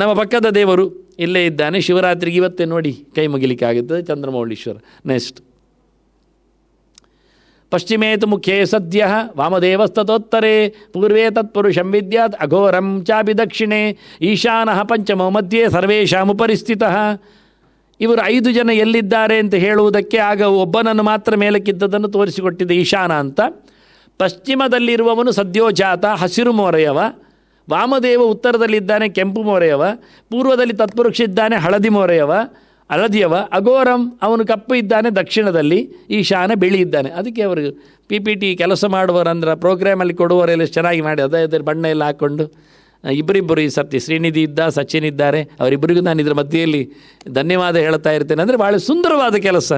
ನಮ್ಮ ಪಕ್ಕದ ದೇವರು ಇಲ್ಲೇ ಇದ್ದಾನೆ. ಶಿವರಾತ್ರಿಗೆ ಇವತ್ತೇ ನೋಡಿ ಕೈ ಮುಗಿಲಿಕ್ಕೆ ಆಗುತ್ತದೆ ಚಂದ್ರಮೌಳೀಶ್ವರ. ನೆಕ್ಸ್ಟ್ ಪಶ್ಚಿಮೇತು ಮುಖ್ಯೇ ಸದ್ಯ ವಾಮದೇವಸ್ತತೋತ್ತರೇ ಪೂರ್ವೇ ತತ್ಪುರುಷಂ ವಿದ್ಯಾತ್ ಅಘೋರಂ ಚಾಪಿ ದಕ್ಷಿಣೆ ಈಶಾನಃ ಪಂಚಮೋ ಮಧ್ಯೆ ಸರ್ವೇಷಾಮುಪರಿಸ್ಥಿತಃ. ಇವರು 5 ಜನ ಎಲ್ಲಿದ್ದಾರೆ ಅಂತ ಹೇಳುವುದಕ್ಕೆ ಆಗ ಒಬ್ಬನನ್ನು ಮಾತ್ರ ಮೇಲಕ್ಕಿದ್ದದನ್ನು ತೋರಿಸಿಕೊಟ್ಟಿದೆ ಈಶಾನ ಅಂತ. ಪಶ್ಚಿಮದಲ್ಲಿರುವವನು ಸದ್ಯೋಜಾತ ಹಸಿರು ಮೋರೆಯವ, ವಾಮದೇವ ಉತ್ತರದಲ್ಲಿದ್ದಾನೆ ಕೆಂಪು ಮೋರೆಯವ, ಪೂರ್ವದಲ್ಲಿ ತತ್ಪುರುಷ ಇದ್ದಾನೆ ಹಳದಿಯವ, ಅಘೋರಂ ಅವನು ಕಪ್ಪು ಇದ್ದಾನೆ ದಕ್ಷಿಣದಲ್ಲಿ, ಈಶಾನ ಬಿಳಿ ಇದ್ದಾನೆ. ಅದಕ್ಕೆ ಅವರು PPT ಕೆಲಸ ಮಾಡುವವರಂದ್ರೆ ಪ್ರೋಗ್ರಾಮಲ್ಲಿ ಕೊಡುವವರೆಲ್ಲ ಚೆನ್ನಾಗಿ ಮಾಡಿ ಅದೇ ಬಣ್ಣ ಎಲ್ಲ ಹಾಕ್ಕೊಂಡು ಇಬ್ಬರಿಬ್ಬರು ಈ ಸರ್ತಿ ಶ್ರೀನಿಧಿ ಇದ್ದ, ಸಚಿನ್ ಇದ್ದಾರೆ, ಅವರಿಬ್ಬರಿಗೂ ನಾನು ಇದರ ಮಧ್ಯೆಯಲ್ಲಿ ಧನ್ಯವಾದ ಹೇಳ್ತಾ ಇರ್ತೇನೆ. ಅಂದರೆ ಭಾಳ ಸುಂದರವಾದ ಕೆಲಸ,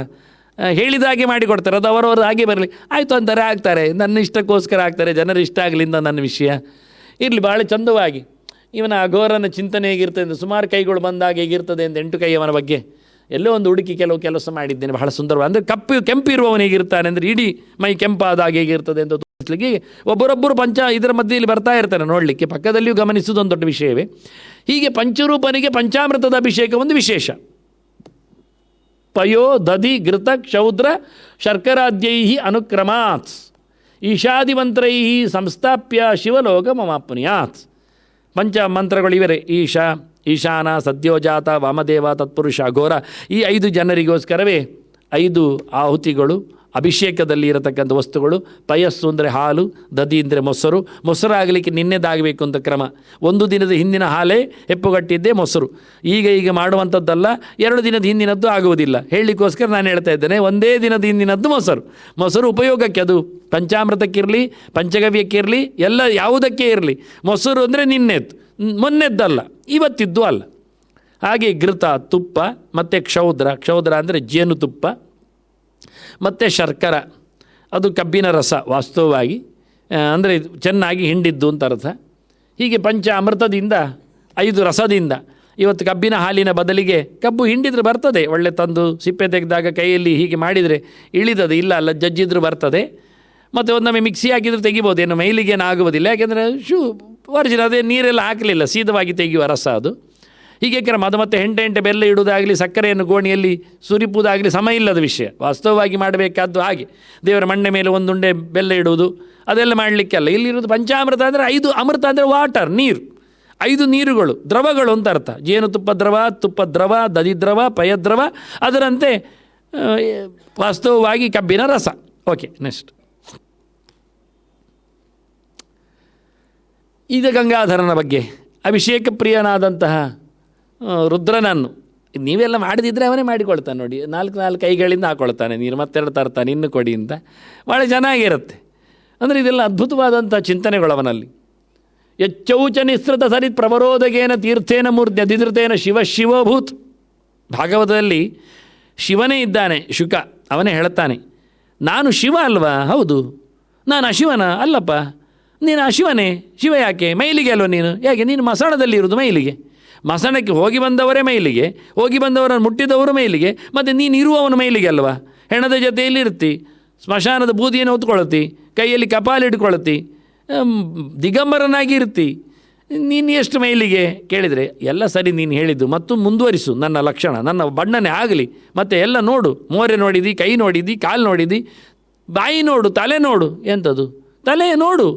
ಹೇಳಿದ ಹಾಗೆ ಮಾಡಿಕೊಡ್ತಾರೆ. ಅದು ಅವರವರು ಹಾಗೆ ಬರಲಿ ಆಯಿತು ಅಂತಾರೆ, ಆಗ್ತಾರೆ, ನನ್ನ ಇಷ್ಟಕ್ಕೋಸ್ಕರ ಆಗ್ತಾರೆ, ಜನರು ಇಷ್ಟ ಆಗಲಿಂದ ನನ್ನ ವಿಷಯ ಇರಲಿ. ಭಾಳ ಚಂದವಾಗಿ ಇವನ ಅಘೋರನ ಚಿಂತನೆ ಹೇಗಿರ್ತದೆ ಅಂತ, ಸುಮಾರು ಕೈಗಳು ಬಂದಾಗ ಹೇಗಿರ್ತದೆ ಅಂತ 8 ಕೈ ಅವನ ಬಗ್ಗೆ ಎಲ್ಲೋ ಒಂದು ಹುಡುಕಿ ಕೆಲವು ಕೆಲಸ ಮಾಡಿದ್ದೇನೆ, ಬಹಳ ಸುಂದರವಾಗಿ. ಅಂದರೆ ಕೆಂಪು ಇರುವವನು ಹೇಗಿರ್ತಾನೆ ಅಂದರೆ ಇಡೀ ಮೈ ಕೆಂಪಾದಾಗ ಹೇಗಿರ್ತದೆ ಅಂತ ತೋರಿಸ್ಲಿಕ್ಕೆ ಒಬ್ಬರೊಬ್ಬರು ಇದರ ಮಧ್ಯೆಯಲ್ಲಿ ಬರ್ತಾ ಇರ್ತಾರೆ ನೋಡಲಿಕ್ಕೆ. ಪಕ್ಕದಲ್ಲಿಯೂ ಗಮನಿಸುವುದು ಒಂದು ದೊಡ್ಡ ವಿಷಯವೇ. ಹೀಗೆ ಪಂಚರೂಪನಿಗೆ ಪಂಚಾಮೃತದ ಅಭಿಷೇಕ ಒಂದು ವಿಶೇಷ. ಪಯೋ ದಧಿ ಘೃತ ಕ್ಷೌದ್ರ ಶರ್ಕರಾದ್ಯೈ ಅನುಕ್ರಮಾತ್ ಈಶಾದಿಮಂತ್ರೈ ಸಂಸ್ಥಾಪ್ಯ ಶಿವಲೋಕ ಮಮಾಪ್ನುಯಾತ್. ಪಂಚಮಂತ್ರಗಳು ಇವರೇ: ಈಶಾನ, ಸದ್ಯೋಜಾತ, ವಾಮದೇವ, ತತ್ಪುರುಷ, ಅಘೋರ. ಈ 5 ಜನರಿಗೋಸ್ಕರವೇ 5 ಆಹುತಿಗಳು, ಅಭಿಷೇಕದಲ್ಲಿ ಇರತಕ್ಕಂಥ ವಸ್ತುಗಳು. ಪಯಸ್ಸು ಅಂದರೆ ಹಾಲು, ದಧಿ ಅಂದರೆ ಮೊಸರಾಗಲಿಕ್ಕೆ ನಿನ್ನೆದಾಗಬೇಕು ಅಂತ ಕ್ರಮ. 1 ದಿನದ ಹಿಂದಿನ ಹಾಲೇ ಹೆಪ್ಪುಗಟ್ಟಿದ್ದೇ ಮೊಸರು. ಈಗ ಮಾಡುವಂಥದ್ದಲ್ಲ, 2 ದಿನದ ಹಿಂದಿನದ್ದು ಆಗುವುದಿಲ್ಲ. ಹೇಳಲಿಕ್ಕೋಸ್ಕರ ನಾನು ಹೇಳ್ತಾ ಇದ್ದೇನೆ, 1 ದಿನದ ಹಿಂದಿನದ್ದು ಮೊಸರು ಉಪಯೋಗಕ್ಕೆ, ಅದು ಪಂಚಾಮೃತಕ್ಕಿರಲಿ, ಪಂಚಗವ್ಯಕ್ಕಿರಲಿ, ಎಲ್ಲ ಯಾವುದಕ್ಕೆ ಇರಲಿ. ಮೊಸರು ಅಂದರೆ ಮೊನ್ನೆದ್ದಲ್ಲ, ಇವತ್ತಿದ್ದು ಅಲ್ಲ. ಹಾಗೆ ಘೃತ ತುಪ್ಪ, ಮತ್ತು ಕ್ಷೌದ್ರ ಅಂದರೆ ಜೇನುತುಪ್ಪ, ಮತ್ತು ಶರ್ಕರ ಅದು ಕಬ್ಬಿನ ರಸ, ವಾಸ್ತವವಾಗಿ ಅಂದರೆ ಚೆನ್ನಾಗಿ ಹಿಂಡಿದ್ದು ಅಂತ ಅರ್ಥ. ಹೀಗೆ ಪಂಚ ಅಮೃತದಿಂದ 5 ರಸದಿಂದ, ಇವತ್ತು ಕಬ್ಬಿನ ಹಾಲಿನ ಬದಲಿಗೆ ಕಬ್ಬು ಹಿಂಡಿದ್ರೆ ಬರ್ತದೆ, ಒಳ್ಳೆ ತಂದು ಸಿಪ್ಪೆ ತೆಗೆದಾಗ ಕೈಯಲ್ಲಿ ಹೀಗೆ ಮಾಡಿದರೆ ಇಳಿದದೆ, ಇಲ್ಲ ಜಜ್ಜಿದ್ರು ಬರ್ತದೆ. ಮತ್ತು ಒಂದೊಮ್ಮೆ ಮಿಕ್ಸಿ ಹಾಕಿದರೂ ತೆಗಿಬೋದು, ಏನು ಮೈಲಿಗೇನು ಆಗುವುದಿಲ್ಲ. ಯಾಕೆಂದರೆ ಒರಿಜಿನಲ್ ಅದೇ ನೀರೆಲ್ಲ ಹಾಕಲಿಲ್ಲ, ಸೀದವಾಗಿ ತೆಗೆಯುವ ರಸ ಅದು. ಹೀಗೆ ಕ್ರಮ. ಅದು ಮತ್ತು ಹೆಂಟೆ ಬೆಲ್ಲ ಇಡುವುದಾಗಲಿ, ಸಕ್ಕರೆಯನ್ನು ಗೋಣಿಯಲ್ಲಿ ಸುರಿಪುವುದಾಗಲಿ ಸಮ ಇಲ್ಲದ ವಿಷಯ. ವಾಸ್ತವವಾಗಿ ಮಾಡಬೇಕಾದ್ದು ಹಾಗೆ. ದೇವರ ಮಣ್ಣೆ ಮೇಲೆ ಒಂದುಂಡೆ ಬೆಲ್ಲ ಇಡುವುದು ಅದೆಲ್ಲ ಮಾಡಲಿಕ್ಕೆಲ್ಲ. ಇಲ್ಲಿರೋದು ಪಂಚಾಮೃತ ಅಂದರೆ 5 ಅಮೃತ ಅಂದರೆ ವಾಟರ್, ನೀರು. 5 ನೀರುಗಳು, ದ್ರವಗಳು ಅಂತ ಅರ್ಥ. ಜೇನುತುಪ್ಪ ದ್ರವ, ತುಪ್ಪ ದ್ರವ, ದಧಿ ದ್ರವ, ಪಯದ್ರವ. ಅದರಂತೆ ವಾಸ್ತವವಾಗಿ ಕಬ್ಬಿನ ರಸ. Okay, next. ಈಗ ಗಂಗಾಧರನ ಬಗ್ಗೆ, ಅಭಿಷೇಕ ಪ್ರಿಯನಾದಂತಹ ರುದ್ರನನ್ನು ನೀವೆಲ್ಲ ಮಾಡದಿದ್ದರೆ ಅವನೇ ಮಾಡಿಕೊಳ್ತಾನೆ ನೋಡಿ. 4 ಕೈಗಳಿಂದ ಹಾಕೊಳ್ತಾನೆ ನೀರು, ಮತ್ತೆರಡು ತರ್ತಾನೆ, ಇನ್ನು ಕೊಡಿ ಅಂತ. ಭಾಳ ಚೆನ್ನಾಗಿರುತ್ತೆ. ಅಂದರೆ ಇದೆಲ್ಲ ಅದ್ಭುತವಾದಂಥ ಚಿಂತನೆಗಳು ಅವನಲ್ಲಿ. ಯಚ್ಚೌಚ ನಿಸೃತ ಸರಿತ್ ಪ್ರವರೋಧಗೇನ ತೀರ್ಥೇನ ಮೂರ್ತಿ ಅಧಿಧೃತೇನ ಶಿವಭೂತ್. ಭಾಗವತದಲ್ಲಿ ಶಿವನೇ ಇದ್ದಾನೆ, ಶುಕ. ಅವನೇ ಹೇಳ್ತಾನೆ, ನಾನು ಶಿವ ಅಲ್ವಾ? ಹೌದು. ನಾನು ಅಶಿವನ? ಅಲ್ಲಪ್ಪ, ನೀನು ಅಶಿವನೇ. ಶಿವ ಯಾಕೆ? ಮೈಲಿಗೆ ಅಲ್ವ ನೀನು? ಯಾಕೆ? ನೀನು ಮಸಣದಲ್ಲಿ ಇರೋದು ಮೈಲಿಗೆ. ಮಸಣಕ್ಕೆ ಹೋಗಿ ಬಂದವರೇ ಮೈಲಿಗೆ, ಹೋಗಿ ಬಂದವರನ್ನು ಮುಟ್ಟಿದವರು ಮೈಲಿಗೆ. ಮತ್ತು ನೀನು ಇರುವವನು ಮೈಲಿಗೆ ಅಲ್ವಾ? ಹೆಣದ ಜೊತೆಯಲ್ಲಿ ಇರ್ತಿ, ಸ್ಮಶಾನದ ಬೂದಿಯನ್ನು ಹೊತ್ಕೊಳ್ತಿ, ಕೈಯಲ್ಲಿ ಕಪಾಲಿಟ್ಕೊಳ್ತಿ, ದಿಗಂಬರನಾಗಿ ಇರ್ತಿ. ನೀನು ಎಷ್ಟು ಮೈಲಿಗೆ ಕೇಳಿದರೆ ಎಲ್ಲ ಸರಿ ನೀನು ಹೇಳಿದ್ದು, ಮತ್ತು ಮುಂದುವರಿಸು. ನನ್ನ ಲಕ್ಷಣ, ನನ್ನ ಬಣ್ಣನೆ ಆಗಲಿ. ಮತ್ತು ಎಲ್ಲ ನೋಡು, ಮೋರೆ ನೋಡಿದಿ, ಕೈ ನೋಡಿದಿ, ಕಾಲು ನೋಡಿದಿ, ಬಾಯಿ ನೋಡು, ತಲೆ ನೋಡು. ಎಂಥದ್ದು ತಲೆ ನೋಡು?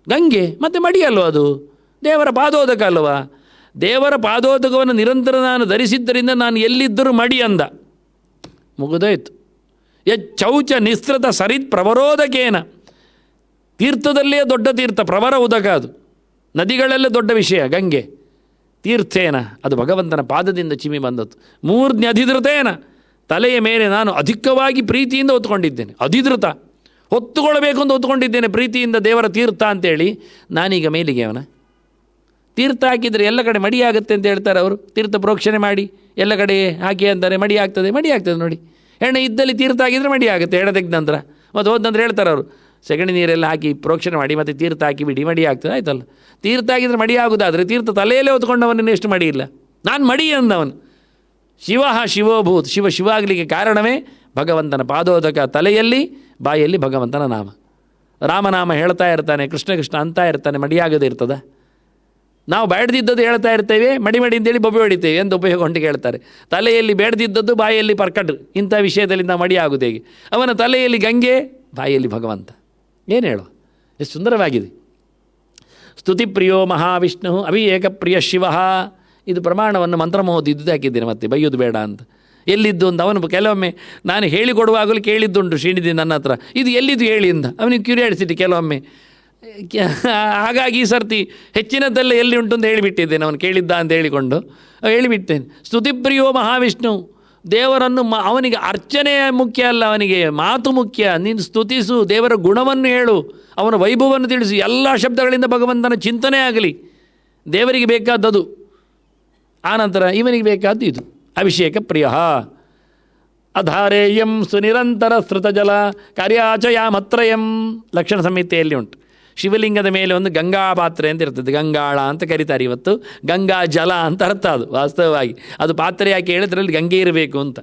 ಗಂಗೆ ಮತ್ತು ಮಡಿ ಅಲ್ವ ಅದು? ದೇವರ ಪಾದೋದಕ ಅಲ್ವಾ? ದೇವರ ಪಾದೋದಕವನ್ನು ನಿರಂತರ ನಾನು ಧರಿಸಿದ್ದರಿಂದ ನಾನು ಎಲ್ಲಿದ್ದರೂ ಮಡಿ ಅಂದ. ಮುಗಿದೋಯ್ತು. ಯಚ್ಚೌಚ ನಿಸೃತ ಸರಿತ್ ಪ್ರವರೋದಕೇನ. ತೀರ್ಥದಲ್ಲೇ ದೊಡ್ಡ ತೀರ್ಥ ಪ್ರವರ ಉದಕ, ಅದು ನದಿಗಳಲ್ಲೇ ದೊಡ್ಡ ವಿಷಯ. ಗಂಗೆ ತೀರ್ಥೇನ, ಅದು ಭಗವಂತನ ಪಾದದಿಂದ ಚಿಮ್ಮಿ ಬಂದದ್ದು. ಮೂರ್ಧ್ನಿ ಅಧಿಧೃತೇನ, ತಲೆಯ ಮೇಲೆ ನಾನು ಅಧಿಕವಾಗಿ ಪ್ರೀತಿಯಿಂದ ಹೊತ್ಕೊಂಡಿದ್ದೇನೆ, ಅಧಿಧೃತ ಹೊತ್ತುಕೊಳ್ಬೇಕು ಅಂತ ಹೊತ್ಕೊಂಡಿದ್ದೇನೆ ಪ್ರೀತಿಯಿಂದ ದೇವರ ತೀರ್ಥ ಅಂತೇಳಿ, ನಾನೀಗ ಮೇಲಿಗೆ ಅವನ ತೀರ್ಥ ಹಾಕಿದರೆ ಎಲ್ಲ ಕಡೆ ಮಡಿಯಾಗುತ್ತೆ ಅಂತ ಹೇಳ್ತಾರೆ ಅವರು. ತೀರ್ಥ ಪ್ರೋಕ್ಷಣೆ ಮಾಡಿ ಎಲ್ಲ ಕಡೆ ಹಾಕಿ ಅಂತಾರೆ, ಮಡಿ ಆಗ್ತದೆ ನೋಡಿ. ಎಣ್ಣೆ ಇದ್ದಲ್ಲಿ ತೀರ್ಥ ಹಾಕಿದರೆ ಮಡಿ ಆಗುತ್ತೆ, ಎಣ್ಣೆ ತೆಗೆದ ನಂತರ. ಮತ್ತು ಹೋದಂದ್ರೆ ಹೇಳ್ತಾರೆ ಅವರು, ಸೆಗಣಿ ನೀರೆಲ್ಲ ಹಾಕಿ ಪ್ರೋಕ್ಷಣೆ ಮಾಡಿ ಮತ್ತು ತೀರ್ಥ ಹಾಕಿ ಬಿಡಿ, ಮಡಿ ಆಗ್ತದೆ. ಆಯ್ತಲ್ಲ, ತೀರ್ಥ ಹಾಕಿದರೆ ಮಡಿ ಆಗೋದಾದರೆ ತೀರ್ಥ ತಲೆಯಲ್ಲೇ ಹೊತ್ಕೊಂಡವನಿನ್ನು ಎಷ್ಟು ಮಡಿ ಇಲ್ಲ. ನಾನು ಮಡಿ ಅಂದವನು. ಶಿವೋಭೂತ್, ಶಿವ ಆಗಲಿಕ್ಕೆ ಕಾರಣವೇ ಭಗವಂತನ ಪಾದೋದಕ ತಲೆಯಲ್ಲಿ, ಬಾಯಲ್ಲಿ ಭಗವಂತನ ನಾಮ. ರಾಮನಾಮ ಹೇಳ್ತಾ ಇರ್ತಾನೆ, ಕೃಷ್ಣ ಕೃಷ್ಣ ಅಂತ ಇರ್ತಾನೆ, ಮಡಿಯಾಗದೇ ಇರ್ತದ? ನಾವು ಬೇಡದಿದ್ದದ್ದು ಹೇಳ್ತಾ ಇರ್ತೇವೆ, ಮಡಿ ಅಂತೇಳಿ ಬೊಬ್ಬೆ ಹೊಡಿತೇವೆ ಎಂದು ಉಪಯೋಗ ಹೊಂಟಿಗೆ ಹೇಳ್ತಾರೆ. ತಲೆಯಲ್ಲಿ ಬೇಡದಿದ್ದದ್ದು ಬಾಯಲ್ಲಿ ಪರ್ಕಟ್, ಇಂಥ ವಿಷಯದಲ್ಲಿ ನಾವು ಮಡಿ ಆಗುವುದು ಹೇಗೆ? ಅವನ ತಲೆಯಲ್ಲಿ ಗಂಗೆ, ಬಾಯಲ್ಲಿ ಭಗವಂತ. ಏನು ಹೇಳು, ಎಷ್ಟು ಸುಂದರವಾಗಿದೆ. ಸ್ತುತಿ ಪ್ರಿಯೋ ಮಹಾವಿಷ್ಣು ಅವಿವೇಕ ಪ್ರಿಯ ಶಿವ. ಇದು ಪ್ರಮಾಣವನ್ನು ಮಂತ್ರಮೋದಿ ಇದ್ದು ಹಾಕಿದ್ದೇನೆ, ಮತ್ತೆ ಬೈಯೋದು ಬೇಡ ಅಂತ. ಎಲ್ಲಿದ್ದು ಅಂತ ಅವನು ಕೆಲವೊಮ್ಮೆ ನಾನು ಹೇಳಿಕೊಡುವಾಗಲೂ ಕೇಳಿದ್ದುಂಟು ಶ್ರೀನಿಧಿ ನನ್ನ ಹತ್ರ, ಇದು ಎಲ್ಲಿದ್ದು ಹೇಳಿ ಅಂತ. ಅವನಿಗೆ ಕ್ಯೂರಿಯಾಸಿಟಿ ಕೆಲವೊಮ್ಮೆ. ಹಾಗಾಗಿ ಈ ಸರ್ತಿ ಹೆಚ್ಚಿನದ್ದೆಲ್ಲ ಎಲ್ಲಿ ಉಂಟು ಅಂತ ಹೇಳಿಬಿಟ್ಟಿದ್ದೇನೆ, ಅವನು ಕೇಳಿದ್ದ ಅಂತ ಹೇಳಿಕೊಂಡು ಹೇಳಿಬಿಟ್ಟೇನೆ. ಸ್ತುತಿಪ್ರಿಯೋ ಮಹಾವಿಷ್ಣು, ದೇವರನ್ನು ಅವನಿಗೆ ಅರ್ಚನೆ ಮುಖ್ಯ ಅಲ್ಲ, ಅವನಿಗೆ ಮಾತು ಮುಖ್ಯ. ನೀನು ಸ್ತುತಿಸು, ದೇವರ ಗುಣವನ್ನು ಹೇಳು, ಅವನ ವೈಭವವನ್ನು ತಿಳಿಸು. ಎಲ್ಲ ಶಬ್ದಗಳಿಂದ ಭಗವಂತನ ಚಿಂತನೆ ಆಗಲಿ, ದೇವರಿಗೆ ಬೇಕಾದದು. ಆನಂತರ ಇವನಿಗೆ ಬೇಕಾದ್ದು ಇದು ಅಭಿಷೇಕ ಪ್ರಿಯ. ಅಧಾರೇಯಂ ಸುನಿರಂತರ ಶ್ರುತಜಲ ಕಾರ್ಯಾಚಯಾಮತ್ರಯಂ. ಲಕ್ಷಣ ಸಂಹಿತೆಯಲ್ಲಿ ಉಂಟು. ಶಿವಲಿಂಗದ ಮೇಲೆ ಒಂದು ಗಂಗಾ ಪಾತ್ರೆ ಅಂತ ಇರ್ತದೆ, ಗಂಗಾಳ ಅಂತ ಕರೀತಾರೆ. ಇವತ್ತು ಗಂಗಾ ಜಲ ಅಂತ ಅರ್ಥ ಅದು ವಾಸ್ತವವಾಗಿ. ಅದು ಪಾತ್ರೆ ಯಾಕೆ ಹೇಳಿದ್ರಲ್ಲಿ ಗಂಗೆ ಇರಬೇಕು ಅಂತ,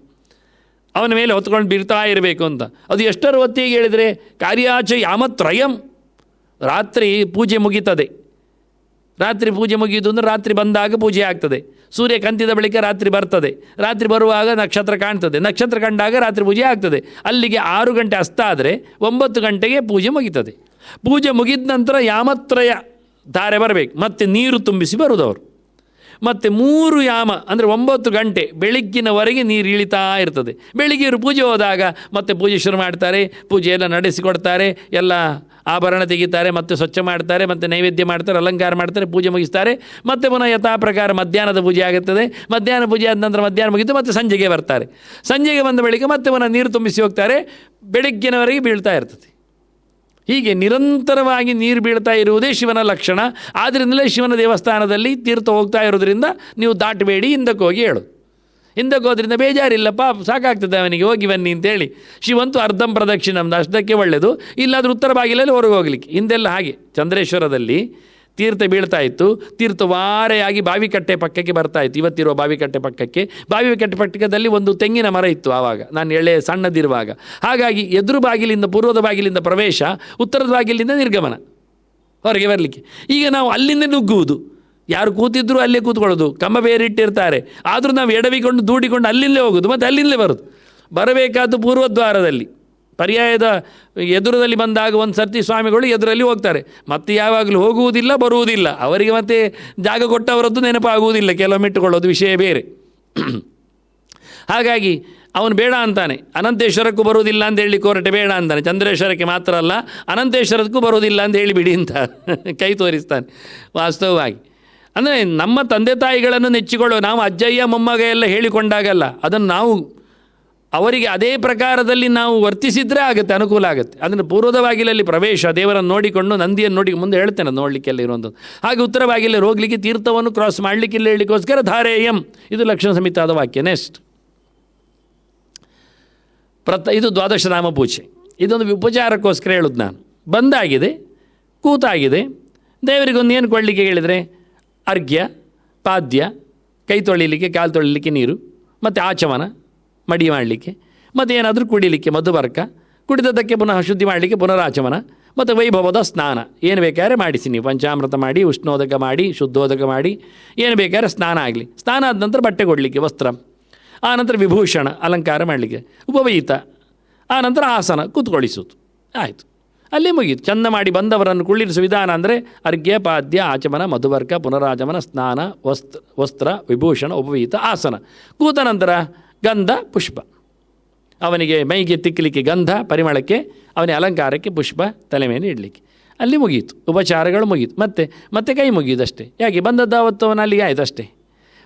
ಅವನ ಮೇಲೆ ಹೊತ್ಕೊಂಡು ಬಿಡ್ತಾ ಇರಬೇಕು ಅಂತ. ಅದು ಎಷ್ಟರ ಹೊತ್ತಿಗೆ ಹೇಳಿದರೆ ಕಾರ್ಯಾಚಯಾಮತ್ರಯಂ. ರಾತ್ರಿ ಪೂಜೆ ಮುಗೀತದೆ. ರಾತ್ರಿ ಪೂಜೆ ಮುಗಿಯುವುದು ಅಂದರೆ ರಾತ್ರಿ ಬಂದಾಗ ಪೂಜೆ ಆಗ್ತದೆ. ಸೂರ್ಯ ಕಂತಿದ ಬಳಿಕ ರಾತ್ರಿ ಬರ್ತದೆ. ರಾತ್ರಿ ಬರುವಾಗ ನಕ್ಷತ್ರ ಕಾಣ್ತದೆ. ನಕ್ಷತ್ರ ಕಂಡಾಗ ರಾತ್ರಿ ಪೂಜೆ ಆಗ್ತದೆ. ಅಲ್ಲಿಗೆ 6 ಗಂಟೆ ಅಸ್ತ ಆದರೆ 9 ಗಂಟೆಗೆ ಪೂಜೆ ಮುಗೀತದೆ. ಪೂಜೆ ಮುಗಿದ ನಂತರ ಯಾಮತ್ರಯ ಧಾರೆ ಬರಬೇಕು, ಮತ್ತು ನೀರು ತುಂಬಿಸಿ ಬರುವುದವರು. ಮತ್ತು 3 ಯಾಮ ಅಂದರೆ 9 ಗಂಟೆ ಬೆಳಗ್ಗಿನವರೆಗೆ ನೀರು ಇಳಿತಾ ಇರ್ತದೆ. ಬೆಳಿಗ್ಗೆ ಇವರು ಪೂಜೆ ಹೋದಾಗ ಮತ್ತೆ ಪೂಜೆ ಶುರು ಮಾಡ್ತಾರೆ, ಪೂಜೆ ಎಲ್ಲ ನಡೆಸಿಕೊಡ್ತಾರೆ, ಎಲ್ಲ ಆಭರಣ ತೆಗಿತಾರೆ, ಮತ್ತೆ ಸ್ವಚ್ಛ ಮಾಡ್ತಾರೆ, ಮತ್ತು ನೈವೇದ್ಯ ಮಾಡ್ತಾರೆ, ಅಲಂಕಾರ ಮಾಡ್ತಾರೆ, ಪೂಜೆ ಮುಗಿಸ್ತಾರೆ. ಮತ್ತೆ ಪುನಃ ಯಥಾ ಪ್ರಕಾರ ಮಧ್ಯಾಹ್ನದ ಪೂಜೆ ಆಗುತ್ತದೆ. ಮಧ್ಯಾಹ್ನ ಪೂಜೆ ಆದ ನಂತರ ಮಧ್ಯಾಹ್ನ ಮುಗಿತು, ಮತ್ತೆ ಸಂಜೆಗೆ ಬರ್ತಾರೆ. ಸಂಜೆಗೆ ಬಂದ ಬಳಿಕ ಮತ್ತೆ ಪುನಃ ನೀರು ತುಂಬಿಸಿ ಹೋಗ್ತಾರೆ. ಬೆಳಗ್ಗಿನವರೆಗೆ ಬೀಳ್ತಾ ಇರ್ತದೆ. ಹೀಗೆ ನಿರಂತರವಾಗಿ ನೀರು ಬೀಳ್ತಾ ಇರುವುದೇ ಶಿವನ ಲಕ್ಷಣ. ಆದ್ದರಿಂದಲೇ ಶಿವನ ದೇವಸ್ಥಾನದಲ್ಲಿ ತೀರ್ಥ ಹೋಗ್ತಾ ಇರೋದ್ರಿಂದ ನೀವು ದಾಟಬೇಡಿ, ಹಿಂದಕ್ಕೆ ಹೋಗಿ ಹೇಳು. ಹಿಂದಕ್ಕೆ ಹೋದ್ರಿಂದ ಬೇಜಾರಿಲ್ಲಪ್ಪ, ಸಾಕಾಗ್ತದೆ ಅವನಿಗೆ, ಹೋಗಿ ಬನ್ನಿ ಅಂತೇಳಿ. ಶಿವಂತೂ ಅರ್ಧಂ ಪ್ರದಕ್ಷಿಣಂ, ಅಷ್ಟಕ್ಕೆ ಒಳ್ಳೆಯದು. ಇಲ್ಲಾದರೂ ಉತ್ತರ ಬಾಗಿಲಲ್ಲಿ ಹೊರಗೆ ಹೋಗ್ಲಿಕ್ಕೆ. ಹಿಂದೆಲ್ಲ ಹಾಗೆ ಚಂದ್ರೇಶ್ವರದಲ್ಲಿ ತೀರ್ಥ ಬೀಳ್ತಾ ಇತ್ತು. ತೀರ್ಥವಾರೆಯಾಗಿ ಬಾವಿಕಟ್ಟೆ ಪಕ್ಕಕ್ಕೆ ಬರ್ತಾ ಇತ್ತು. ಇವತ್ತಿರೋ ಬಾವಿಕಟ್ಟೆ ಪಕ್ಕಕ್ಕೆ, ಬಾವಿಕಟ್ಟೆ ಪಕ್ಕದಲ್ಲಿ ಒಂದು ತೆಂಗಿನ ಮರ ಇತ್ತು ಆವಾಗ, ನಾನು ಎಳೆ ಸಣ್ಣದಿರುವಾಗ. ಹಾಗಾಗಿ ಎದುರು ಬಾಗಿಲಿಂದ, ಪೂರ್ವದ ಬಾಗಿಲಿಂದ ಪ್ರವೇಶ, ಉತ್ತರದ ಬಾಗಿಲಿಂದ ನಿರ್ಗಮನ ಹೊರಗೆ ಬರಲಿಕ್ಕೆ. ಈಗ ನಾವು ಅಲ್ಲಿಂದ ನುಗ್ಗುವುದು. ಯಾರು ಕೂತಿದ್ರು ಅಲ್ಲೇ ಕೂತ್ಕೊಳ್ಳೋದು, ಕಂಬ ಬೇರೆ ಇಟ್ಟಿರ್ತಾರೆ. ಆದರೂ ನಾವು ಎಡವಿಕೊಂಡು ದೂಡಿಕೊಂಡು ಅಲ್ಲಿಂದಲೇ ಹೋಗೋದು, ಮತ್ತು ಅಲ್ಲಿಂದಲೇ ಬರೋದು. ಬರಬೇಕಾದ್ದು ಪೂರ್ವದ್ವಾರದಲ್ಲಿ, ಪರ್ಯಾಯದ ಎದುರದಲ್ಲಿ ಬಂದಾಗ ಒಂದು ಸರ್ತಿ ಸ್ವಾಮಿಗಳು ಎದುರಲ್ಲಿ ಹೋಗ್ತಾರೆ. ಮತ್ತೆ ಯಾವಾಗಲೂ ಹೋಗುವುದಿಲ್ಲ, ಬರುವುದಿಲ್ಲ. ಅವರಿಗೆ ಮತ್ತೆ ಜಾಗ ಕೊಟ್ಟವರದ್ದು ನೆನಪಾಗುವುದಿಲ್ಲ, ಕೆಲವೊಮ್ಮೆ ಇಟ್ಟುಕೊಳ್ಳೋದು ವಿಷಯ ಬೇರೆ. ಹಾಗಾಗಿ ಅವನು ಬೇಡ ಅಂತಾನೆ. ಅನಂತೇಶ್ವರಕ್ಕೂ ಬರುವುದಿಲ್ಲ ಅಂತ ಹೇಳಿ ಕೋರಟೆ ಬೇಡ ಅಂತಾನೆ. ಚಂದ್ರೇಶ್ವರಕ್ಕೆ ಮಾತ್ರ ಅಲ್ಲ, ಅನಂತೇಶ್ವರಕ್ಕೂ ಬರುವುದಿಲ್ಲ ಅಂತ ಹೇಳಿಬಿಡಿ ಅಂತ ಕೈ ತೋರಿಸ್ತಾನೆ. ವಾಸ್ತವವಾಗಿ ಅಂದರೆ ನಮ್ಮ ತಂದೆ ತಾಯಿಗಳನ್ನು ನೆಚ್ಚಿಕೊಳ್ಳೋ ನಾವು ಅಜ್ಜಯ್ಯ ಮೊಮ್ಮಗ ಎಲ್ಲ ಹೇಳಿಕೊಂಡಾಗಲ್ಲ, ಅದನ್ನು ನಾವು ಅವರಿಗೆ ಅದೇ ಪ್ರಕಾರದಲ್ಲಿ ನಾವು ವರ್ತಿಸಿದರೆ ಆಗುತ್ತೆ, ಅನುಕೂಲ ಆಗುತ್ತೆ. ಅದನ್ನು ಪೂರ್ವದ ಬಾಗಿಲಲ್ಲಿ ಪ್ರವೇಶ, ದೇವರನ್ನು ನೋಡಿಕೊಂಡು ನಂದಿಯನ್ನು ನೋಡಿ ಮುಂದೆ ಹೇಳ್ತೇನೆ ನೋಡಲಿಕ್ಕೆಲ್ಲ ಇರುವಂಥದ್ದು. ಹಾಗೆ ಉತ್ತರ ಬಾಗಿಲಲ್ಲಿ ಹೋಗಲಿಕ್ಕೆ, ತೀರ್ಥವನ್ನು ಕ್ರಾಸ್ ಮಾಡಲಿಕ್ಕಿಲ್ಲ ಹೇಳಲಿಕ್ಕೋಸ್ಕರ ಧಾರೇಯಂ. ಇದು ಲಕ್ಷಣ ಸಮಿತಾದ ವಾಕ್ಯ. ನೆಕ್ಸ್ಟ್ ಇದು ದ್ವಾದಶನಾಮ ಪೂಜೆ. ಇದೊಂದು ಉಪಚಾರಕ್ಕೋಸ್ಕರ ಹೇಳೋದು ನಾನು. ಬಂದಾಗಿದೆ, ಕೂತಾಗಿದೆ, ದೇವರಿಗೊಂದು ಏನು ಕೊಡಲಿಕ್ಕೆ ಹೇಳಿದರೆ ಅರ್ಘ್ಯ, ಪಾದ್ಯ, ಕೈ ತೊಳಿಲಿಕ್ಕೆ, ಕಾಲು ತೊಳಿಲಿಕ್ಕೆ ನೀರು, ಮತ್ತು ಆಚಮನ ಮಡಿ ಮಾಡಲಿಕ್ಕೆ, ಮತ್ತು ಏನಾದರೂ ಕುಡಿಲಿಕ್ಕೆ ಮಧುಬರ್ಕ, ಕುಡಿದದ್ದಕ್ಕೆ ಪುನಃ ಶುದ್ಧಿ ಮಾಡಲಿಕ್ಕೆ ಪುನರಾಚಮನ, ಮತ್ತು ವೈಭವದ ಸ್ನಾನ. ಏನು ಬೇಕಾದ್ರೆ ಮಾಡಿಸಿ ನೀವು, ಪಂಚಾಮೃತ ಮಾಡಿ, ಉಷ್ಣೋದಕ ಮಾಡಿ, ಶುದ್ಧೋದಕ ಮಾಡಿ, ಏನು ಬೇಕಾದ್ರೆ ಸ್ನಾನ ಆಗಲಿ. ಸ್ನಾನ ಆದ ನಂತರ ಬಟ್ಟೆ ಕೊಡಲಿಕ್ಕೆ, ವಸ್ತ್ರ, ಆನಂತರ ವಿಭೂಷಣ ಅಲಂಕಾರ ಮಾಡಲಿಕ್ಕೆ, ಉಪವೀತ, ಆನಂತರ ಆಸನ ಕೂತ್ಕೊಳಿಸೋದು. ಆಯಿತು, ಅಲ್ಲೇ ಮುಗೀತು. ಚಂದ ಮಾಡಿ ಬಂದವರನ್ನು ಕುಳ್ಳಿರಿಸುವ ವಿಧಾನ ಅಂದರೆ ಅರ್ಘ್ಯ, ಪಾದ್ಯ, ಆಚಮನ, ಮಧುವರ್ಕ, ಪುನರಾಚಮನ, ಸ್ನಾನ, ವಸ್ತ್ರ, ವಿಭೂಷಣ, ಉಪವೀತ, ಆಸನ. ಕೂತ ನಂತರ ಗಂಧ, ಪುಷ್ಪ, ಅವನಿಗೆ ಮೈಗೆ ತಿಕ್ಕಲಿಕ್ಕೆ ಗಂಧ, ಪರಿಮಳಕ್ಕೆ, ಅವನಿಗೆ ಅಲಂಕಾರಕ್ಕೆ ಪುಷ್ಪ, ತಲೆ ಮೇಲೆ ಇಡಲಿಕ್ಕೆ. ಅಲ್ಲಿ ಮುಗೀತು, ಉಪಚಾರಗಳು ಮುಗೀತು. ಮತ್ತೆ ಕೈ ಮುಗಿಯುವುದಷ್ಟೇ. ಯಾಕೆ ಬಂದದ್ದಾವತ್ತು ಅವನ ಅಲ್ಲಿಗೆ ಆಯಿತು ಅಷ್ಟೇ.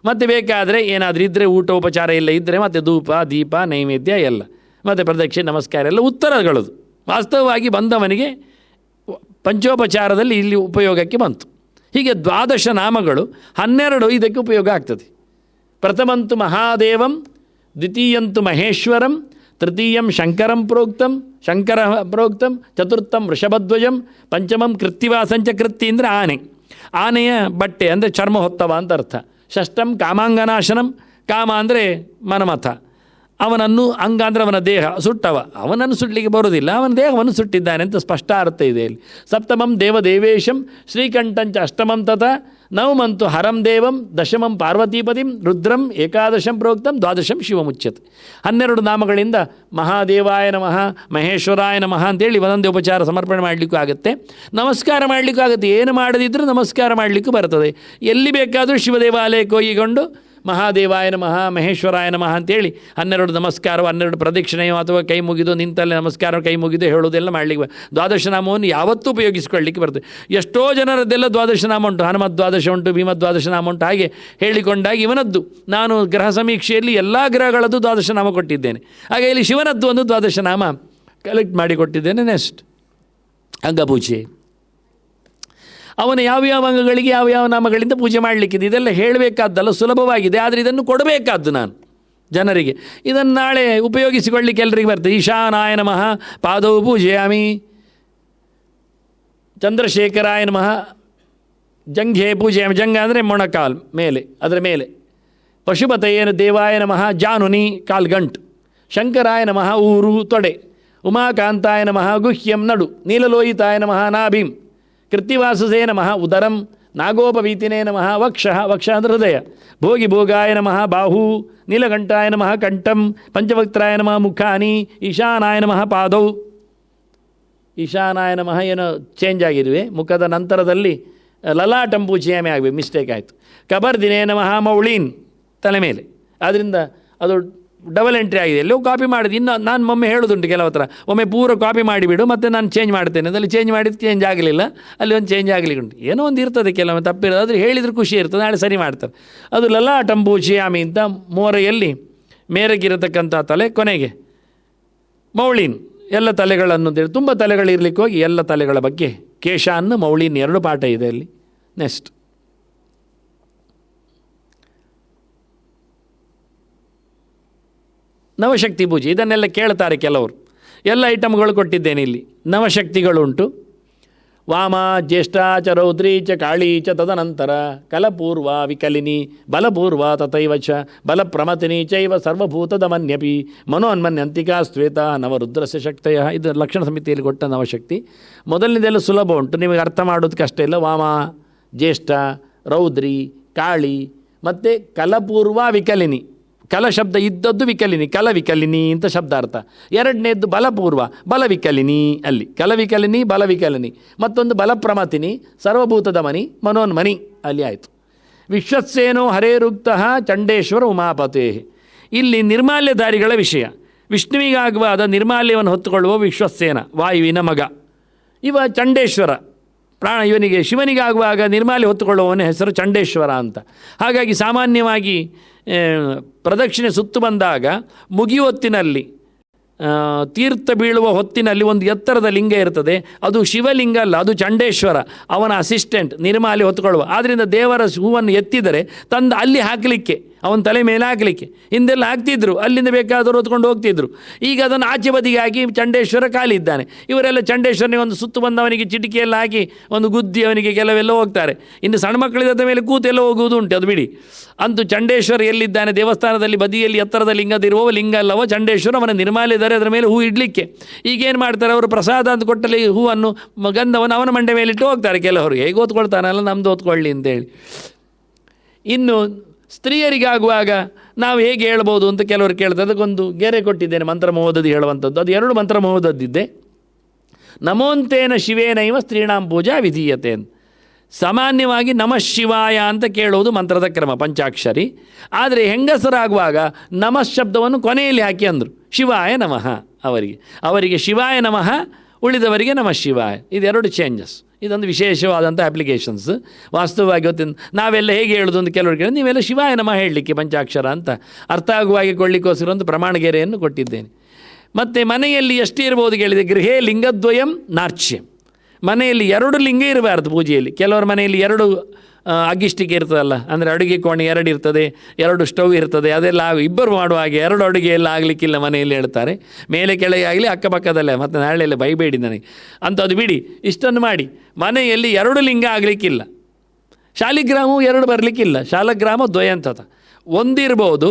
ಮತ್ತು ಬೇಕಾದರೆ ಏನಾದರೂ ಇದ್ದರೆ ಊಟೋಪಚಾರ ಎಲ್ಲ ಇದ್ದರೆ ಮತ್ತು ಧೂಪ ದೀಪ ನೈವೇದ್ಯ ಎಲ್ಲ ಮತ್ತು ಪ್ರದಕ್ಷಿಣೆ ನಮಸ್ಕಾರ ಎಲ್ಲ ಉತ್ತರಗಳದು ವಾಸ್ತವವಾಗಿ ಬಂದವನಿಗೆ ಪಂಚೋಪಚಾರದಲ್ಲಿ ಇಲ್ಲಿ ಉಪಯೋಗಕ್ಕೆ ಬಂತು. ಹೀಗೆ 12 ನಾಮಗಳು 12 ಇದಕ್ಕೆ ಉಪಯೋಗ ಆಗ್ತದೆ. ಪ್ರಥಮಂತು ಮಹಾದೇವಂ, ದ್ವಿತೀಯಂತು ಮಹೇಶ್ವರಂ, ತೃತೀಯಂ ಶಂಕರ ಪ್ರೋಕ್ತಂ, ಚತುರ್ಥಂ ವೃಷಭಧ್ವಜಂ, ಪಂಚಮಂ ಕೃತ್ತಿವಾಸಂಚ. ಕೃತ್ತಿ ಅಂದರೆ ಆನೆ, ಆನೆಯ ಬಟ್ಟೆ ಅಂದರೆ ಚರ್ಮ ಹೊತ್ತವ ಅಂತ ಅರ್ಥ. ಷಷ್ಠಂ ಕಾಮಾಂಗನಾಶನಂ, ಕಾಮ ಅಂದರೆ ಮನಮಥ, ಅವನನ್ನು ಅಂಗ ಅಂದರೆ ಅವನ ದೇಹ ಸುಟ್ಟವ, ಅವನನ್ನು ಸುಟ್ಟಲಿಕ್ಕೆ ಬರೋದಿಲ್ಲ, ಅವನ ದೇಹವನ್ನು ಸುಟ್ಟಿದ್ದಾನೆ ಅಂತ ಸ್ಪಷ್ಟ ಅರ್ಥ ಇದೆ ಇಲ್ಲಿ. ಸಪ್ತಮಂ ದೇವದೇವೇಶಂ ಶ್ರೀಕಂಠಂಚ ಅಷ್ಟಮಂ ತಥಾ, ನವಮಂತು ಹರಂ ದೇವಂ, ದಶಮಂ ಪಾರ್ವತೀಪತಿಂ, ರುದ್ರಂ ಏಕಾದಶಂ ಪ್ರೋಕ್ತಂ, ದ್ವಾದಶಂ ಶಿವಮುಚ್ಯತೆ. 12 ನಾಮಗಳಿಂದ ಮಹಾದೇವಾಯ ನಮಃ, ಮಹೇಶ್ವರಾಯ ನಮಃ ಅಂತೇಳಿ ಒಂದೊಂದೇ ಉಪಚಾರ ಸಮರ್ಪಣೆ ಮಾಡಲಿಕ್ಕೂ ಆಗುತ್ತೆ, ನಮಸ್ಕಾರ ಮಾಡಲಿಕ್ಕೂ ಆಗುತ್ತೆ. ಏನು ಮಾಡದಿದ್ದರೂ ನಮಸ್ಕಾರ ಮಾಡಲಿಕ್ಕೂ ಬರ್ತದೆ. ಎಲ್ಲಿ ಬೇಕಾದರೂ ಶಿವದೇವಾಲಯಕ್ಕೆ ಹೋಗಿಕೊಂಡು ಮಹಾದೇವಾಯ ನಮಃ, ಮಹೇಶ್ವರಾಯ ನಮಃ ಅಂತೇಳಿ 12 ನಮಸ್ಕಾರ, 12 ಪ್ರದಕ್ಷಿಣೆಯೋ ಅಥವಾ ಕೈ ಮುಗಿದು ನಿಂತಲ್ಲೇ ನಮಸ್ಕಾರ ಕೈ ಮುಗಿದು ಹೇಳೋದೆಲ್ಲ ಮಾಡಲಿಕ್ಕೆ 12 ನಾಮವನ್ನು ಯಾವತ್ತೂ ಉಪಯೋಗಿಸ್ಕೊಳ್ಳಿಕ್ಕೆ ಬರ್ತದೆ. ಎಷ್ಟೋ ಜನರದ್ದೆಲ್ಲ 12 ನಾಮ ಉಂಟು, ಹನುಮದ್ 12 ಉಂಟು, ಭೀಮದ್ 12 ನಾಮ ಉಂಟು. ಹಾಗೆ ಹೇಳಿಕೊಂಡಾಗ ಇವನದ್ದು ನಾನು ಗ್ರಹ ಸಮೀಕ್ಷೆಯಲ್ಲಿ ಎಲ್ಲ ಗ್ರಹಗಳದ್ದು 12 ನಾಮ ಕೊಟ್ಟಿದ್ದೇನೆ. ಹಾಗೆ ಇಲ್ಲಿ ಶಿವನದ್ದು ಒಂದು 12 ನಾಮ ಕಲೆಕ್ಟ್ ಮಾಡಿ ಕೊಟ್ಟಿದ್ದೇನೆ. ನೆಕ್ಸ್ಟ್ ಅಂಗಪೂಜೆ, ಅವನ ಯಾವ್ಯಾವ ಅಂಗಗಳಿಗೆ ಯಾವ್ಯಾವ ನಾಮಗಳಿಂದ ಪೂಜೆ ಮಾಡಲಿಕ್ಕಿದೆ. ಇದೆಲ್ಲ ಹೇಳಬೇಕಾದ್ದಲ್ಲ, ಸುಲಭವಾಗಿದೆ. ಆದರೆ ಇದನ್ನು ಕೊಡಬೇಕಾದ್ದು ನಾನು ಜನರಿಗೆ. ಇದನ್ನು ನಾಳೆ ಉಪಯೋಗಿಸಿಕೊಳ್ಳಿಕ್ಕೆ ಎಲ್ಲರಿಗೆ ಬರ್ತದೆ. ಈಶಾನಾಯ ನಮಃ ಪಾದವು ಪೂಜೆಯಾಮಿ, ಚಂದ್ರಶೇಖರಾಯ ನಮಃ ಜಂಘೆ ಪೂಜೆಯಾಮಿ. ಜಂಘ ಅಂದರೆ ಮೊಣಕಾಲ್ ಮೇಲೆ, ಅದರ ಮೇಲೆ. ಪಶುಪತಯೇನ ದೇವಾಯ ನಮಃ ಜಾನುನಿ ಕಾಲ್ಗಂಟು. ಶಂಕರಾಯ ನಮಃ ಊರು ತೊಡೆ. ಉಮಾಕಾಂತಾಯ ನಮಃ ಗುಹ್ಯಂ ನಡು. ನೀಲಲೋಹಿತಾಯ ನಮಃ ನಾಭಿಂ. ಕೃತ್ತಿವಾಸುಸೇ ನಮಃ ಉದರಂ. ನಾಗೋಪವೀತಿನೇ ನಮಃ ವಕ್ಷಃ, ವಕ್ಷ ಅಂದರೆ ಹೃದಯ. ಭೋಗಿ ಭೋಗಾಯ ನಮಃ ಬಾಹು. ನೀಲಕಂಠಾಯ ನಮಃ ಕಂಠಂ. ಪಂಚವಕ್ತ್ರಾಯ ನಮಃ ಮುಖಾನಿ. ಈಶಾನಾಯ ನಮಃ ಪಾದೌ. ಈಶಾನಾಯ ನಮಃ ಏನೋ ಚೇಂಜ್ ಆಗಿರುವೆ, ಮುಖದ ನಂತರದಲ್ಲಿ ಲಲಾಟಂ ಪೂಜೆಯಾಮೆ ಆಗಬೇಕು, ಮಿಸ್ಟೇಕ್ ಆಯಿತು. ಕಬರ್ದಿನೇ ನಮಃ ಮೌಳೀನ್, ತಲೆ ಮೇಲೆ. ಆದ್ದರಿಂದ ಅದು ಡಬಲ್ ಎಂಟ್ರಿ ಆಗಿದೆ. ಎಲ್ಲೋ ಕಾಪಿ ಮಾಡಿದ್ದು. ಇನ್ನು ನಾನು ಒಮ್ಮೆ ಹೇಳೋದುಂಟು ಕೆಲವು ಹತ್ರ, ಒಮ್ಮೆ ಪೂರ ಕಾಪಿ ಮಾಡಿಬಿಡು ಮತ್ತು ನಾನು ಚೇಂಜ್ ಮಾಡ್ತೇನೆ. ಅದರಲ್ಲಿ ಚೇಂಜ್ ಮಾಡಿದ್ದು ಚೇಂಜ್ ಆಗಲಿಲ್ಲ, ಅಲ್ಲಿ ಒಂದು ಚೇಂಜ್ ಆಗಲಿಕ್ಕೆ ಉಂಟು. ಏನೋ ಒಂದು ಇರ್ತದೆ, ಕೆಲವೊಮ್ಮೆ ತಪ್ಪಿರೋದು. ಆದರೆ ಹೇಳಿದ್ರೆ ಖುಷಿ ಇರ್ತದೆ, ನಾಳೆ ಸರಿ ಮಾಡ್ತಾರೆ. ಅದು ಲಲಾಟಂಬೂಚಿಯಾಮಿ ಅಂತ ಮೋರೆಯಲ್ಲಿ ಮೇರೆಗಿರತಕ್ಕಂಥ ತಲೆ, ಕೊನೆಗೆ ಮೌಳೀನ್ ಎಲ್ಲ ತಲೆಗಳನ್ನು ತುಂಬ ತಲೆಗಳಿರಲಿಕ್ಕೆ ಹೋಗಿ ಎಲ್ಲ ತಲೆಗಳ ಬಗ್ಗೆ ಕೇಶ ಅನ್ನು ಮೌಳೀನ್ 2 ಪಾಠ ಇದೆ ಅಲ್ಲಿ. ನೆಕ್ಸ್ಟ್ ನವಶಕ್ತಿ ಪೂಜೆ. ಇದನ್ನೆಲ್ಲ ಕೇಳ್ತಾರೆ ಕೆಲವರು. ಎಲ್ಲ ಐಟಮ್ಗಳು ಕೊಟ್ಟಿದ್ದೇನೆ ಇಲ್ಲಿ. ನವಶಕ್ತಿಗಳುಂಟು. ವಾಮ, ಜ್ಯೇಷ್ಠ ಚ, ರೌದ್ರಿ ಚ, ಕಾಳಿ ಚ, ತದನಂತರ ಕಲಪೂರ್ವ ವಿಕಲಿನಿ, ಬಲಪೂರ್ವ ತಥೈವ ಚ, ಬಲಪ್ರಮತಿನಿ ಚೈವ ಸರ್ವಭೂತದಮನ್ಯಪಿ, ಮನೋನ್ಮನ್ಯಂತಿಕಾ ಶ್ವೇತ ನವರುದ್ರಸ್ಯ ಶಕ್ತಯ. ಇದು ಲಕ್ಷಣ ಸಮಿತಿಯಲ್ಲಿ ಕೊಟ್ಟ ನವಶಕ್ತಿ. ಮೊದಲನೇದೆಲ್ಲ ಸುಲಭ ಉಂಟು, ನಿಮಗೆ ಅರ್ಥ ಮಾಡೋದು ಕಷ್ಟ ಇಲ್ಲ. ವಾಮ, ಜ್ಯೇಷ್ಠ, ರೌದ್ರಿ, ಕಾಳಿ ಮತ್ತು ಕಲಪೂರ್ವ ವಿಕಲಿನಿ. ಕಲ ಶಬ್ದ ಇದ್ದದ್ದು ವಿಕಲಿನಿ, ಕಲವಿಕಲಿನಿ ಅಂತ ಶಬ್ದಾರ್ಥ. ಎರಡನೇದ್ದು ಬಲಪೂರ್ವ, ಬಲವಿಕಲಿನಿ. ಅಲ್ಲಿ ಕಲವಿಕಲಿನಿ, ಬಲವಿಕಲಿನಿ. ಮತ್ತೊಂದು ಬಲಪ್ರಮತಿನಿ, ಸರ್ವಭೂತದ ಮನಿ, ಮನೋನ್ಮನಿ ಅಲ್ಲಿ ಆಯಿತು. ವಿಶ್ವತ್ಸೇನೋ ಹರೇರುಕ್ತಃ ಚಂಡೇಶ್ವರ ಉಮಾಪತೇ. ಇಲ್ಲಿ ನಿರ್ಮಾಲ್ಯಧಾರಿಗಳ ವಿಷಯ. ವಿಷ್ಣುವಿಗಾಗುವಾದ ನಿರ್ಮಾಲ್ಯವನ್ನು ಹೊತ್ತುಕೊಳ್ಳುವ ವಿಶ್ವತ್ಸೇನ, ವಾಯುವಿನ ಮಗ. ಇವ ಚಂಡೇಶ್ವರ ಪ್ರಾಣ. ಇವನಿಗೆ ಶಿವನಿಗಾಗುವಾಗ ನಿರ್ಮಾಲ್ಯ ಹೊತ್ತುಕೊಳ್ಳುವವನ ಹೆಸರು ಚಂಡೇಶ್ವರ ಅಂತ. ಹಾಗಾಗಿ ಸಾಮಾನ್ಯವಾಗಿ ಪ್ರದಕ್ಷಿಣೆ ಸುತ್ತು ಬಂದಾಗ ಮುಗಿಯೊತ್ತಿನಲ್ಲಿ ತೀರ್ಥ ಬೀಳುವ ಹೊತ್ತಿನಲ್ಲಿ ಒಂದು ಎತ್ತರದ ಲಿಂಗ ಇರ್ತದೆ. ಅದು ಶಿವಲಿಂಗ ಅಲ್ಲ, ಅದು ಚಂಡೇಶ್ವರ, ಅವನ ಅಸಿಸ್ಟೆಂಟ್, ನಿರ್ಮಾಲ್ಯ ಹೊತ್ತುಕೊಳ್ಳುವ. ಆದ್ದರಿಂದ ದೇವರ ಹೂವನ್ನು ಎತ್ತಿದರೆ ತಂದು ಅಲ್ಲಿ ಹಾಕಲಿಕ್ಕೆ, ಅವನ ತಲೆ ಮೇಲೆ ಹಾಕಲಿಕ್ಕೆ. ಹಿಂದೆಲ್ಲ ಹಾಕ್ತಿದ್ರು, ಅಲ್ಲಿಂದ ಬೇಕಾದರೂ ಹೊತ್ಕೊಂಡು ಹೋಗ್ತಿದ್ರು. ಈಗ ಅದನ್ನು ಆಚೆ ಬದಿಗೆ ಹಾಕಿ ಚಂಡೇಶ್ವರ ಖಾಲಿ ಇದ್ದಾನೆ. ಇವರೆಲ್ಲ ಚಂಡೇಶ್ವರನಿಗೆ ಒಂದು ಸುತ್ತು ಬಂದವನಿಗೆ ಚಿಟಿಕೆಯಲ್ಲಿ ಹಾಕಿ ಒಂದು ಗುದ್ದಿ ಅವನಿಗೆ ಕೆಲವೆಲ್ಲ ಹೋಗ್ತಾರೆ. ಇನ್ನು ಸಣ್ಣ ಮಕ್ಕಳಿದ್ದ ಮೇಲೆ ಕೂತೆಲ್ಲ ಹೋಗುವುದು ಉಂಟು, ಅದು ಬಿಡಿ. ಅಂತೂ ಚಂಡೇಶ್ವರ ಎಲ್ಲಿದ್ದಾನೆ? ದೇವಸ್ಥಾನದಲ್ಲಿ ಬದಿಯಲ್ಲಿ ಎತ್ತರದ ಲಿಂಗದಿರುವ ಲಿಂಗ ಅಲ್ಲವ ಚಂಡೇಶ್ವರ, ಅವನ ನಿರ್ಮಾಲ್ಯದರೆ ಅದರ ಮೇಲೆ ಹೂ ಇಡಲಿಕ್ಕೆ. ಈಗೇನು ಮಾಡ್ತಾರೆ ಅವರು? ಪ್ರಸಾದ ಅಂತ ಕೊಟ್ಟಲ್ಲಿ ಹೂವನ್ನು, ಗಂಧವನ್ನು ಅವನ ಮಂಡೆ ಮೇಲಿಟ್ಟು ಹೋಗ್ತಾರೆ. ಕೆಲವರು ಹೇಗೆ ಓದ್ಕೊಳ್ತಾನಲ್ಲ, ನಮ್ಮದು ಓದ್ಕೊಳ್ಳಿ ಅಂತೇಳಿ. ಇನ್ನು ಸ್ತ್ರೀಯರಿಗಾಗುವಾಗ ನಾವು ಹೇಗೆ ಹೇಳ್ಬೋದು ಅಂತ ಕೆಲವರು ಕೇಳ್ತಾರೆ. ಅದಕ್ಕೊಂದು ಗೆರೆ ಕೊಟ್ಟಿದ್ದೇನೆ, ಮಂತ್ರ ಮಹೋದಧಿ ಹೇಳುವಂಥದ್ದು. ಅದು 2 ಮಂತ್ರ ಮಹೋದದ್ದಿದ್ದೆ. ನಮೋಂತೇನ ಶಿವೇನೈವ ಸ್ತ್ರೀಣಾಂ ಪೂಜಾ ವಿಧೀಯತೆ ಅಂತ. ಸಾಮಾನ್ಯವಾಗಿ ನಮಃ ಶಿವಾಯ ಅಂತ ಕೇಳುವುದು ಮಂತ್ರದ ಕ್ರಮ, ಪಂಚಾಕ್ಷರಿ. ಆದರೆ ಹೆಂಗಸರಾಗುವಾಗ ನಮಃ ಶಬ್ದವನ್ನು ಕೊನೆಯಲ್ಲಿ ಹಾಕಿ ಅಂದರು. ಶಿವಾಯ ನಮಃ ಅವರಿಗೆ ಶಿವಾಯ ನಮಃ, ಉಳಿದವರಿಗೆ ನಮಃ ಶಿವಾಯ. ಇದು 2 ಚೇಂಜಸ್. ಇದೊಂದು ವಿಶೇಷವಾದಂಥ ಅಪ್ಲಿಕೇಶನ್ಸ್. ವಾಸ್ತವವಾಗಿ ಗೊತ್ತಿನ ನಾವೆಲ್ಲ ಹೇಗೆ ಹೇಳೋದು ಅಂತ ಕೆಲವರು ಕೇಳಿ, ನೀವೆಲ್ಲ ಶಿವಾಯ ನಮಃ ಹೇಳಲಿಕ್ಕೆ ಪಂಚಾಕ್ಷರ ಅಂತ ಅರ್ಥ ಆಗುವಾಗೆ ಕೊಡಲಿಕ್ಕೋಸ್ಕರ ಒಂದು ಪ್ರಮಾಣಗೆರೆಯನ್ನು ಕೊಟ್ಟಿದ್ದೇನೆ. ಮತ್ತು ಮನೆಯಲ್ಲಿ ಎಷ್ಟು ಇರ್ಬೋದು ಕೇಳಿದೆ, ಗೃಹೇ ಲಿಂಗದ್ವಯಂ ನಾರ್ಚ್ಯಂ. ಮನೆಯಲ್ಲಿ 2 ಲಿಂಗ ಇರಬಾರ್ದು ಪೂಜೆಯಲ್ಲಿ. ಕೆಲವರ ಮನೆಯಲ್ಲಿ 2 ಅಗ್ಗಿಷ್ಟಿಕೆ ಇರ್ತದಲ್ಲ, ಅಂದರೆ ಅಡುಗೆ ಕೋಣೆ 2 ಇರ್ತದೆ, 2 ಸ್ಟವ್ ಇರ್ತದೆ, ಅದೆಲ್ಲ ಇಬ್ಬರು ಮಾಡುವ ಹಾಗೆ 2 ಅಡುಗೆ ಎಲ್ಲ ಆಗಲಿಕ್ಕಿಲ್ಲ ಮನೆಯಲ್ಲಿ ಹೇಳ್ತಾರೆ. ಮೇಲೆ ಕೆಳಗೆ ಆಗಲಿ ಅಕ್ಕಪಕ್ಕದಲ್ಲೇ, ಮತ್ತು ನಾಳೆಲ್ಲ ಬೈಬೇಡಿ ನನಗೆ ಅಂಥದ್ದು ಬಿಡಿ. ಇಷ್ಟನ್ನು ಮಾಡಿ ಮನೆಯಲ್ಲಿ 2 ಲಿಂಗ ಆಗಲಿಕ್ಕಿಲ್ಲ. ಶಾಲಿಗ್ರಾಮವು 2 ಬರಲಿಕ್ಕಿಲ್ಲ. ಶಾಲಗ್ರಾಮ ದ್ವಯಂತತ 1 ಇರ್ಬೋದು,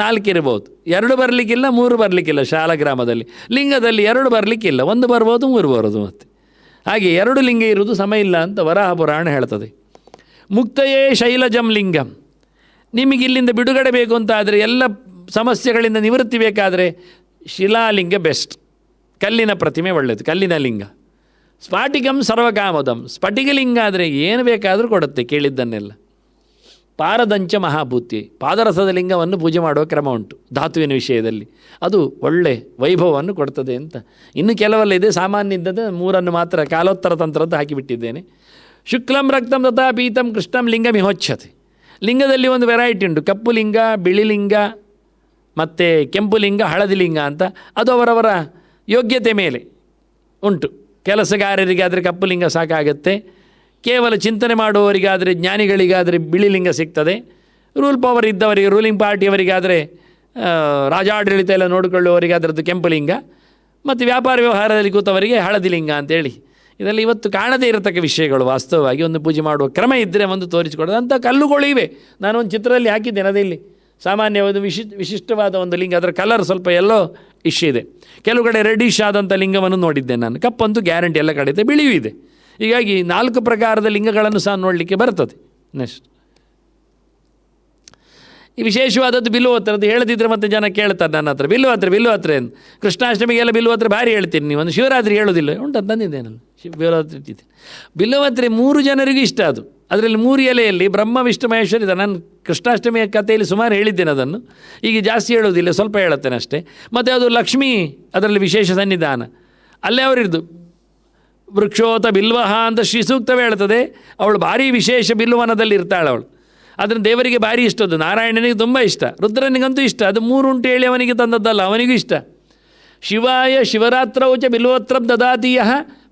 4 ಇರ್ಬೋದು, 2 ಬರಲಿಕ್ಕಿಲ್ಲ, 3 ಬರಲಿಕ್ಕಿಲ್ಲ. ಶಾಲಗ್ರಾಮದಲ್ಲಿ ಲಿಂಗದಲ್ಲಿ 2 ಬರಲಿಕ್ಕಿಲ್ಲ, 1 ಬರ್ಬೋದು, 3 ಬರೋದು. ಮತ್ತು ಹಾಗೆ 2 ಲಿಂಗ ಇರುವುದು ಸಮ ಇಲ್ಲ ಅಂತ ವರಾಹ ಪುರಾಣ ಹೇಳ್ತದೆ. ಮುಕ್ತಯೇ ಶೈಲಜಂ ಲಿಂಗಂ. ನಿಮಗೆ ಇಲ್ಲಿಂದ ಬಿಡುಗಡೆ ಬೇಕು ಅಂತ ಆದರೆ, ಎಲ್ಲ ಸಮಸ್ಯೆಗಳಿಂದ ನಿವೃತ್ತಿ ಬೇಕಾದರೆ ಶಿಲಾಲಿಂಗ ಬೆಸ್ಟ್. ಕಲ್ಲಿನ ಪ್ರತಿಮೆ ಒಳ್ಳೆಯದು, ಕಲ್ಲಿನ ಲಿಂಗ. ಸ್ಫಾಟಿಕಂ ಸರ್ವಕಾಮದಂ. ಸ್ಫಟಿಕಲಿಂಗ ಆದರೆ ಏನು ಬೇಕಾದರೂ ಕೊಡುತ್ತೆ ಕೇಳಿದ್ದನ್ನೆಲ್ಲ. ಪಾರದಂಚ ಮಹಾಭೂತಿ. ಪಾದರಸದ ಲಿಂಗವನ್ನು ಪೂಜೆ ಮಾಡುವ ಕ್ರಮ ಉಂಟು ಧಾತುವಿನ ವಿಷಯದಲ್ಲಿ, ಅದು ಒಳ್ಳೆ ವೈಭವವನ್ನು ಕೊಡ್ತದೆ ಅಂತ. ಇನ್ನು ಕೆಲವೆಲ್ಲ ಇದೆ, ಸಾಮಾನ್ಯ ಇದ್ದದ್ದು 3 ಮಾತ್ರ ಕಾಲೋತ್ತರ ತಂತ್ರದ್ದು ಹಾಕಿಬಿಟ್ಟಿದ್ದೇನೆ. ಶುಕ್ಲಂ ರಕ್ತಂ ತಥಾ ಪೀತಂ ಕೃಷ್ಣಂ ಲಿಂಗ ಮಿಹೋಚ್ಯತೆ. ಲಿಂಗದಲ್ಲಿ ಒಂದು ವೆರೈಟಿ ಉಂಟು, ಕಪ್ಪು ಲಿಂಗ, ಬಿಳಿ ಲಿಂಗ, ಮತ್ತು ಕೆಂಪು ಲಿಂಗ, ಹಳದಿ ಲಿಂಗ ಅಂತ. ಅದು ಅವರವರ ಯೋಗ್ಯತೆ ಮೇಲೆ ಉಂಟು. ಕೆಲಸಗಾರರಿಗಾದರೆ ಕಪ್ಪು ಲಿಂಗ ಸಾಕಾಗುತ್ತೆ, ಕೇವಲ ಚಿಂತನೆ ಮಾಡುವವರಿಗಾದರೆ, ಜ್ಞಾನಿಗಳಿಗಾದರೆ ಬಿಳಿ ಲಿಂಗ ಸಿಗ್ತದೆ, ರೂಲ್ ಪವರ್ ಇದ್ದವರಿಗೆ, ರೂಲಿಂಗ್ ಪಾರ್ಟಿಯವರಿಗಾದರೆ, ರಾಜಾಡಳಿತ ಎಲ್ಲ ನೋಡಿಕೊಳ್ಳುವವರಿಗೆ ಅದರದ್ದು ಕೆಂಪು ಲಿಂಗ, ಮತ್ತು ವ್ಯಾಪಾರ ವ್ಯವಹಾರದಲ್ಲಿ ಕೂತವರಿಗೆ ಹಳದಿ ಲಿಂಗ ಅಂತೇಳಿ. ಇದರಲ್ಲಿ ಇವತ್ತು ಕಾಣದೇ ಇರತಕ್ಕ ವಿಷಯಗಳು. ವಾಸ್ತವವಾಗಿ ಒಂದು ಪೂಜೆ ಮಾಡುವ ಕ್ರಮ ಇದ್ದರೆ ಒಂದು ತೋರಿಸಿಕೊಡೋದು ಅಂಥ ಕಲ್ಲುಗಳು ಇವೆ. ನಾನು ಒಂದು ಚಿತ್ರದಲ್ಲಿ ಹಾಕಿದ್ದೇನೆ, ಅದೇ ಇಲ್ಲಿ ಸಾಮಾನ್ಯವಾದ ವಿಶಿಷ್ಟವಾದ ಒಂದು ಲಿಂಗ. ಅದರ ಕಲರ್ ಸ್ವಲ್ಪ ಎಲ್ಲೋ ಇಶ್ಯೂ ಇದೆ. ಕೆಲವು ಕಡೆ ರೆಡ್ಡಿಶ್ ಆದಂಥ ಲಿಂಗವನ್ನು ನೋಡಿದ್ದೇನೆ ನಾನು. ಕಪ್ಪಂತೂ ಗ್ಯಾರಂಟಿ ಎಲ್ಲ ಕಡೆ ಇದೆ, ಬಿಳಿಯೂ ಇದೆ. ಹೀಗಾಗಿ 4 ಪ್ರಕಾರದ ಲಿಂಗಗಳನ್ನು ಸಹ ನೋಡಲಿಕ್ಕೆ ಬರ್ತದೆ. ನೆಕ್ಸ್ಟ್ ಈ ವಿಶೇಷವಾದದ್ದು ಬಿಲ್ಲುವತ್ರದ್ದು ಹೇಳದಿದ್ದರೆ ಮತ್ತೆ ಜನ ಕೇಳ್ತಾರೆ ನನ್ನ ಹತ್ರ, ಬಿಲ್ಲುವತ್ರ ಏನು ಕೃಷ್ಣಾಷ್ಟಮಿಗೆಲ್ಲ ಬಿಲ್ಲುವತ್ರ ಭಾರಿ ಹೇಳ್ತೀನಿ, ನೀವು ಒಂದು ಶಿವರಾತ್ರಿ ಹೇಳೋದಿಲ್ಲ ಉಂಟು ತಂದಿದ್ದೇನಲ್ಲ. ಬಿಲ್ಲುವತ್ರ ಇಟ್ಟಿದ್ದೆ. ಬಿಲ್ಲುವತ್ರೆ 3 ಜನರಿಗೂ ಇಷ್ಟ. ಅದು ಅದರಲ್ಲಿ 3 ಎಲೆಯಲ್ಲಿ ಬ್ರಹ್ಮ ವಿಷ್ಣು ಮಹೇಶ್ವರ ಇದೆ. ನಾನು ಕೃಷ್ಣಾಷ್ಟಮಿಯ ಕಥೆಯಲ್ಲಿ ಸುಮಾರು ಹೇಳಿದ್ದೇನೆ ಅದನ್ನು, ಈಗ ಜಾಸ್ತಿ ಹೇಳೋದಿಲ್ಲ, ಸ್ವಲ್ಪ ಹೇಳುತ್ತೇನೆ ಅಷ್ಟೇ. ಮತ್ತು ಅದು ಲಕ್ಷ್ಮೀ ಅದರಲ್ಲಿ ವಿಶೇಷ ಸನ್ನಿಧಾನ. ಅಲ್ಲೇ ಅವರಿದ್ದು ವೃಕ್ಷೋತ ಬಿಲ್ವಹ ಅಂತ ಶ್ರೀ ಸೂಕ್ತವೇ ಹೇಳ್ತದೆ. ಅವಳು ಭಾರಿ ವಿಶೇಷ ಬಿಲ್ಲುವನದಲ್ಲಿ ಇರ್ತಾಳೆ ಅವಳು. ಅದನ್ನು ದೇವರಿಗೆ ಭಾರಿ ಇಷ್ಟದ್ದು. ನಾರಾಯಣನಿಗೆ ತುಂಬ ಇಷ್ಟ, ರುದ್ರನಿಗಂತೂ ಇಷ್ಟ. ಅದು 3 ಉಂಟು ಹೇಳಿ ಅವನಿಗೆ ತಂದದ್ದಲ್ಲ, ಅವನಿಗೂ ಇಷ್ಟ. ಶಿವಾಯ ಶಿವರಾತ್ರೌಚ ಬಿಲ್ವತ್ರಂ ದದಾತೀಯ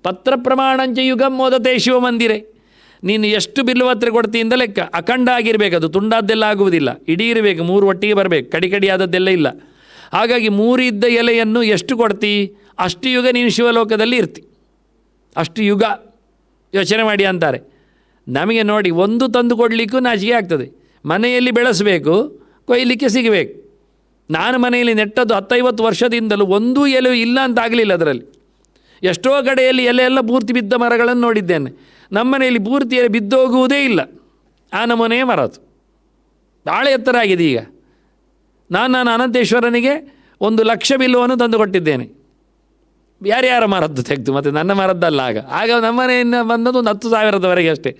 ಪತ್ರ ಪ್ರಮಾಣಂಚ ಯುಗಂ ಮೋದತೆ ಶಿವಮಂದಿರೆ. ನೀನು ಎಷ್ಟು ಬಿಲ್ಲುವತ್ರೆ ಕೊಡ್ತೀಯಿಂದ ಲೆಕ್ಕ. ಅಖಂಡ ಆಗಿರಬೇಕು, ಅದು ತುಂಡಾದ್ದೆಲ್ಲ ಆಗುವುದಿಲ್ಲ, ಇಡೀ ಇರಬೇಕು, 3 ಒಟ್ಟಿಗೆ ಬರಬೇಕು, ಕಡಿ ಆದದ್ದೆಲ್ಲ ಇಲ್ಲ. ಹಾಗಾಗಿ 3 ಇದ್ದ ಎಲೆಯನ್ನು ಎಷ್ಟು ಕೊಡ್ತಿ ಅಷ್ಟು ಯುಗ ನೀನು ಶಿವಲೋಕದಲ್ಲಿ ಇರ್ತಿ. ಅಷ್ಟು ಯುಗ ಯೋಚನೆ ಮಾಡಿ ಅಂತಾರೆ. ನಮಗೆ ನೋಡಿ, ಒಂದು ತಂದು ಕೊಡಲಿಕ್ಕೂ ನಾಚಿಕೆ ಆಗ್ತದೆ. ಮನೆಯಲ್ಲಿ ಬೆಳೆಸಬೇಕು, ಕೊಯ್ಯಲಿಕ್ಕೆ ಸಿಗಬೇಕು. ನಾನು ಮನೆಯಲ್ಲಿ ನೆಟ್ಟದ್ದು 10-50 ವರ್ಷದಿಂದಲೂ ಒಂದೂ ಎಲೆ ಇಲ್ಲ ಅಂತ ಆಗಲಿಲ್ಲ. ಅದರಲ್ಲಿ ಎಷ್ಟೋ ಕಡೆಯಲ್ಲಿ ಎಲೆ ಎಲ್ಲ ಪೂರ್ತಿ ಬಿದ್ದ ಮರಗಳನ್ನು ನೋಡಿದ್ದೇನೆ. ನಮ್ಮ ಮನೆಯಲ್ಲಿ ಪೂರ್ತಿ ಎಲೆ ಬಿದ್ದೋಗುವುದೇ ಇಲ್ಲ, ಆ ನಮೂನೆಯೇ ಮರದು. ಭಾಳ ಎತ್ತರ ಆಗಿದೆ ಈಗ. ನಾನು ಅನಂತೇಶ್ವರನಿಗೆ 1,00,000 ಬಿಲ್ಲುವನ್ನು ತಂದು ಕೊಟ್ಟಿದ್ದೇನೆ. ಯಾರ್ಯಾರ ಮರದ್ದು ತೆಗೆದು, ಮತ್ತು ನನ್ನ ಮರದ್ದಲ್ಲ. ಆಗ ನಮ್ಮ ಮನೆಯಿಂದ ಬಂದದ್ದು 10,000ದವರೆಗೆ ಅಷ್ಟೇ.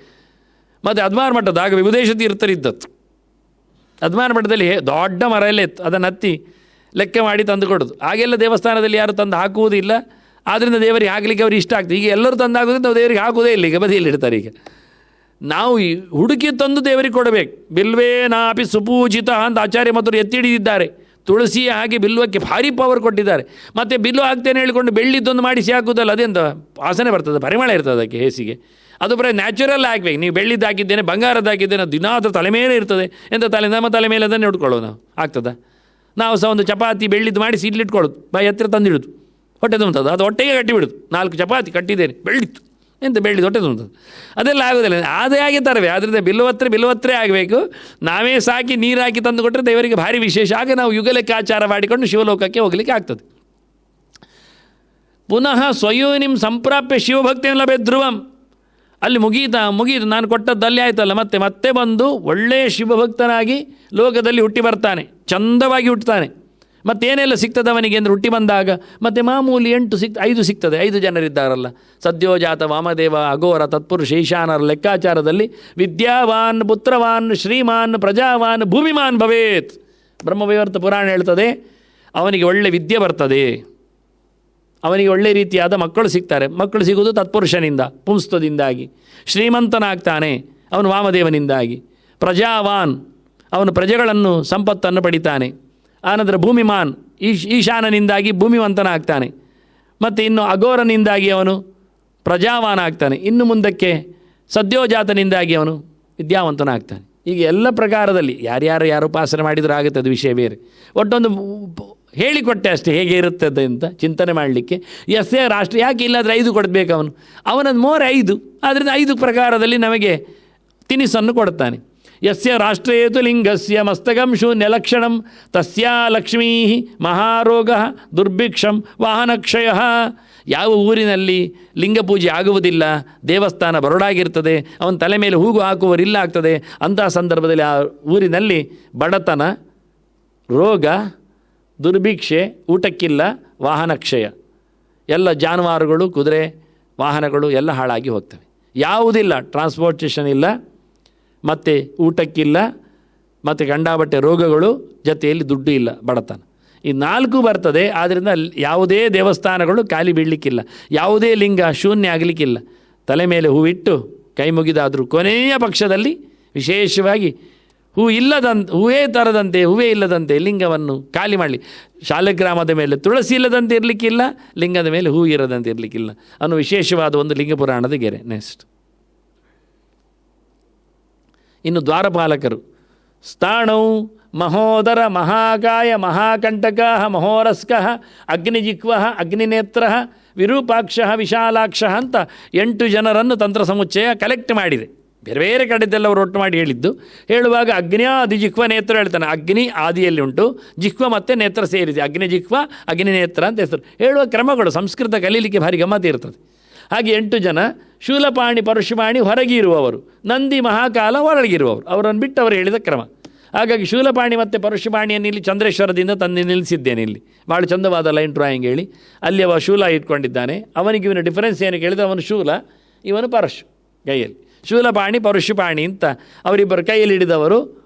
ಮತ್ತು ಅದ್ಮಾರ ಮಠದ್ದು ಆಗ ವಿಭುದೇಶ ತೀರ್ಥರಿದ್ದದ್ದು. ಅದ್ಮಾರ ಮಠದಲ್ಲಿ ದೊಡ್ಡ ಮರ ಎಲ್ಲ ಇತ್ತು, ಅದನ್ನು ಹತ್ತಿ ಲೆಕ್ಕ ಮಾಡಿ ತಂದು ಕೊಡೋದು. ಆಗೆಲ್ಲ ದೇವಸ್ಥಾನದಲ್ಲಿ ಯಾರು ತಂದು ಹಾಕುವುದಿಲ್ಲ, ಆದ್ದರಿಂದ ದೇವರಿಗೆ ಹಾಕಲಿಕ್ಕೆ ಅವ್ರಿಗೆ ಇಷ್ಟ ಆಗ್ತದೆ. ಈಗ ಎಲ್ಲರೂ ತಂದು ಹಾಕೋದ್ರಿಂದ ನಾವು ದೇವರಿಗೆ ಹಾಕುವುದೇ ಇಲ್ಲ, ಈಗ ಬದಿಯಲ್ಲಿ ಇಡ್ತಾರೆ. ಈಗ ನಾವು ಹುಡುಕಿ ತಂದು ದೇವರಿಗೆ ಕೊಡಬೇಕು. ಬಿಲ್ವೇ ನಾಪಿ ಸುಪೂಜಿತ ಅಂತ ಆಚಾರ್ಯ ಮತ್ತು ಎತ್ತಿ ಹಿಡಿದಿದ್ದಾರೆ. ತುಳಸಿಯ ಹಾಗೆ ಬಿಲ್ಲುವಕ್ಕೆ ಭಾರಿ ಪವರ್ ಕೊಟ್ಟಿದ್ದಾರೆ. ಮತ್ತು ಬಿಲ್ಲು ಹಾಕ್ತೇನೆ ಹೇಳಿಕೊಂಡು ಬೆಳ್ಳಿದ್ದೊಂದು ಮಾಡಿಸಿ ಹಾಕುವುದಲ್ಲ, ಅದೆಂತ ವಾಸನೆ ಬರ್ತದೆ, ಪರಿಮಳ ಇರ್ತದೆ ಅದಕ್ಕೆ ಹೇಸಿಗೆ. ಅದು ಬರೀ ನ್ಯಾಚುರಲ್ ಹಾಕಬೇಕು. ನೀವು ಬೆಳ್ಳಿದ್ದು ಹಾಕಿದ್ದೇನೆ, ಬಂಗಾರದ್ದು ಹಾಕಿದ್ದೇನೆ, ದಿನ ಅದು ತಲೆ ಮೇಲೆ ಇರ್ತದೆ. ಎಂಥ ತಲೆ, ನಮ್ಮ ತಲೆ ಮೇಲೆ ಅದನ್ನೇ ಹಿಡ್ಕೊಳ್ಳೋದು ನಾವು. ಆಗ್ತದ? ನಾವು ಸಹ ಒಂದು ಚಪಾತಿ ಬೆಳ್ಳಿದ್ದು ಮಾಡಿಸಿ ಇಲ್ಲಿಟ್ಕೊಳ್ಳೋದು, ಬಾಯಿ ಹತ್ತಿರ ತಂದಿಡೋದು, ಹೊಟ್ಟೆ ತುಂಬುತ್ತದೆ. ಅದು ಹೊಟ್ಟೆಗೆ ಕಟ್ಟಿಬಿಡೋದು. 4 ಚಪಾತಿ ಕಟ್ಟಿದ್ದೇನೆ, ಬೆಳ್ಳಿತ್ತು, ಎಂತ ಬೆಳ್ಳಿದ್ದು ಹೊಟ್ಟೆ ತುಂಬುತ್ತದೆ. ಅದೆಲ್ಲ ಆಗೋದಿಲ್ಲ. ಅದೇ ಹಾಗೆ ತರವೆ. ಆದ್ದರಿಂದ ಬಿಲ್ಲುವತ್ರೆ ಆಗಬೇಕು. ನಾವೇ ಸಾಕಿ ನೀರು ಹಾಕಿ ತಂದು ಕೊಟ್ಟರೆ ದೇವರಿಗೆ ಭಾರಿ ವಿಶೇಷ. ಆಗ ನಾವು ಯುಗ ಲೆಕ್ಕಾಚಾರ ಮಾಡಿಕೊಂಡು ಶಿವಲೋಕಕ್ಕೆ ಹೋಗಲಿಕ್ಕೆ ಆಗ್ತದೆ. ಪುನಃ ಸ್ವಯೋನಿಂ ಸಂಪ್ರಾಪ್ಯ ಶಿವಭಕ್ತಿಯನ್ನು ಲಭೆ ಧ್ರುವಂ. ಅಲ್ಲಿ ಮುಗೀತು, ನಾನು ಕೊಟ್ಟದ್ದು ಅಲ್ಲಿ ಆಯ್ತಲ್ಲ. ಮತ್ತೆ ಬಂದು ಒಳ್ಳೆಯ ಶಿವಭಕ್ತನಾಗಿ ಲೋಕದಲ್ಲಿ ಹುಟ್ಟಿ ಬರ್ತಾನೆ, ಚಂದವಾಗಿ ಹುಟ್ಟುತ್ತಾನೆ. ಮತ್ತೇನೆಲ್ಲ ಸಿಗ್ತದೆ ಅವನಿಗೆ ಅಂದರೆ ಹುಟ್ಟಿ ಬಂದಾಗ ಮತ್ತೆ ಮಾಮೂಲಿ 5 ಸಿಗ್ತದೆ. 5 ಜನರಿದ್ದಾರಲ್ಲ, ಸದ್ಯೋಜಾತ, ವಾಮದೇವ, ಅಘೋರ, ತತ್ಪುರುಷ, ಈಶಾನರ ಲೆಕ್ಕಾಚಾರದಲ್ಲಿ ವಿದ್ಯಾವಾನ್, ಪುತ್ರವಾನ್, ಶ್ರೀಮಾನ್, ಪ್ರಜಾವಾನ್, ಭೂಮಿಮಾನ್ ಭವೇತ್. ಬ್ರಹ್ಮವೈವರ್ತ ಪುರಾಣ ಹೇಳ್ತದೆ, ಅವನಿಗೆ ಒಳ್ಳೆ ವಿದ್ಯೆ ಬರ್ತದೆ, ಅವನಿಗೆ ಒಳ್ಳೆ ರೀತಿಯಾದ ಮಕ್ಕಳು ಸಿಗ್ತಾರೆ. ಮಕ್ಕಳು ಸಿಗುವುದು ತತ್ಪುರುಷನಿಂದ, ಪುಂಸ್ತದಿಂದಾಗಿ. ಶ್ರೀಮಂತನಾಗ್ತಾನೆ ಅವನು ವಾಮದೇವನಿಂದಾಗಿ. ಪ್ರಜಾವಾನ್ ಅವನು ಪ್ರಜೆಗಳನ್ನು ಸಂಪತ್ತನ್ನು ಪಡಿತಾನೆ. ಆನಂತರ ಭೂಮಿಮಾನ್ ಈಶಾನನಿಂದಾಗಿ ಭೂಮಿವಂತನಾಗ್ತಾನೆ. ಮತ್ತು ಇನ್ನು ಅಘೋರನಿಂದಾಗಿ ಅವನು ಪ್ರಜಾವಾನ ಆಗ್ತಾನೆ. ಇನ್ನು ಮುಂದಕ್ಕೆ ಸದ್ಯೋಜಾತನಿಂದಾಗಿ ಅವನು ವಿದ್ಯಾವಂತನಾಗ್ತಾನೆ. ಈಗ ಎಲ್ಲ ಪ್ರಕಾರದಲ್ಲಿ ಯಾರು ಉಪಾಸನೆ ಮಾಡಿದರೂ ಆಗುತ್ತೆ, ಅದು ವಿಷಯ ಬೇರೆ. ಒಟ್ಟೊಂದು ಹೇಳಿಕೊಟ್ಟೆ ಅಷ್ಟೇ ಹೇಗೆ ಇರುತ್ತದೆ ಅಂತ ಚಿಂತನೆ ಮಾಡಲಿಕ್ಕೆ. ಎಸ್ಸೇ ರಾಷ್ಟ್ರ ಯಾಕೆ ಇಲ್ಲಾದರೆ 5 ಕೊಡಬೇಕು ಅವನದ್ದು ಮೋರೆ 5. ಆದ್ದರಿಂದ 5 ಪ್ರಕಾರದಲ್ಲಿ ನಮಗೆ ತಿನಿಸನ್ನು ಕೊಡ್ತಾನೆ. ಯಸ್ಯ ರಾಷ್ಟ್ರೇತು ಲಿಂಗಸ್ಯ ಮಸ್ತಕಂ ಶೂನ್ಯಲಕ್ಷಣಂ ತಸ್ಯಾ ಲಕ್ಷ್ಮೀ ಮಹಾರೋಗ ದುರ್ಭಿಕ್ಷಂ ವಾಹನಕ್ಷಯ. ಯಾವ ಊರಿನಲ್ಲಿ ಲಿಂಗ ಪೂಜೆ ಆಗುವುದಿಲ್ಲ, ದೇವಸ್ಥಾನ ಬರಡಾಗಿರ್ತದೆ, ಅವನ ತಲೆ ಮೇಲೆ ಹೂಗು ಹಾಕುವರಿಲ್ಲ ಆಗ್ತದೆ, ಅಂತಹ ಸಂದರ್ಭದಲ್ಲಿ ಆ ಊರಿನಲ್ಲಿ ಬಡತನ, ರೋಗ, ದುರ್ಭಿಕ್ಷೆ, ಊಟಕ್ಕಿಲ್ಲ, ವಾಹನಕ್ಷಯ, ಎಲ್ಲ ಜಾನುವಾರುಗಳು, ಕುದುರೆ ವಾಹನಗಳು ಎಲ್ಲ ಹಾಳಾಗಿ ಹೋಗ್ತವೆ. ಯಾವುದಿಲ್ಲ, ಟ್ರಾನ್ಸ್ಪೋರ್ಟೇಷನ್ ಇಲ್ಲ, ಮತ್ತು ಊಟಕ್ಕಿಲ್ಲ, ಮತ್ತು ಗಂಡಾಬಟ್ಟೆ ರೋಗಗಳು, ಜೊತೆಯಲ್ಲಿ ದುಡ್ಡು ಇಲ್ಲ, ಬಡತನ. ಈ 4 ಬರ್ತದೆ. ಆದ್ದರಿಂದ ಯಾವುದೇ ದೇವಸ್ಥಾನಗಳು ಖಾಲಿ ಬೀಳಲಿಕ್ಕಿಲ್ಲ, ಯಾವುದೇ ಲಿಂಗ ಶೂನ್ಯ ಆಗಲಿಕ್ಕಿಲ್ಲ. ತಲೆ ಮೇಲೆ ಹೂವಿಟ್ಟು ಕೈ ಮುಗಿದಾದರೂ ಕೊನೆಯ ಪಕ್ಷದಲ್ಲಿ ವಿಶೇಷವಾಗಿ ಹೂವೇ ಇಲ್ಲದಂತೆ ಲಿಂಗವನ್ನು ಖಾಲಿ ಮಾಡಲಿ. ಶಾಲಗ್ರಾಮದ ಮೇಲೆ ತುಳಸಿ ಇಲ್ಲದಂತೆ ಇರಲಿಕ್ಕಿಲ್ಲ, ಲಿಂಗದ ಮೇಲೆ ಹೂ ಇರದಂತೆ ಇರಲಿಕ್ಕಿಲ್ಲ ಅನ್ನೋ ವಿಶೇಷವಾದ ಒಂದು ಲಿಂಗ ಪುರಾಣದ ಗೆರೆ. ನೆಕ್ಸ್ಟ್ ಇನ್ನು ದ್ವಾರಪಾಲಕರು. ಸ್ಥಾಣೌ ಮಹೋದರ ಮಹಾಕಾಯ ಮಹಾಕಂಟಕ ಮಹೋರಸ್ಕ ಅಗ್ನಿಜಿಕ್ವ ಅಗ್ನಿನೇತ್ರ ವಿರೂಪಾಕ್ಷ ವಿಶಾಲಾಕ್ಷ ಅಂತ 8 ಜನರನ್ನು ತಂತ್ರ ಸಮುಚ್ಚಯ ಕಲೆಕ್ಟ್ ಮಾಡಿದೆ. ಬೇರೆ ಬೇರೆ ಕಡೆದೆಲ್ಲ ಅವರು ಒಟ್ಟು ಮಾಡಿ ಹೇಳಿದ್ದು. ಹೇಳುವಾಗ ಅಗ್ನಿಯಾದಿ ಜಿಕ್ವ ನೇತ್ರ ಹೇಳ್ತಾನೆ. ಅಗ್ನಿ ಆದಿಯಲ್ಲಿ ಉಂಟು, ಜಿಕ್ವ ಮತ್ತು ನೇತ್ರ ಸೇರಿದೆ. ಅಗ್ನಿ ಜಿಕ್ವ ಅಗ್ನಿ ನೇತ್ರ ಅಂತ ಹೆಸರು. ಹೇಳುವ ಕ್ರಮಗಳು ಸಂಸ್ಕೃತ ಕಲೀಲಿಕ್ಕೆ ಭಾರಿ ಗಮ್ಮತ್ತು ಇರ್ತದೆ. ಹಾಗೆ 8 ಜನ ಶೂಲಪಾಣಿ ಪರಶುಪಾಣಿ ಹೊರಗಿರುವವರು, ನಂದಿ ಮಹಾಕಾಲ ಒಳಗಿರುವವರು, ಅವರನ್ನು ಬಿಟ್ಟು ಅವರು ಹೇಳಿದ ಕ್ರಮ. ಹಾಗಾಗಿ ಶೂಲಪಾಣಿ ಮತ್ತು ಪರಶುಪಾಣಿಯನ್ನು ಇಲ್ಲಿ ಚಂದ್ರೇಶ್ವರದಿಂದ ತಂದು ನಿಲ್ಲಿಸಿದ್ದೇನೆ. ಇಲ್ಲಿ ಭಾಳ ಚಂದವಾದ ಲೈನ್ ಡ್ರಾಯಿಂಗ್ ಹೇಳಿ ಅಲ್ಲಿ ಅವ ಶೂಲ ಇಟ್ಕೊಂಡಿದ್ದಾನೆ. ಅವನಿಗೆ ಇವನ ಡಿಫರೆನ್ಸ್ ಏನು ಕೇಳಿದರೆ ಅವನು ಶೂಲ, ಇವನು ಪರಶು ಕೈಯಲ್ಲಿ. ಶೂಲಪಾಣಿ ಪರಶುಪಾಣಿ ಅಂತ ಅವರಿಬ್ಬರು ಕೈಯಲ್ಲಿ ಹಿಡಿದವರು,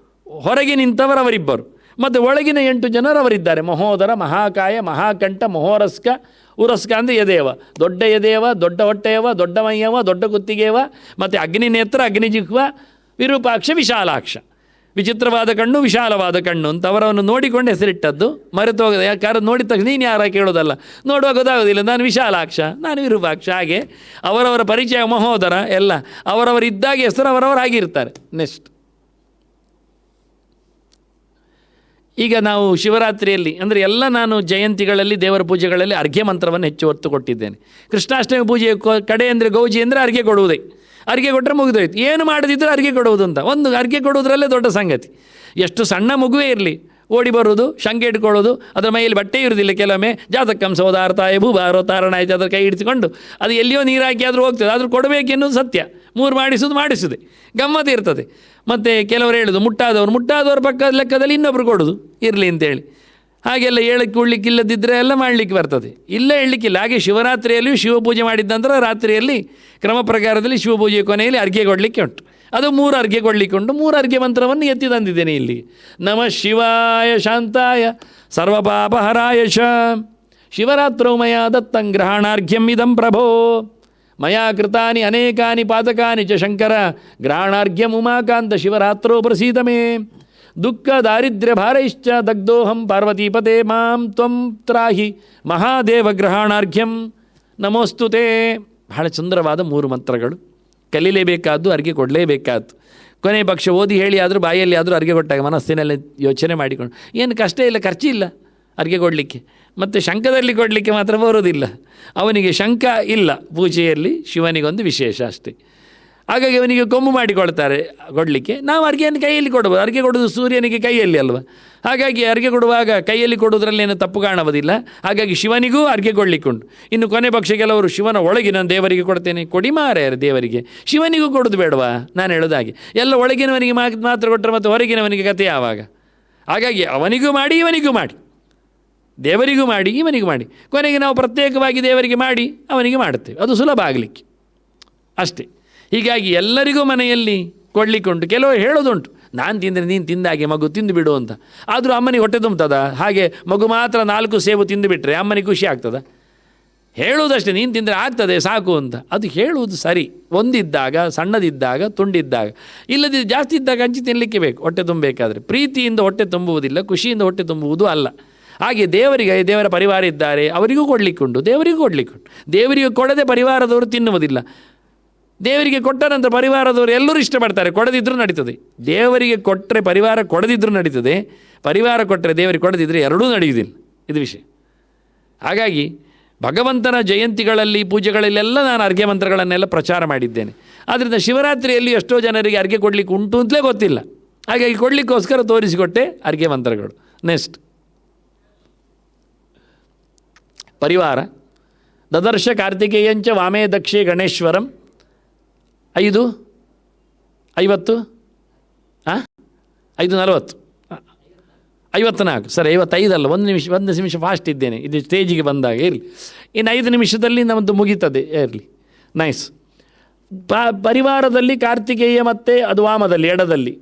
ಹೊರಗೆ ನಿಂತವರು ಅವರಿಬ್ಬರು, ಮತ್ತು ಒಳಗಿನ 8 ಜನರು ಅವರಿದ್ದಾರೆ. ಮಹೋದರ ಮಹಾಕಾಯ ಮಹಾಕಂಠ ಮಹೋರಸ್ಕ. ಉರಸ್ಕ ಅಂದರೆ ಯದೇವ, ದೊಡ್ಡ ಯದೇವ, ದೊಡ್ಡ ಹೊಟ್ಟೆಯವ, ದೊಡ್ಡ ಮೈಯವ, ದೊಡ್ಡ ಕುತ್ತಿಗೆಯವ, ಮತ್ತು ಅಗ್ನಿನೇತ್ರ ಅಗ್ನಿಜಿಹ್ವ ವಿರೂಪಾಕ್ಷ ವಿಶಾಲಾಕ್ಷ. ವಿಚಿತ್ರವಾದ ಕಣ್ಣು, ವಿಶಾಲವಾದ ಕಣ್ಣು ಅಂತ ಅವರನ್ನು ನೋಡಿಕೊಂಡು ಹೆಸರಿಟ್ಟದ್ದು. ಮರೆತು ಹೋಗದೆ, ಯಾರು ನೋಡಿದ ತಕ್ಷಣ ನೀನು ಯಾರ ಕೇಳೋದಲ್ಲ, ನೋಡುವಾಗ ಗೊತ್ತಾಗೋದಿಲ್ಲ ನಾನು ವಿಶಾಲಾಕ್ಷ, ನಾನು ವಿರೂಪಾಕ್ಷ. ಹಾಗೆ ಅವರವರ ಪರಿಚಯ ಮಹೋದರ ಎಲ್ಲ ಅವರವರಿದ್ದಾಗ ಹೆಸರು ಅವರವರಾಗಿರ್ತಾರೆ. ನೆಕ್ಸ್ಟ್ ಈಗ ನಾವು ಶಿವರಾತ್ರಿಯಲ್ಲಿ ಅಂದರೆ ಎಲ್ಲ ನಾನು ಜಯಂತಿಗಳಲ್ಲಿ ದೇವರ ಪೂಜೆಗಳಲ್ಲಿ ಅರ್ಘ್ಯ ಮಂತ್ರವನ್ನು ಹೆಚ್ಚು ಒತ್ತು ಕೊಟ್ಟಿದ್ದೇನೆ. ಕೃಷ್ಣಾಷ್ಟಮಿ ಪೂಜೆಯ ಕಡೆ ಅಂದರೆ ಗೌಜಿ ಅಂದರೆ ಅರ್ಘ್ಯ ಕೊಡುವುದೇ. ಅರ್ಘ್ಯ ಕೊಟ್ಟರೆ ಮುಗಿದೋಯ್ತು, ಏನು ಮಾಡದಿದ್ದರೂ ಅರ್ಘ್ಯ ಕೊಡುವುದು ಅಂತ. ಒಂದು ಅರ್ಘ್ಯ ಕೊಡುವುದರಲ್ಲೇ ದೊಡ್ಡ ಸಂಗತಿ. ಎಷ್ಟು ಸಣ್ಣ ಮಗುವೇ ಇರಲಿ, ಓಡಿ ಬರೋದು, ಶಂಕೆ ಇಟ್ಕೊಳ್ಳೋದು, ಅದರ ಮೈಯಲ್ಲಿ ಬಟ್ಟೆ ಇರೋದಿಲ್ಲ, ಕೆಲವೊಮ್ಮೆ ಜಾತಕಂ ಸೌದಾರ್ತಾಯ ಭೂಭಾರೋ ತಾರಣಾಯ್ತು ಅದರ ಕೈ ಹಿಡಿಸಿಕೊಂಡು ಅದು ಎಲ್ಲಿಯೋ ನೀರು ಹಾಕಿ ಆದರೂ ಹೋಗ್ತದೆ, ಆದರೂ ಕೊಡಬೇಕೆನ್ನುವುದು ಸತ್ಯ. 3 ಮಾಡಿಸುವುದೇ ಗಮ್ಮತ್ತು ಇರ್ತದೆ. ಮತ್ತು ಕೆಲವರು ಹೇಳೋದು ಮುಟ್ಟಾದವ್ರ ಪಕ್ಕದ ಲೆಕ್ಕದಲ್ಲಿ ಇನ್ನೊಬ್ರು ಕೊಡೋದು ಇರಲಿ ಅಂತೇಳಿ. ಹಾಗೆಲ್ಲ ಹೇಳಕ್ಕೆ ಉಳ್ಳಿಕ್ಕೆ ಇಲ್ಲದಿದ್ದರೆ ಎಲ್ಲ ಮಾಡಲಿಕ್ಕೆ ಬರ್ತದೆ, ಇಲ್ಲ ಹೇಳಲಿಕ್ಕಿಲ್ಲ. ಹಾಗೆ ಶಿವರಾತ್ರಿಯಲ್ಲಿಯೂ ಶಿವಪೂಜೆ ಮಾಡಿದ ನಂತರ ರಾತ್ರಿಯಲ್ಲಿ ಕ್ರಮ ಪ್ರಕಾರದಲ್ಲಿ ಶಿವಪೂಜೆಯ ಕೊನೆಯಲ್ಲಿ ಅರ್ಘ್ಯ ಕೊಡಲಿಕ್ಕೆ ಉಂಟು. ಅದು 3 ಅರ್ಘ್ಯ ಕೊಡಲಿಕ್ಕೆ ಉಂಟು. 3 ಅರ್ಘ್ಯ ಮಂತ್ರವನ್ನು ಎತ್ತಿ ತಂದಿದ್ದೇನೆ ಇಲ್ಲಿ. ನಮಃ ಶಿವಾಯ ಶಾಂತಾಯ ಸರ್ವಪಾಪಹರಾಯ ಚ ಶಿವರಾತ್ರೌ ಮಯಾ ದತ್ತಂ ಗ್ರಹಣಾರ್ಘ್ಯಂ ಇದಂ ಪ್ರಭೋ ಮಯಾ ಕೃತಾನಿ ಅನೇಕಾನಿ ಪಾತಕಾನಿ ಚ ಶಂಕರ ಗ್ರಹಣಾರ್ಘ್ಯಂ ಉಮಾಕಾಂತ ಶಿವರಾತ್ರೋ ಪ್ರಸೀದಮೇ ದುಃಖ ದಾರಿದ್ರ್ಯ ಭಾರೈಶ್ಚ ದಗ್ಧೋಹಂ ಪಾರ್ವತೀಪತೆ ಮಾಂ ತ್ವಂ ತ್ರಾಹಿ ಮಹಾದೇವ ಗ್ರಹಣಾರ್ಘ್ಯಂ ನಮೋಸ್ತುತೇ. ಬಹಳ ಸುಂದರವಾದ 3 ಮಂತ್ರಗಳು. ಕಲೀಲೇಬೇಕಾದ್ದು, ಅರ್ಘ್ಯ ಕೊಡಲೇಬೇಕಾದ್ದು. ಕೊನೆ ಪಕ್ಷ ಓದಿ ಹೇಳಿ ಆದರೂ ಬಾಯಲ್ಲಿ ಆದರೂ ಅರ್ಘ್ಯ ಕೊಟ್ಟಾಗ ಮನಸ್ಸಿನಲ್ಲಿ ಯೋಚನೆ ಮಾಡಿಕೊಂಡು ಏನು ಕಷ್ಟ ಇಲ್ಲ, ಖರ್ಚಿಲ್ಲ ಅರ್ಘ್ಯ ಕೊಡಲಿಕ್ಕೆ. ಮತ್ತು ಶಂಖದಲ್ಲಿ ಕೊಡಲಿಕ್ಕೆ ಮಾತ್ರ ಬರೋದಿಲ್ಲ, ಅವನಿಗೆ ಶಂಖ ಇಲ್ಲ ಪೂಜೆಯಲ್ಲಿ, ಶಿವನಿಗೊಂದು ವಿಶೇಷ ಅಷ್ಟೇ. ಹಾಗಾಗಿ ಅವನಿಗೆ ಕೊಂಬು ಮಾಡಿಕೊಳ್ತಾರೆ ಕೊಡಲಿಕ್ಕೆ. ನಾವು ಅರ್ಘ್ಯವನ್ನು ಕೈಯಲ್ಲಿ ಕೊಡ್ಬೋದು, ಅರ್ಘ್ಯ ಕೊಡೋದು ಸೂರ್ಯನಿಗೆ ಕೈಯಲ್ಲಿ ಅಲ್ವ. ಹಾಗಾಗಿ ಅರ್ಘ್ಯ ಕೊಡುವಾಗ ಕೈಯಲ್ಲಿ ಕೊಡುವುದರಲ್ಲಿ ಏನು ತಪ್ಪು ಕಾಣುವುದಿಲ್ಲ. ಹಾಗಾಗಿ ಶಿವನಿಗೂ ಅರ್ಘ್ಯ ಕೊಡಲಿಕ್ಕುಂಟು. ಇನ್ನು ಕೊನೆ ಪಕ್ಷ ಕೆಲವರು ಶಿವನ ಒಳಗಿನ ದೇವರಿಗೆ ಕೊಡ್ತೇನೆ, ಕೊಡಿ ಮಾರೇ ದೇವರಿಗೆ, ಶಿವನಿಗೂ ಕೊಡೋದು ಬೇಡವಾ? ನಾನು ಹೇಳೋದು ಹಾಗೆ, ಎಲ್ಲ ಒಳಗಿನವನಿಗೆ ಮಾತ್ರ ಕೊಟ್ಟರೆ ಮತ್ತು ಹೊರಗಿನವನಿಗೆ ಕತೆ ಯಾವಾಗ? ಹಾಗಾಗಿ ಅವನಿಗೂ ಮಾಡಿ, ಇವನಿಗೂ ಮಾಡಿ, ದೇವರಿಗೂ ಮಾಡಿ, ಇವನಿಗೂ ಮಾಡಿ, ಕೊನೆಗೆ ನಾವು ಪ್ರತ್ಯೇಕವಾಗಿ ದೇವರಿಗೆ ಮಾಡಿ ಅವನಿಗೆ ಮಾಡುತ್ತೇವೆ. ಅದು ಸುಲಭ ಆಗಲಿಕ್ಕೆ ಅಷ್ಟೇ. ಹೀಗಾಗಿ ಎಲ್ಲರಿಗೂ ಮನೆಯಲ್ಲಿ ಕೊಡಲಿಕ್ಕುಂಟು. ಕೆಲವರು ಹೇಳೋದುಂಟು, ನಾನು ತಿಂದರೆ ನೀನು ತಿಂದಾಗೆ ಮಗು ತಿಂದು ಬಿಡು ಅಂತ. ಆದರೂ ಅಮ್ಮನಿಗೆ ಹೊಟ್ಟೆ ತುಂಬುತ್ತದ? ಹಾಗೆ ಮಗು ಮಾತ್ರ 4 ಸೇಬು ತಿಂದುಬಿಟ್ರೆ ಅಮ್ಮನಿಗೆ ಖುಷಿ ಆಗ್ತದ? ಹೇಳುವುದಷ್ಟೇ, ನೀನು ತಿಂದರೆ ಆಗ್ತದೆ ಸಾಕು ಅಂತ. ಅದು ಹೇಳುವುದು ಸರಿ, ಒಂದಿದ್ದಾಗ, ಸಣ್ಣದಿದ್ದಾಗ, ತುಂಡಿದ್ದಾಗ. ಇಲ್ಲದಿದ್ದು ಜಾಸ್ತಿ ಇದ್ದಾಗ ಹಂಚಿ ತಿನ್ನಲಿಕ್ಕೆ ಬೇಕು ಹೊಟ್ಟೆ ತುಂಬಬೇಕಾದ್ರೆ. ಪ್ರೀತಿಯಿಂದ ಹೊಟ್ಟೆ ತುಂಬುವುದಿಲ್ಲ, ಖುಷಿಯಿಂದ ಹೊಟ್ಟೆ ತುಂಬುವುದು ಅಲ್ಲ. ಹಾಗೆ ದೇವರಿಗೆ, ದೇವರ ಪರಿವಾರ ಇದ್ದಾರೆ, ಅವರಿಗೂ ಕೊಡಲಿಕ್ಕುಂಟು, ದೇವರಿಗೂ ಕೊಡಲಿಕ್ಕುಂಟು. ದೇವರಿಗೆ ಕೊಡದೆ ಪರಿವಾರದವರು ತಿನ್ನುವುದಿಲ್ಲ. ದೇವರಿಗೆ ಕೊಟ್ಟ ನಂತರ ಪರಿವಾರದವರು ಎಲ್ಲರೂ ಇಷ್ಟಪಡ್ತಾರೆ, ಕೊಡದಿದ್ದರೂ ನಡೀತದೆ. ದೇವರಿಗೆ ಕೊಟ್ಟರೆ ಪರಿವಾರ ಕೊಡದಿದ್ದರೂ ನಡೀತದೆ, ಪರಿವಾರ ಕೊಟ್ಟರೆ ದೇವರಿಗೆ ಕೊಡದಿದ್ದರೆ ಎರಡೂ ನಡೆಯುವುದಿಲ್ಲ. ಇದು ವಿಷಯ. ಹಾಗಾಗಿ ಭಗವಂತನ ಜಯಂತಿಗಳಲ್ಲಿ, ಪೂಜೆಗಳಲ್ಲೆಲ್ಲ ನಾನು ಅರ್ಘ್ಯ ಮಂತ್ರಗಳನ್ನೆಲ್ಲ ಪ್ರಚಾರ ಮಾಡಿದ್ದೇನೆ. ಆದ್ದರಿಂದ ಶಿವರಾತ್ರಿಯಲ್ಲಿ ಎಷ್ಟೋ ಜನರಿಗೆ ಅರ್ಘ್ಯ ಕೊಡಲಿಕ್ಕೆ ಉಂಟು ಅಂತಲೇ ಗೊತ್ತಿಲ್ಲ. ಹಾಗಾಗಿ ಕೊಡಲಿಕ್ಕೋಸ್ಕರ ತೋರಿಸಿಕೊಟ್ಟೆ ಅರ್ಘ್ಯ ಮಂತ್ರಗಳು. ನೆಕ್ಸ್ಟ್ ಪರಿವಾರ. ದದರ್ಶ ಕಾರ್ತಿಕೇಯಂಚ ವಾಮೇ ದಕ್ಷೇ ಗಣೇಶ್ವರಂ. 5:50 5:40 54 ಸರ್, 55 ಅಲ್ಲ, 1 ನಿಮಿಷ ಫಾಸ್ಟ್ ಇದ್ದೇನೆ. ಇದು ಸ್ಟೇಜಿಗೆ ಬಂದಾಗ ಇರಲಿ. ಇನ್ನು 5 ನಿಮಿಷದಲ್ಲಿ ನಮ್ಮದು ಮುಗೀತದೆ, ಇರಲಿ. ನೈಸ್. ಪರಿವಾರದಲ್ಲಿ ಕಾರ್ತಿಕೇಯ ಮತ್ತು ಅದು ವಾಮದಲ್ಲಿ, ಎಡದಲ್ಲಿ,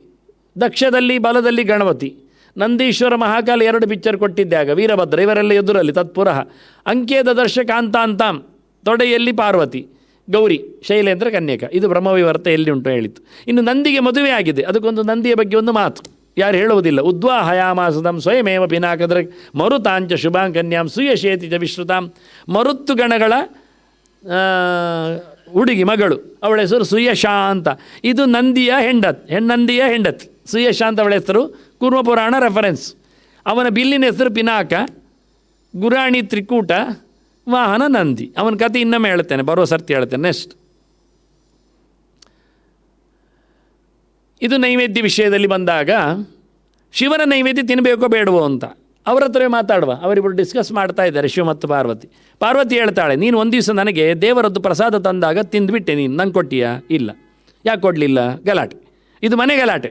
ದಕ್ಷದಲ್ಲಿ, ಬಲದಲ್ಲಿ ಗಣಪತಿ, ನಂದೀಶ್ವರ, ಮಹಾಕಾಲ 2 ಪಿಕ್ಚರ್ ಕೊಟ್ಟಿದ್ದಾಗ, ವೀರಭದ್ರ ಇವರೆಲ್ಲ ಎದುರಲ್ಲಿ ತತ್ಪುರಃ. ಅಂಕೇದ ದರ್ಶ ಕಾಂತಾಂತಾಂ, ತೊಡೆಯಲ್ಲಿ ಪಾರ್ವತಿ, ಗೌರಿ, ಶೈಲೇಂದ್ರ, ಕನ್ಯಕ. ಇದು ಬ್ರಹ್ಮವಿವರ್ತ ಎಲ್ಲಿ ಉಂಟು ಹೇಳಿತ್ತು. ಇನ್ನು ನಂದಿಗೆ ಮದುವೆ ಆಗಿದೆ, ಅದಕ್ಕೊಂದು ನಂದಿಯ ಬಗ್ಗೆ ಒಂದು ಮಾತು ಯಾರು ಹೇಳುವುದಿಲ್ಲ. ಉದ್ವಾಹಯಾಮಾಸದಂ ಸ್ವಯಮೇವ ಪಿನಾಕದ್ರ ಮರುತಾಂಚ ಶುಭಾಂಕನ್ಯಾಂ ಸುಯಶೇತಿ ಚ ವಿಶ್ರುತಾಂ. ಮರುತ್ತು ಗಣಗಳ ಹುಡುಗಿ ಮಗಳು, ಅವಳ ಹೆಸರು ಸುಯಶಾ ಅಂತ. ಇದು ನಂದಿಯ ನಂದಿಯ ಹೆಂಡತಿ ಸುಯಶಾ ಅಂತ ಅವಳ ಹೆಸರು. ಕೂರ್ಮಪುರಾಣ ರೆಫರೆನ್ಸ್. ಅವನ ಬಿಲ್ಲಿನ ಹೆಸರು ಪಿನಾಕ, ಗುರಾಣಿ ತ್ರಿಕೂಟ, ವಾಹನ ನಂದಿ. ಅವನ ಕಥೆ ಇನ್ನೊಮ್ಮೆ ಹೇಳ್ತೇನೆ, ಬರುವ ಸರ್ತಿ ಹೇಳ್ತೇನೆ. ನೆಕ್ಸ್ಟ್ ಇದು ನೈವೇದ್ಯ ವಿಷಯದಲ್ಲಿ ಬಂದಾಗ, ಶಿವನ ನೈವೇದ್ಯ ತಿನ್ನಬೇಕೋ ಬೇಡವೋ ಅಂತ ಅವರ ಹತ್ರವೇ ಮಾತಾಡುವ. ಅವರಿಬ್ಬರು ಡಿಸ್ಕಸ್ ಮಾಡ್ತಾ ಇದ್ದಾರೆ, ಶಿವ ಮತ್ತು ಪಾರ್ವತಿ. ಪಾರ್ವತಿ ಹೇಳ್ತಾಳೆ, ನೀನು ಒಂದು ದಿವಸ ನನಗೆ ದೇವರದ್ದು ಪ್ರಸಾದ ತಂದಾಗ ತಿಂದುಬಿಟ್ಟೆ, ನೀನು ನಂಗೆ ಕೊಟ್ಟಿಯಾ? ಇಲ್ಲ. ಯಾಕೆ ಕೊಡಲಿಲ್ಲ? ಗಲಾಟೆ. ಇದು ಮನೆ ಗಲಾಟೆ.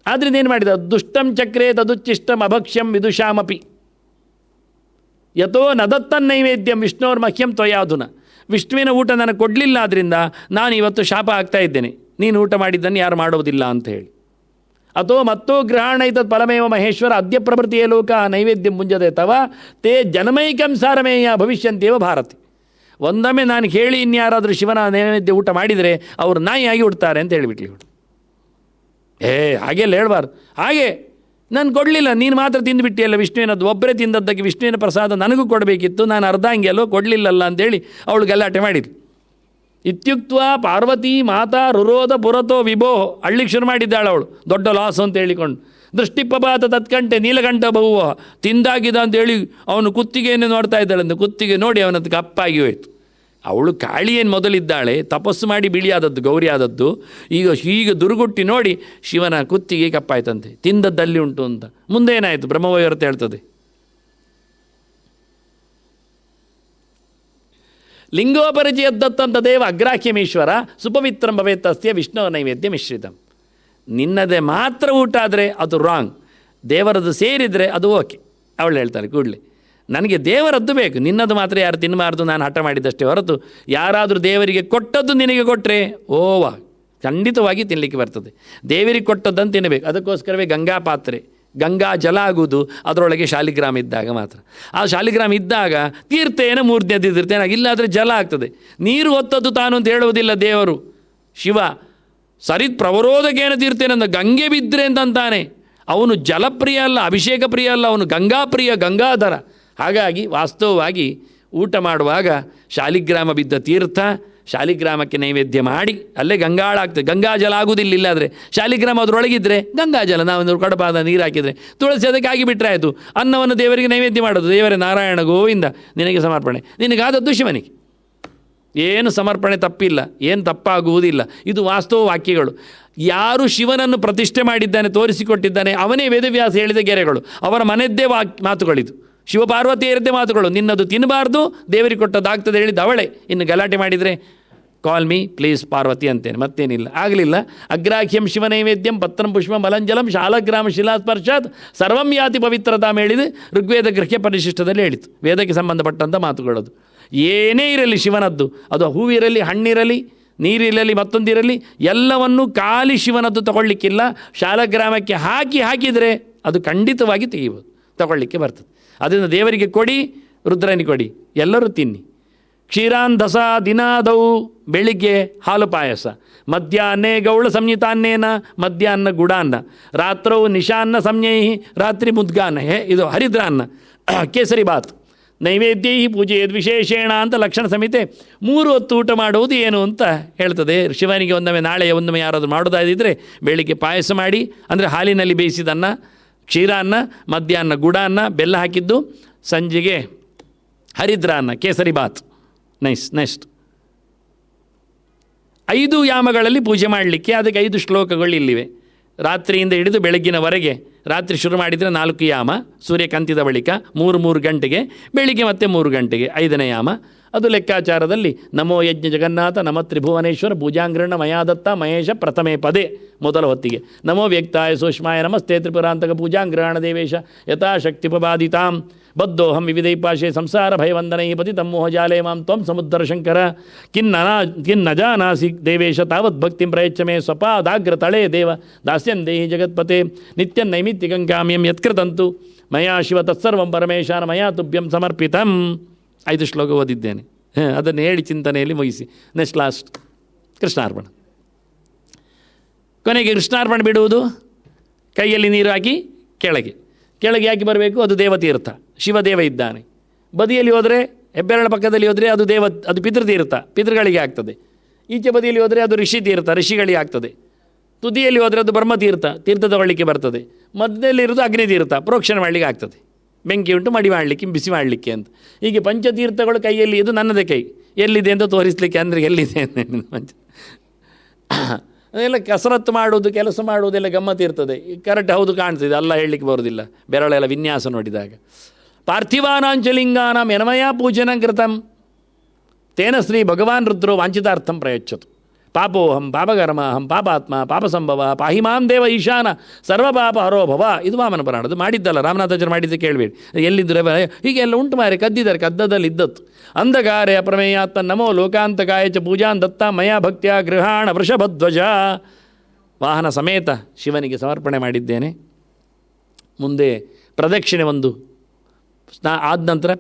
ಆದ್ದರಿಂದ ಏನು ಮಾಡಿದ? ದುಷ್ಟಂ ಚಕ್ರೇ ತದುಚ್ಚಿಷ್ಟಂ ಅಭಕ್ಷ್ಯಂ ವಿದುಷಾಮಪಿ ಯಥೋ ನದತ್ತನ್ನೈವೇದ್ಯಂ ವಿಷ್ಣೋರ್ ಮಹ್ಯಂ ತ್ವಯಾಧುನ. ವಿಷ್ಣುವಿನ ಊಟ ನನಗೆ ಕೊಡಲಿಲ್ಲ, ಆದ್ದರಿಂದ ನಾನು ಇವತ್ತು ಶಾಪ ಆಗ್ತಾ ಇದ್ದೇನೆ, ನೀನು ಊಟ ಮಾಡಿದ್ದನ್ನು ಯಾರು ಮಾಡೋದಿಲ್ಲ ಅಂತ ಹೇಳಿ. ಅಥೋ ಮತ್ತೋ ಗ್ರಹಣ ಇತತ್ ಫಲಮೇವ ಮಹೇಶ್ವರ ಅದ್ಯ ಪ್ರಭೃತಿಯೇ ಲೋಕ ನೈವೇದ್ಯ ಮುಂಜದೆ ತವ ತೇ ಜನಮೈಕಂ ಸಾರಮೇಯ ಭವಿಷ್ಯಂತೇವ ಭಾರತಿ. ಒಂದೊಮ್ಮೆ ನಾನು ಕೇಳಿ ಇನ್ಯಾರಾದರೂ ಶಿವನ ನೈವೇದ್ಯ ಊಟ ಮಾಡಿದರೆ ಅವರು ನಾಯಿಯಾಗಿ ಹುಡ್ತಾರೆ ಅಂತ ಹೇಳಿಬಿಟ್ಲಿ. ಹಾಗೆಲ್ಲ ಹೇಳ್ಬಾರ್ದು. ಹಾಗೆ ನಾನು ಕೊಡಲಿಲ್ಲ, ನೀನು ಮಾತ್ರ ತಿಂದುಬಿಟ್ಟಿಯಲ್ಲ ವಿಷ್ಣುವಿನದ್ದು, ಒಬ್ಬರೇ ತಿಂದದ್ದಕ್ಕೆ ವಿಷ್ಣುವಿನ ಪ್ರಸಾದ ನನಗೂ ಕೊಡಬೇಕಿತ್ತು, ನಾನು ಅರ್ಧಾಂಗಿ ಅಲ್ಲೋ, ಕೊಡಲಿಲ್ಲಲ್ಲ ಅಂತೇಳಿ ಅವಳು ಗಲಾಟೆ ಮಾಡಿದ್ಲು. ಇತ್ಯುಕ್ತ ಪಾರ್ವತಿ ಮಾತಾ ರುರೋಧ ಪುರತೋ ವಿಭೋ, ಅಳ್ಳಿಗೆ ಶುರು ಮಾಡಿದ್ದಾಳೆ ಅವಳು, ದೊಡ್ಡ ಲಾಸ್ ಅಂತ ಹೇಳಿಕೊಂಡು. ದೃಷ್ಟಿಪ್ರಪಾತ ತತ್ಕಂಟೆ ನೀಲಕಂಠ ಬಹುವ, ತಿಂದಾಗಿದ ಅಂತೇಳಿ ಅವನು ಕುತ್ತಿಗೆಯನ್ನು ನೋಡ್ತಾ ಇದ್ದಾಳಂತೆ. ಕುತ್ತಿಗೆ ನೋಡಿ ಅವನದ್ದು ಕಪ್ಪಾಗಿ ಹೋಯಿತು. ಅವಳು ಕಾಳಿಯೇನು ಮೊದಲಿದ್ದಾಳೆ, ತಪಸ್ಸು ಮಾಡಿ ಬಿಳಿಯಾದದ್ದು, ಗೌರಿ ಆದದ್ದು. ಈಗ ದುರುಗುಟ್ಟಿ ನೋಡಿ ಶಿವನ ಕುತ್ತಿಗೆ ಕಪ್ಪಾಯ್ತಂತೆ, ತಿಂದದ್ದಲ್ಲಿ ಉಂಟು ಅಂತ. ಮುಂದೆ ಏನಾಯಿತು? ಬ್ರಹ್ಮವೈವರ್ತ ಹೇಳ್ತದೆ. ಲಿಂಗೋಪರಿಚಯದ್ದತ್ತಂತ ದೇವ ಅಗ್ರಾಹ್ಯಮೀಶ್ವರ ಸುಪವಿತ್ರಂ ಭವೇತ್ತಸ್ಯ ವಿಷ್ಣು ನೈವೇದ್ಯ ಮಿಶ್ರಿತಂ. ನಿನ್ನದೇ ಮಾತ್ರ ಊಟ ಆದರೆ ಅದು ರಾಂಗ್, ದೇವರದ್ದು ಸೇರಿದರೆ ಅದು ಓಕೆ. ಅವಳು ಹೇಳ್ತಾರೆ ಕೂಡಲೇ, ನನಗೆ ದೇವರದ್ದು ಬೇಕು, ನಿನ್ನದು ಮಾತ್ರ ಯಾರು ತಿನ್ನಬಾರ್ದು, ನಾನು ಹಠ ಮಾಡಿದಷ್ಟೇ ಹೊರತು ಯಾರಾದರೂ ದೇವರಿಗೆ ಕೊಟ್ಟದ್ದು ನಿನಗೆ ಕೊಟ್ಟರೆ ಓವಾ ಖಂಡಿತವಾಗಿ ತಿನ್ನಲಿಕ್ಕೆ ಬರ್ತದೆ. ದೇವರಿಗೆ ಕೊಟ್ಟದ್ದನ್ನು ತಿನ್ನಬೇಕು. ಅದಕ್ಕೋಸ್ಕರವೇ ಗಂಗಾ ಪಾತ್ರೆ, ಗಂಗಾ ಜಲ ಆಗುವುದು ಅದರೊಳಗೆ ಶಾಲಿಗ್ರಾಮ ಇದ್ದಾಗ ಮಾತ್ರ. ಆ ಶಾಲಿಗ್ರಾಮ ಇದ್ದಾಗ ತೀರ್ಥೇನ ಮೂರ್ತಿಯದ್ದು ತೀರ್ಥೇನ, ಇಲ್ಲಾದರೆ ಜಲ ಆಗ್ತದೆ. ನೀರು ಹೊತ್ತದ್ದು ತಾನು ಅಂತ ಹೇಳುವುದಿಲ್ಲ ದೇವರು. ಶಿವ ಸರಿತ್ ಪ್ರವರೋಧಕೇನ ತೀರ್ಥೇನಂದ, ಗಂಗೆ ಬಿದ್ದರೆ ಅಂತಂತಾನೆ. ಅವನು ಜಲಪ್ರಿಯ ಅಲ್ಲ, ಅಭಿಷೇಕ ಪ್ರಿಯ ಅಲ್ಲ, ಅವನು ಗಂಗಾಪ್ರಿಯ, ಗಂಗಾಧರ. ಹಾಗಾಗಿ ವಾಸ್ತವವಾಗಿ ಊಟ ಮಾಡುವಾಗ ಶಾಲಿಗ್ರಾಮ ಬಿದ್ದ ತೀರ್ಥ, ಶಾಲಿಗ್ರಾಮಕ್ಕೆ ನೈವೇದ್ಯ ಮಾಡಿ ಅಲ್ಲೇ ಗಂಗಾಳ ಆಗ್ತದೆ. ಗಂಗಾ ಜಲ ಆಗುವುದಿಲ್ಲ. ಇಲ್ಲಾದರೆ ಶಾಲಿಗ್ರಾಮ ಅದರೊಳಗಿದ್ದರೆ ಗಂಗಾಜಲ, ನಾವೊಂದು ಕಡಪಾದ ನೀರು ಹಾಕಿದರೆ ತುಳಸಿ ಅದಕ್ಕೆ ಆಗಿಬಿಟ್ರೆ ಆಯಿತು. ಅನ್ನವನ್ನು ದೇವರಿಗೆ ನೈವೇದ್ಯ ಮಾಡೋದು, ದೇವರೇ ನಾರಾಯಣ ಗೋವಿಂದ ನಿನಗೆ ಸಮರ್ಪಣೆ, ನಿನಗಾದದ್ದು ಶಿವನಿಗೆ. ಏನು ಸಮರ್ಪಣೆ ತಪ್ಪಿಲ್ಲ, ಏನು ತಪ್ಪಾಗುವುದಿಲ್ಲ. ಇದು ವಾಸ್ತವ ವಾಕ್ಯಗಳು. ಯಾರು ಶಿವನನ್ನು ಪ್ರತಿಷ್ಠೆ ಮಾಡಿದ್ದಾನೆ, ತೋರಿಸಿಕೊಟ್ಟಿದ್ದಾನೆ, ಅವನೇ ವೇದವ್ಯಾಸ ಹೇಳಿದ ಗೆರೆಗಳು, ಅವರ ಮನೆಯದ್ದೇ ಮಾತುಗಳಿದು. ಶಿವಪಾರ್ವತಿಯರದ್ದೇ ಮಾತುಗಳು. ನಿನ್ನದು ತಿನ್ನಬಾರ್ದು, ದೇವರಿಗೆ ಕೊಟ್ಟದ್ದಾಗ್ತದೆ ಹೇಳಿದ್ದು ಅವಳೇ. ಇನ್ನು ಗಲಾಟೆ ಮಾಡಿದರೆ ಕಾಲ್ ಮೀ ಪ್ಲೀಸ್ ಪಾರ್ವತಿ ಅಂತೇನೆ, ಮತ್ತೇನಿಲ್ಲ. ಆಗಲಿಲ್ಲ. ಅಗ್ರಾಹ್ಯಂ ಶಿವನೈವೇದ್ಯಂ ಪತ್ರಂ ಪುಷ್ಪಂ ಬಲಂಜಲಂ ಶಾಲಗ್ರಾಮ ಶಿಲಾಸ್ಪರ್ಶಾತ್ ಸರ್ವಂ ಯಾತಿ ಪವಿತ್ರತಾಂ ಹೇಳಿದೆ ಋಗ್ವೇದ ಗೃಹ್ಯ ಪರಿಶಿಷ್ಟದಲ್ಲಿ ಹೇಳಿತು. ವೇದಕ್ಕೆ ಸಂಬಂಧಪಟ್ಟಂಥ ಮಾತುಗಳದು. ಏನೇ ಇರಲಿ ಶಿವನದ್ದು, ಅದು ಹೂವಿರಲಿ, ಹಣ್ಣಿರಲಿ, ನೀರಿರಲಿ, ಮತ್ತೊಂದಿರಲಿ, ಎಲ್ಲವನ್ನೂ ಖಾಲಿ ಶಿವನದ್ದು ತಗೊಳ್ಳಿಕ್ಕಿಲ್ಲ. ಶಾಲಗ್ರಾಮಕ್ಕೆ ಹಾಕಿದರೆ ಅದು ಖಂಡಿತವಾಗಿ ತೆಗಿಬೋದು, ತಗೊಳ್ಳಿಕ್ಕೆ ಬರ್ತದೆ. ಅದರಿಂದ ದೇವರಿಗೆ ಕೊಡಿ, ರುದ್ರನಿಗೆ ಕೊಡಿ, ಎಲ್ಲರೂ ತಿನ್ನಿ. ಕ್ಷೀರಾಂಧಸ ದಿನಾದೌ, ಬೆಳಿಗ್ಗೆ ಹಾಲು ಪಾಯಸ, ಮಧ್ಯಾಹ್ನೇ ಗೌಳ ಸಂಹಿತಾನ್ನೇನ, ಮಧ್ಯಾಹ್ನ ಗುಡಾನ್ನ, ರಾತ್ರೌ ನಿಶಾನ್ನ ಸಂಜ್ಞೈ, ರಾತ್ರಿ ಮುದ್ಗಾನ್ನ, ಇದು ಹರಿದ್ರಾನ್ನ, ಕೇಸರಿ ಬಾತ್, ನೈವೇದ್ಯೈ ಪೂಜೆಯದ್ ವಿಶೇಷೇಣ ಅಂತ ಲಕ್ಷಣ ಸಂಹಿತೆ 3 ಹೊತ್ತು ಊಟ ಮಾಡುವುದು ಏನು ಅಂತ ಹೇಳ್ತದೆ. ಶಿವನಿಗೆ ಒಂದೊಮ್ಮೆ ನಾಳೆ ಒಂದೊಮ್ಮೆ ಯಾರಾದರೂ ಮಾಡೋದಾದಿದ್ದರೆ ಬೆಳಿಗ್ಗೆ ಪಾಯಸ ಮಾಡಿ, ಅಂದರೆ ಹಾಲಿನಲ್ಲಿ ಬೇಯಿಸಿದನ್ನ, ಕ್ಷೀರಾನ್ನ, ಮಧ್ಯಾಹ್ನ ಗುಡಾನ್ನ ಬೆಲ್ಲ ಹಾಕಿದ್ದು, ಸಂಜೆಗೆ ಹರಿದ್ರಾನ್ನ ಕೇಸರಿ ಬಾತ್. ನೆಕ್ಸ್ಟ್ 5 ಯಾಮಗಳಲ್ಲಿ ಪೂಜೆ ಮಾಡಲಿಕ್ಕೆ ಅದಕ್ಕೆ 5 ಶ್ಲೋಕಗಳು ಇಲ್ಲಿವೆ. ರಾತ್ರಿಯಿಂದ ಹಿಡಿದು ಬೆಳಗ್ಗಿನವರೆಗೆ, ರಾತ್ರಿ ಶುರು ಮಾಡಿದರೆ 4 ಯಾಮ, ಸೂರ್ಯ ಕಂತಿದ ಬಳಿಕ 3 ಗಂಟೆಗೆ, ಬೆಳಿಗ್ಗೆ ಮತ್ತೆ 3 ಗಂಟೆಗೆ 5ನೇ ಯಾಮ. ಅದು ಲೆಕ್ಕಾಚಾರದಲ್ಲಿ ನಮೋ ಯಜ್ಞ ಜಗನ್ನಾಥ ನಮ ತ್ರಿಭುವನೇಶ್ವರ ಪೂಜಾಂಗ್ರಣ ಮಯಾದತ್ತ ಮಹೇಶ ಪ್ರಥಮೇ ಪದೇ ಮೊದಲ ಹೊತ್ತಿಗೆ, ನಮೋ ವ್ಯಕ್ತಾಯ ಸೂಕ್ಷ್ಮಾಯ ನಮಸ್ತೆ ತ್ರಿಪುರಾಂತಕ ಪೂಜಾಂಗ್ರಹಣ ದೇವೇಶ ಯಥಾಶಕ್ತಿಪಬಾಧಿತಾಂ ಬದ್ಧೋಹಂ ವಿವಿಧೈಪಾಶೆ ಸಂಸಾರ ಭಯವಂದನೈ ಪತಿ ತಮ್ಮೋಹಜಾಲೇ ಮಾಂ ತ್ವಂ ಸಮುದ್ರ ಶಂಕರ ಕಿನ್ನ ಜಾನಾಸಿ ದೇವೇಶ ತಾವತ್ ಭಕ್ತಿಂ ಪ್ರಯಚ್ಛ ಮೇ ಸ್ವಪಾದಾಗ್ರ ತಳೇ ದೇವ ದಾಸ್ಯನ್ ದೇಹಿ ಜಗತ್ಪತೆ ನಿತ್ಯ ನೈಮಿತ್ತಿಕಂ ಕಾಮ್ಯಂ ಯತ್ಕೃತಂತು ಮಯಾ ಶಿವ ತತ್ಸರ್ವಂ ಪರಮೇಶಾನ ಮಯಾ ತುಭ್ಯಂ ಸಮರ್ಪಿತಂ. 5 ಶ್ಲೋಕ ಓದಿದ್ದೇನೆ, ಅದನ್ನು ಹೇಳಿ ಚಿಂತನೆಯಲ್ಲಿ ಮುಗಿಸಿ. ನೆಕ್ಸ್ಟ್ ಲಾಸ್ಟ್ ಕೃಷ್ಣಾರ್ಪಣ. ಕೊನೆಗೆ ಕೃಷ್ಣಾರ್ಪಣ ಬಿಡುವುದು, ಕೈಯಲ್ಲಿ ನೀರು ಹಾಕಿ ಕೆಳಗೆ ಹಾಕಿ ಬರಬೇಕು. ಅದು ದೇವತೀರ್ಥ, ಶಿವದೇವ ಇದ್ದಾನೆ. ಬದಿಯಲ್ಲಿ ಹೋದರೆ, ಹೆಬ್ಬೆರಳ ಪಕ್ಕದಲ್ಲಿ ಹೋದರೆ ಅದು ಪಿತೃತೀರ್ಥ, ಪಿತೃಗಳಿಗೆ ಆಗ್ತದೆ. ಈಚೆ ಬದಿಯಲ್ಲಿ ಹೋದರೆ ಅದು ಋಷಿತೀರ್ಥ, ಋಷಿಗಳಿಗೆ ಆಗ್ತದೆ. ತುದಿಯಲ್ಲಿ ಹೋದರೆ ಅದು ಬ್ರಹ್ಮತೀರ್ಥ, ತೀರ್ಥ ತಗೊಳ್ಳಿಕ್ಕೆ ಬರ್ತದೆ. ಮಧ್ಯದಲ್ಲಿರೋದು ಅಗ್ನಿತೀರ್ಥ, ಪ್ರೋಕ್ಷಣೆ ಮಾಡಲಿಕ್ಕೆ ಆಗ್ತದೆ. ಬೆಂಕಿ ಉಂಟು ಮಡಿ ಮಾಡಲಿಕ್ಕೆ, ಬಿಸಿ ಮಾಡಲಿಕ್ಕೆ ಅಂತ. ಹೀಗೆ ಪಂಚತೀರ್ಥಗಳು ಕೈಯಲ್ಲಿ, ಇದು ನನ್ನದೇ ಕೈ ಎಲ್ಲಿದೆ ಅಂತ ತೋರಿಸಲಿಕ್ಕೆ, ಅಂದರೆ ಎಲ್ಲಿದೆ ಪಂಚ ಅದೆಲ್ಲ ಕಸರತ್ತು ಮಾಡುವುದು, ಕೆಲಸ ಮಾಡುವುದೆಲ್ಲ ಗಮ್ಮತ್ತಿರ್ತದೆ. ಕರೆಕ್ಟ್ ಹೌದು ಕಾಣ್ತಿದೆ, ಅಲ್ಲ ಹೇಳಲಿಕ್ಕೆ ಬರೋದಿಲ್ಲ ಬೆರಳೆಲ್ಲ ವಿನ್ಯಾಸ ನೋಡಿದಾಗ. ಪಾರ್ಥಿವಾನಾಂಚಲಿಂಗಾನಾಂ ಯನಮಯ ಪೂಜನ ಕೃತಂ ತೇನ ಶ್ರೀ ಭಗವಾನ್ ರುದ್ರೋ ವಾಂಛಿತಾರ್ಥಂ ಪ್ರಯಚ್ಛತು. ಪಾಪೋಹಂ ಪಾಪಕರ್ಮಾಹಂ ಪಾಪಾತ್ಮ ಪಾಪಸಂಭವ ಪಾಹಿ ಮಾಂ ದೇವ ಈಶಾನ ಸರ್ವಪಾಪ ಹರೋಭವ. ಇದು ವಾಮನ ಪುರಾಣದ್ದು ಮಾಡಿದ್ದಲ್ಲ, ರಾಮನಾಥಾಚಾರ್ಯ ಮಾಡಿದ್ದು ಕೇಳಬೇಡಿ. ಎಲ್ಲಿದ್ದರೆ ಹೀಗೆ ಎಲ್ಲ ಉಂಟು ಮಾರೆ, ಕದ್ದಿದ್ದಾರೆ, ಕದ್ದದಲ್ಲಿ ಇದ್ದತ್ತು. ಅಂಧಕಾರೆ ಅಪ್ರಮೇಯಾತ್ಮ ನಮೋ ಲೋಕಾಂತಕಾಯ ಚ ಪೂಜಾನ್ ದತ್ತ ಮಯಾ ಭಕ್ತ್ಯ ಗೃಹಾಣ ವೃಷಭಧ್ವಜ. ವಾಹನ ಸಮೇತ ಶಿವನಿಗೆ ಸಮರ್ಪಣೆ ಮಾಡಿದ್ದೇನೆ. ಮುಂದೆ ಪ್ರದಕ್ಷಿಣೆ ಒಂದು ಆದ ನಂತರ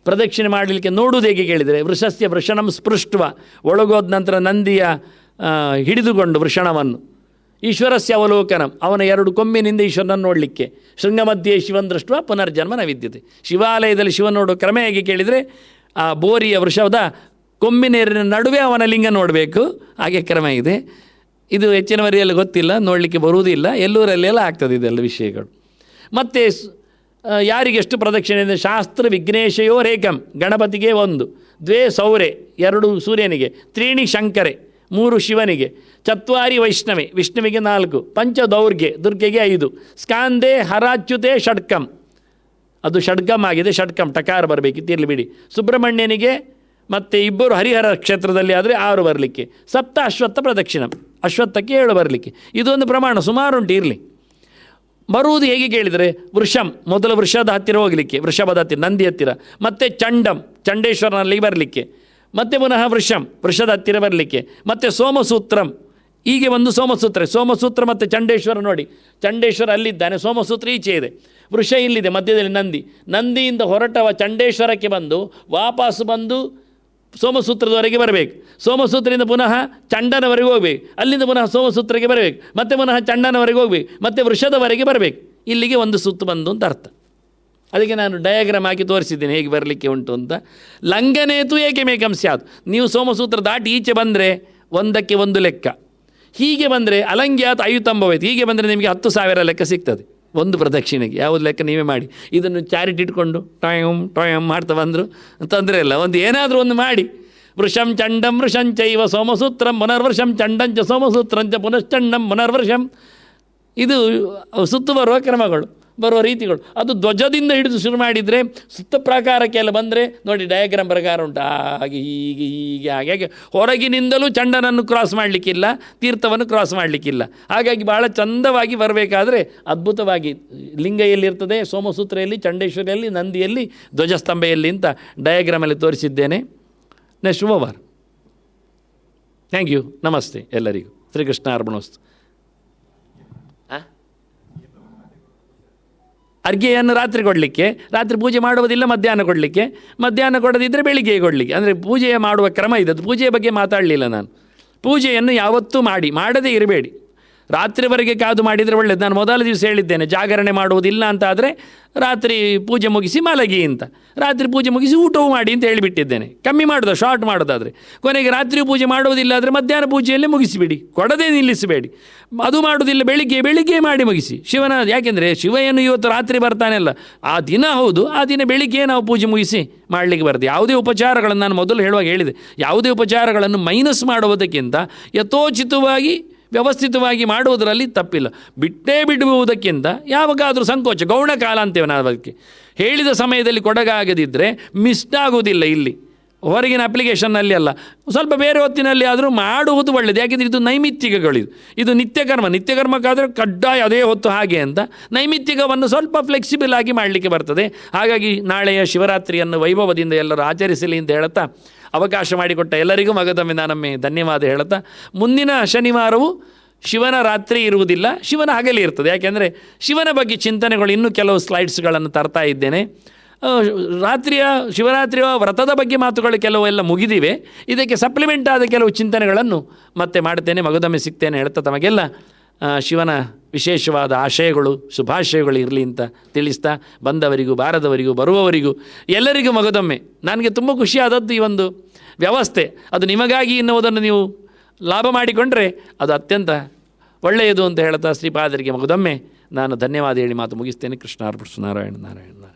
ಪ್ರದಕ್ಷಿಣೆ ಮಾಡಲಿಕ್ಕೆ ನೋಡುವುದು ಹೇಗೆ ಕೇಳಿದರೆ, ವೃಷಸ್ಯ ವೃಷಣಂ ಸ್ಪೃಷ್ಟವ, ಒಳಗೋದ ನಂತರ ನಂದಿಯ ಹಿಡಿದುಕೊಂಡು ವೃಷಣವನ್ನು, ಈಶ್ವರಸ್ಯ ಅವಲೋಕನಂ, ಅವನ 2 ಕೊಂಬಿನಿಂದ ಈಶ್ವರನನ್ನು ನೋಡಲಿಕ್ಕೆ, ಶೃಂಗಮಧ್ಯೆ ಶಿವನ್ ದೃಷ್ಟ ಪುನರ್ಜನ್ಮ ನ ವಿದ್ಯತೆ. ಶಿವಾಲಯದಲ್ಲಿ ಶಿವ ನೋಡೋ ಕ್ರಮ ಹೇಗೆ ಕೇಳಿದರೆ, ಆ ಬೋರಿಯ ವೃಷದ ಕೊಂಬಿನೇರಿನ ನಡುವೆ ಅವನ ಲಿಂಗ ನೋಡಬೇಕು, ಹಾಗೆ ಕ್ರಮ ಇದೆ. ಇದು ಹೆಚ್ಚಿನವರಿಗೆಲ್ಲ ಗೊತ್ತಿಲ್ಲ, ನೋಡಲಿಕ್ಕೆ ಬರುವುದಿಲ್ಲ, ಎಲ್ಲೂರಲ್ಲೆಲ್ಲ ಆಗ್ತದೆ ಇದೆಲ್ಲ ವಿಷಯಗಳು. ಮತ್ತು ಯಾರಿಗೆಷ್ಟು ಪ್ರದಕ್ಷಿಣೆ ಅಂದರೆ, ಶಾಸ್ತ್ರ ವಿಘ್ನೇಶಯೋರೇಕಂ, ಗಣಪತಿಗೆ 1, 2 ಸೌರೆ 2 ಸೂರ್ಯನಿಗೆ, 3 ಶಂಕರೆ 3 ಶಿವನಿಗೆ, 4 ವೈಷ್ಣವೆ ವಿಷ್ಣುವಿಗೆ 4, ಪಂಚದೌರ್ಗೆ ದುರ್ಗೆಗೆ 5, ಸ್ಕಾಂದೆ ಹರಾಚ್ಯುತೆ ಷಡ್ಕಂ, ಅದು ಷಡ್ಕಂ ಆಗಿದೆ, ಷಡ್ಕಂ ಟಕಾರ ಬರಬೇಕಿತ್ತು, ಇರಲಿ ಬಿಡಿ. ಸುಬ್ರಹ್ಮಣ್ಯನಿಗೆ ಮತ್ತು 2 ಹರಿಹರ ಕ್ಷೇತ್ರದಲ್ಲಿ ಆದರೆ 6 ಬರಲಿಕ್ಕೆ, 7 ಅಶ್ವತ್ಥ ಪ್ರದಕ್ಷಿಣಂ, ಅಶ್ವತ್ಥಕ್ಕೆ 7 ಬರಲಿಕ್ಕೆ. ಇದೊಂದು ಪ್ರಮಾಣ ಸುಮಾರುಂಟು, ಇರಲಿ. ಬರುವುದು ಹೇಗೆ ಕೇಳಿದರೆ, ವೃಷಂ ಮೊದಲು ವೃಷದ ಹತ್ತಿರ ಹೋಗಲಿಕ್ಕೆ, ವೃಷಭದ ಹತ್ತಿರ ನಂದಿ ಹತ್ತಿರ, ಮತ್ತು ಚಂಡಂ ಚಂಡೇಶ್ವರನಲ್ಲಿ ಬರಲಿಕ್ಕೆ, ಮತ್ತು ಪುನಃ ವೃಷದ ಹತ್ತಿರ ಬರಲಿಕ್ಕೆ, ಮತ್ತು ಸೋಮಸೂತ್ರಂ, ಹೀಗೆ ಒಂದು ಸೋಮಸೂತ್ರ ಮತ್ತು ಚಂಡೇಶ್ವರ ನೋಡಿ, ಚಂಡೇಶ್ವರ ಅಲ್ಲಿದ್ದಾನೆ, ಸೋಮಸೂತ್ರ ಈಚೆ ಇದೆ, ವೃಷ ಇಲ್ಲಿದೆ, ಮಧ್ಯದಲ್ಲಿ ನಂದಿಯಿಂದ ಹೊರಟವ ಚಂಡೇಶ್ವರಕ್ಕೆ ಬಂದು ವಾಪಸ್ ಬಂದು ಸೋಮಸೂತ್ರದವರೆಗೆ ಬರಬೇಕು, ಸೋಮಸೂತ್ರದಿಂದ ಪುನಃ ಚಂಡನವರೆಗೆ ಹೋಗಬೇಕು, ಅಲ್ಲಿಂದ ಪುನಃ ಸೋಮಸೂತ್ರಕ್ಕೆ ಬರಬೇಕು, ಮತ್ತು ಪುನಃ ಚಂಡನವರೆಗೆ ಹೋಗಬೇಕು, ಮತ್ತು ವೃಷದವರೆಗೆ ಬರಬೇಕು. ಇಲ್ಲಿಗೆ ಒಂದು ಸುತ್ತು ಬಂದು ಅಂತ ಅರ್ಥ. ಅದಕ್ಕೆ ನಾನು ಡಯಾಗ್ರಾಮ್ ಹಾಕಿ ತೋರಿಸಿದ್ದೇನೆ ಹೇಗೆ ಬರಲಿಕ್ಕೆ ಉಂಟು ಅಂತ. ಲಂಘನೇತು ಏಕಮೇಕಂ ಸ್ಯಾತ್, ನೀವು ಸೋಮಸೂತ್ರ ದಾಟಿ ಈಚೆ ಬಂದರೆ 1ಕ್ಕೆ 1 ಲೆಕ್ಕ, ಹೀಗೆ ಬಂದರೆ ಅಲಂಗ್ಯಾತ್ ಆಯುತಂಭವೈತು, ಹೀಗೆ ಬಂದರೆ ನಿಮಗೆ 10,000 ಲೆಕ್ಕ ಸಿಗ್ತದೆ ಒಂದು ಪ್ರದಕ್ಷಿಣೆಗೆ. ಯಾವುದು ಲೆಕ್ಕ ನೀವೇ ಮಾಡಿ. ಇದನ್ನು ಚಾರಿಟಿ ಇಟ್ಕೊಂಡು ಟೊಯಂ ಮಾಡ್ತಾ ಬಂದರು ತೊಂದರೆ ಇಲ್ಲ, ಒಂದು ಏನಾದರೂ ಒಂದು ಮಾಡಿ. ವೃಷಂ ಚಂಡಂ ವೃಷಂಚೈವ ಸೋಮಸೂತ್ರಂ ಪುನರ್ವೃಷಂ ಚಂಡಂಚ ಸೋಮಸೂತ್ರಂಚ ಪುನಶ್ಚಂಡಂ ಪುನರ್ವೃಷಂ. ಇದು ಸುತ್ತು ಬರುವ ಕ್ರಮಗಳು, ಬರುವ ರೀತಿಗಳು. ಅದು ಧ್ವಜದಿಂದ ಹಿಡಿದು ಶುರು ಮಾಡಿದರೆ ಸುತ್ತ ಪ್ರಕಾರಕ್ಕೆಲ್ಲ ಬಂದರೆ ನೋಡಿ, ಡಯಾಗ್ರಾಮ್ ಪ್ರಕಾರ ಉಂಟು, ಹಾಗೆ ಹೀಗೆ ಹಾಗೆ ಹೊರಗಿನಿಂದಲೂ ಚಂಡನನ್ನು ಕ್ರಾಸ್ ಮಾಡಲಿಕ್ಕಿಲ್ಲ, ತೀರ್ಥವನ್ನು ಕ್ರಾಸ್ ಮಾಡಲಿಕ್ಕಿಲ್ಲ. ಹಾಗಾಗಿ ಭಾಳ ಚಂದವಾಗಿ ಬರಬೇಕಾದ್ರೆ ಅದ್ಭುತವಾಗಿ ಲಿಂಗ ಎಲ್ಲಿರ್ತದೆ, ಸೋಮಸೂತ್ರೆಯಲ್ಲಿ, ಚಂಡೇಶ್ವರಿಯಲ್ಲಿ, ನಂದಿಯಲ್ಲಿ, ಧ್ವಜಸ್ತಂಭೆಯಲ್ಲಿ ಅಂತ ಡಯಾಗ್ರಾಮಲ್ಲಿ ತೋರಿಸಿದ್ದೇನೆ. Next over. ಥ್ಯಾಂಕ್ ಯು, ನಮಸ್ತೆ ಎಲ್ಲರಿಗೂ. ಶ್ರೀಕೃಷ್ಣ ಅರ್ಪಣೋಸ್ತು. ಅರ್ಘ್ಯೆಯನ್ನು ರಾತ್ರಿ ಕೊಡಲಿಕ್ಕೆ, ರಾತ್ರಿ ಪೂಜೆ ಮಾಡುವುದಿಲ್ಲ ಮಧ್ಯಾಹ್ನ ಕೊಡಲಿಕ್ಕೆ, ಮಧ್ಯಾಹ್ನ ಕೊಡದಿದ್ದರೆ ಬೆಳಿಗ್ಗೆ ಕೊಡಲಿಕ್ಕೆ. ಅಂದರೆ ಪೂಜೆಯ ಮಾಡುವ ಕ್ರಮ ಇದೆ. ಪೂಜೆಯ ಬಗ್ಗೆ ಮಾತಾಡಲಿಲ್ಲ ನಾನು. ಪೂಜೆಯನ್ನು ಯಾವತ್ತೂ ಮಾಡದೇ ಇರಬೇಡಿ. ರಾತ್ರಿವರೆಗೆ ಕಾದು ಮಾಡಿದರೆ ಒಳ್ಳೆಯದು. ನಾನು ಮೊದಲ ದಿವಸ ಹೇಳಿದ್ದೇನೆ, ಜಾಗರಣೆ ಮಾಡುವುದಿಲ್ಲ ಅಂತ ಆದರೆ ರಾತ್ರಿ ಪೂಜೆ ಮುಗಿಸಿ ಮಲಗಿ ಅಂತ. ರಾತ್ರಿ ಪೂಜೆ ಮುಗಿಸಿ ಊಟವೂ ಮಾಡಿ ಅಂತ ಹೇಳಿಬಿಟ್ಟಿದ್ದೇನೆ. ಕಮ್ಮಿ ಮಾಡೋದು, ಶಾರ್ಟ್ ಮಾಡೋದಾದರೆ. ಕೊನೆಗೆ ರಾತ್ರಿ ಪೂಜೆ ಮಾಡುವುದಿಲ್ಲ ಆದರೆ ಮಧ್ಯಾಹ್ನ ಪೂಜೆಯಲ್ಲೇ ಮುಗಿಸಿಬಿಡಿ, ಕೊಡದೇ ನಿಲ್ಲಿಸಬೇಡಿ. ಅದು ಮಾಡುವುದಿಲ್ಲ ಬೆಳಿಗ್ಗೆ ಮಾಡಿ ಮುಗಿಸಿ ಶಿವನ. ಯಾಕೆಂದರೆ ಶಿವ ಏನು ಇವತ್ತು ರಾತ್ರಿ ಬರ್ತಾನೆಲ್ಲ, ಆ ದಿನ ಹೌದು, ಆ ದಿನ ಬೆಳಿಗ್ಗೆ ನಾವು ಪೂಜೆ ಮುಗಿಸಿ ಮಾಡಲಿಕ್ಕೆ ಬರ್ತದೆ. ಯಾವುದೇ ಉಪಚಾರಗಳನ್ನು ನಾನು ಮೊದಲು ಹೇಳುವಾಗ ಹೇಳಿದೆ, ಯಾವುದೇ ಉಪಚಾರಗಳನ್ನು ಮೈನಸ್ ಮಾಡುವುದಕ್ಕಿಂತ ಯಥೋಚಿತವಾಗಿ ವ್ಯವಸ್ಥಿತವಾಗಿ ಮಾಡುವುದರಲ್ಲಿ ತಪ್ಪಿಲ್ಲ. ಬಿಡುವುದಕ್ಕಿಂತ ಯಾವಾಗಾದರೂ ಸಂಕೋಚ, ಗೌಣ ಕಾಲ ಅಂತೇವೆ ನಾವು ಅದಕ್ಕೆ. ಹೇಳಿದ ಸಮಯದಲ್ಲಿ ಕೊಡಗಾಗದಿದ್ದರೆ ಮಿಸ್ಡ್ ಆಗುವುದಿಲ್ಲ. ಇಲ್ಲಿ ಹೊರಗಿನ ಅಪ್ಲಿಕೇಶನ್ನಲ್ಲಿ ಅಲ್ಲ, ಸ್ವಲ್ಪ ಬೇರೆ ಹೊತ್ತಿನಲ್ಲಿ ಆದರೂ ಮಾಡುವುದು ಒಳ್ಳೆಯದು. ಯಾಕೆಂದರೆ ಇದು ನೈಮಿತ್ತಿಕಗಳಿದು, ಇದು ನಿತ್ಯಕರ್ಮಕ್ಕಾದರೆ ಕಡ್ಡಾಯ ಅದೇ ಹೊತ್ತು ಹಾಗೆ ಅಂತ. ನೈಮಿತ್ತಿಕವನ್ನು ಸ್ವಲ್ಪ ಫ್ಲೆಕ್ಸಿಬಲ್ ಆಗಿ ಮಾಡಲಿಕ್ಕೆ ಬರ್ತದೆ. ಹಾಗಾಗಿ ನಾಳೆಯ ಶಿವರಾತ್ರಿಯನ್ನು ವೈಭವದಿಂದ ಎಲ್ಲರೂ ಆಚರಿಸಲಿ ಅಂತ ಹೇಳುತ್ತಾ, ಅವಕಾಶ ಮಾಡಿಕೊಟ್ಟ ಎಲ್ಲರಿಗೂ ಮಗದೊಮ್ಮೆ ನಾನೊಮ್ಮೆ ಧನ್ಯವಾದ ಹೇಳುತ್ತಾ, ಮುಂದಿನ ಶನಿವಾರವೂ ಶಿವನ ರಾತ್ರಿ ಇರುವುದಿಲ್ಲ, ಶಿವನ ಹಗಲಿ ಇರ್ತದೆ. ಯಾಕೆಂದರೆ ಶಿವನ ಬಗ್ಗೆ ಚಿಂತನೆಗಳು ಇನ್ನೂ ಕೆಲವು ಸ್ಲೈಡ್ಸ್ಗಳನ್ನು ತರ್ತಾ ಇದ್ದೇನೆ. ಶಿವರಾತ್ರಿಯ ವ್ರತದ ಬಗ್ಗೆ ಮಾತುಗಳು ಕೆಲವೆಲ್ಲ ಮುಗಿದಿವೆ. ಇದಕ್ಕೆ ಸಪ್ಲಿಮೆಂಟ್ ಆದ ಕೆಲವು ಚಿಂತನೆಗಳನ್ನು ಮತ್ತೆ ಮಾಡ್ತೇನೆ. ಮಗದೊಮ್ಮೆ ಸಿಗ್ತೇನೆ ಹೇಳ್ತಾ ತಮಗೆಲ್ಲ ಶಿವನ ವಿಶೇಷವಾದ ಆಶಯಗಳು, ಶುಭಾಶಯಗಳು ಇರಲಿ ಅಂತ ತಿಳಿಸ್ತಾ, ಬಂದವರಿಗೂ ಬಾರದವರಿಗೂ ಬರುವವರಿಗೂ ಎಲ್ಲರಿಗೂ ಮಗದೊಮ್ಮೆ ನನಗೆ ತುಂಬ ಖುಷಿಯಾದದ್ದು ಈ ಒಂದು ವ್ಯವಸ್ಥೆ. ಅದು ನಿಮಗಾಗಿ ಎನ್ನುವುದನ್ನು ನೀವು ಲಾಭ ಮಾಡಿಕೊಂಡ್ರೆ ಅದು ಅತ್ಯಂತ ಒಳ್ಳೆಯದು ಅಂತ ಹೇಳ್ತಾ ಶ್ರೀಪಾದರಿಗೆ ಮಗದೊಮ್ಮೆ ನಾನು ಧನ್ಯವಾದ ಹೇಳಿ ಮಾತು ಮುಗಿಸ್ತೇನೆ. ಕೃಷ್ಣಾರ್ಪಣ. ನಾರಾಯಣ ನಾರಾಯಣ ನಾರಾಯಣ.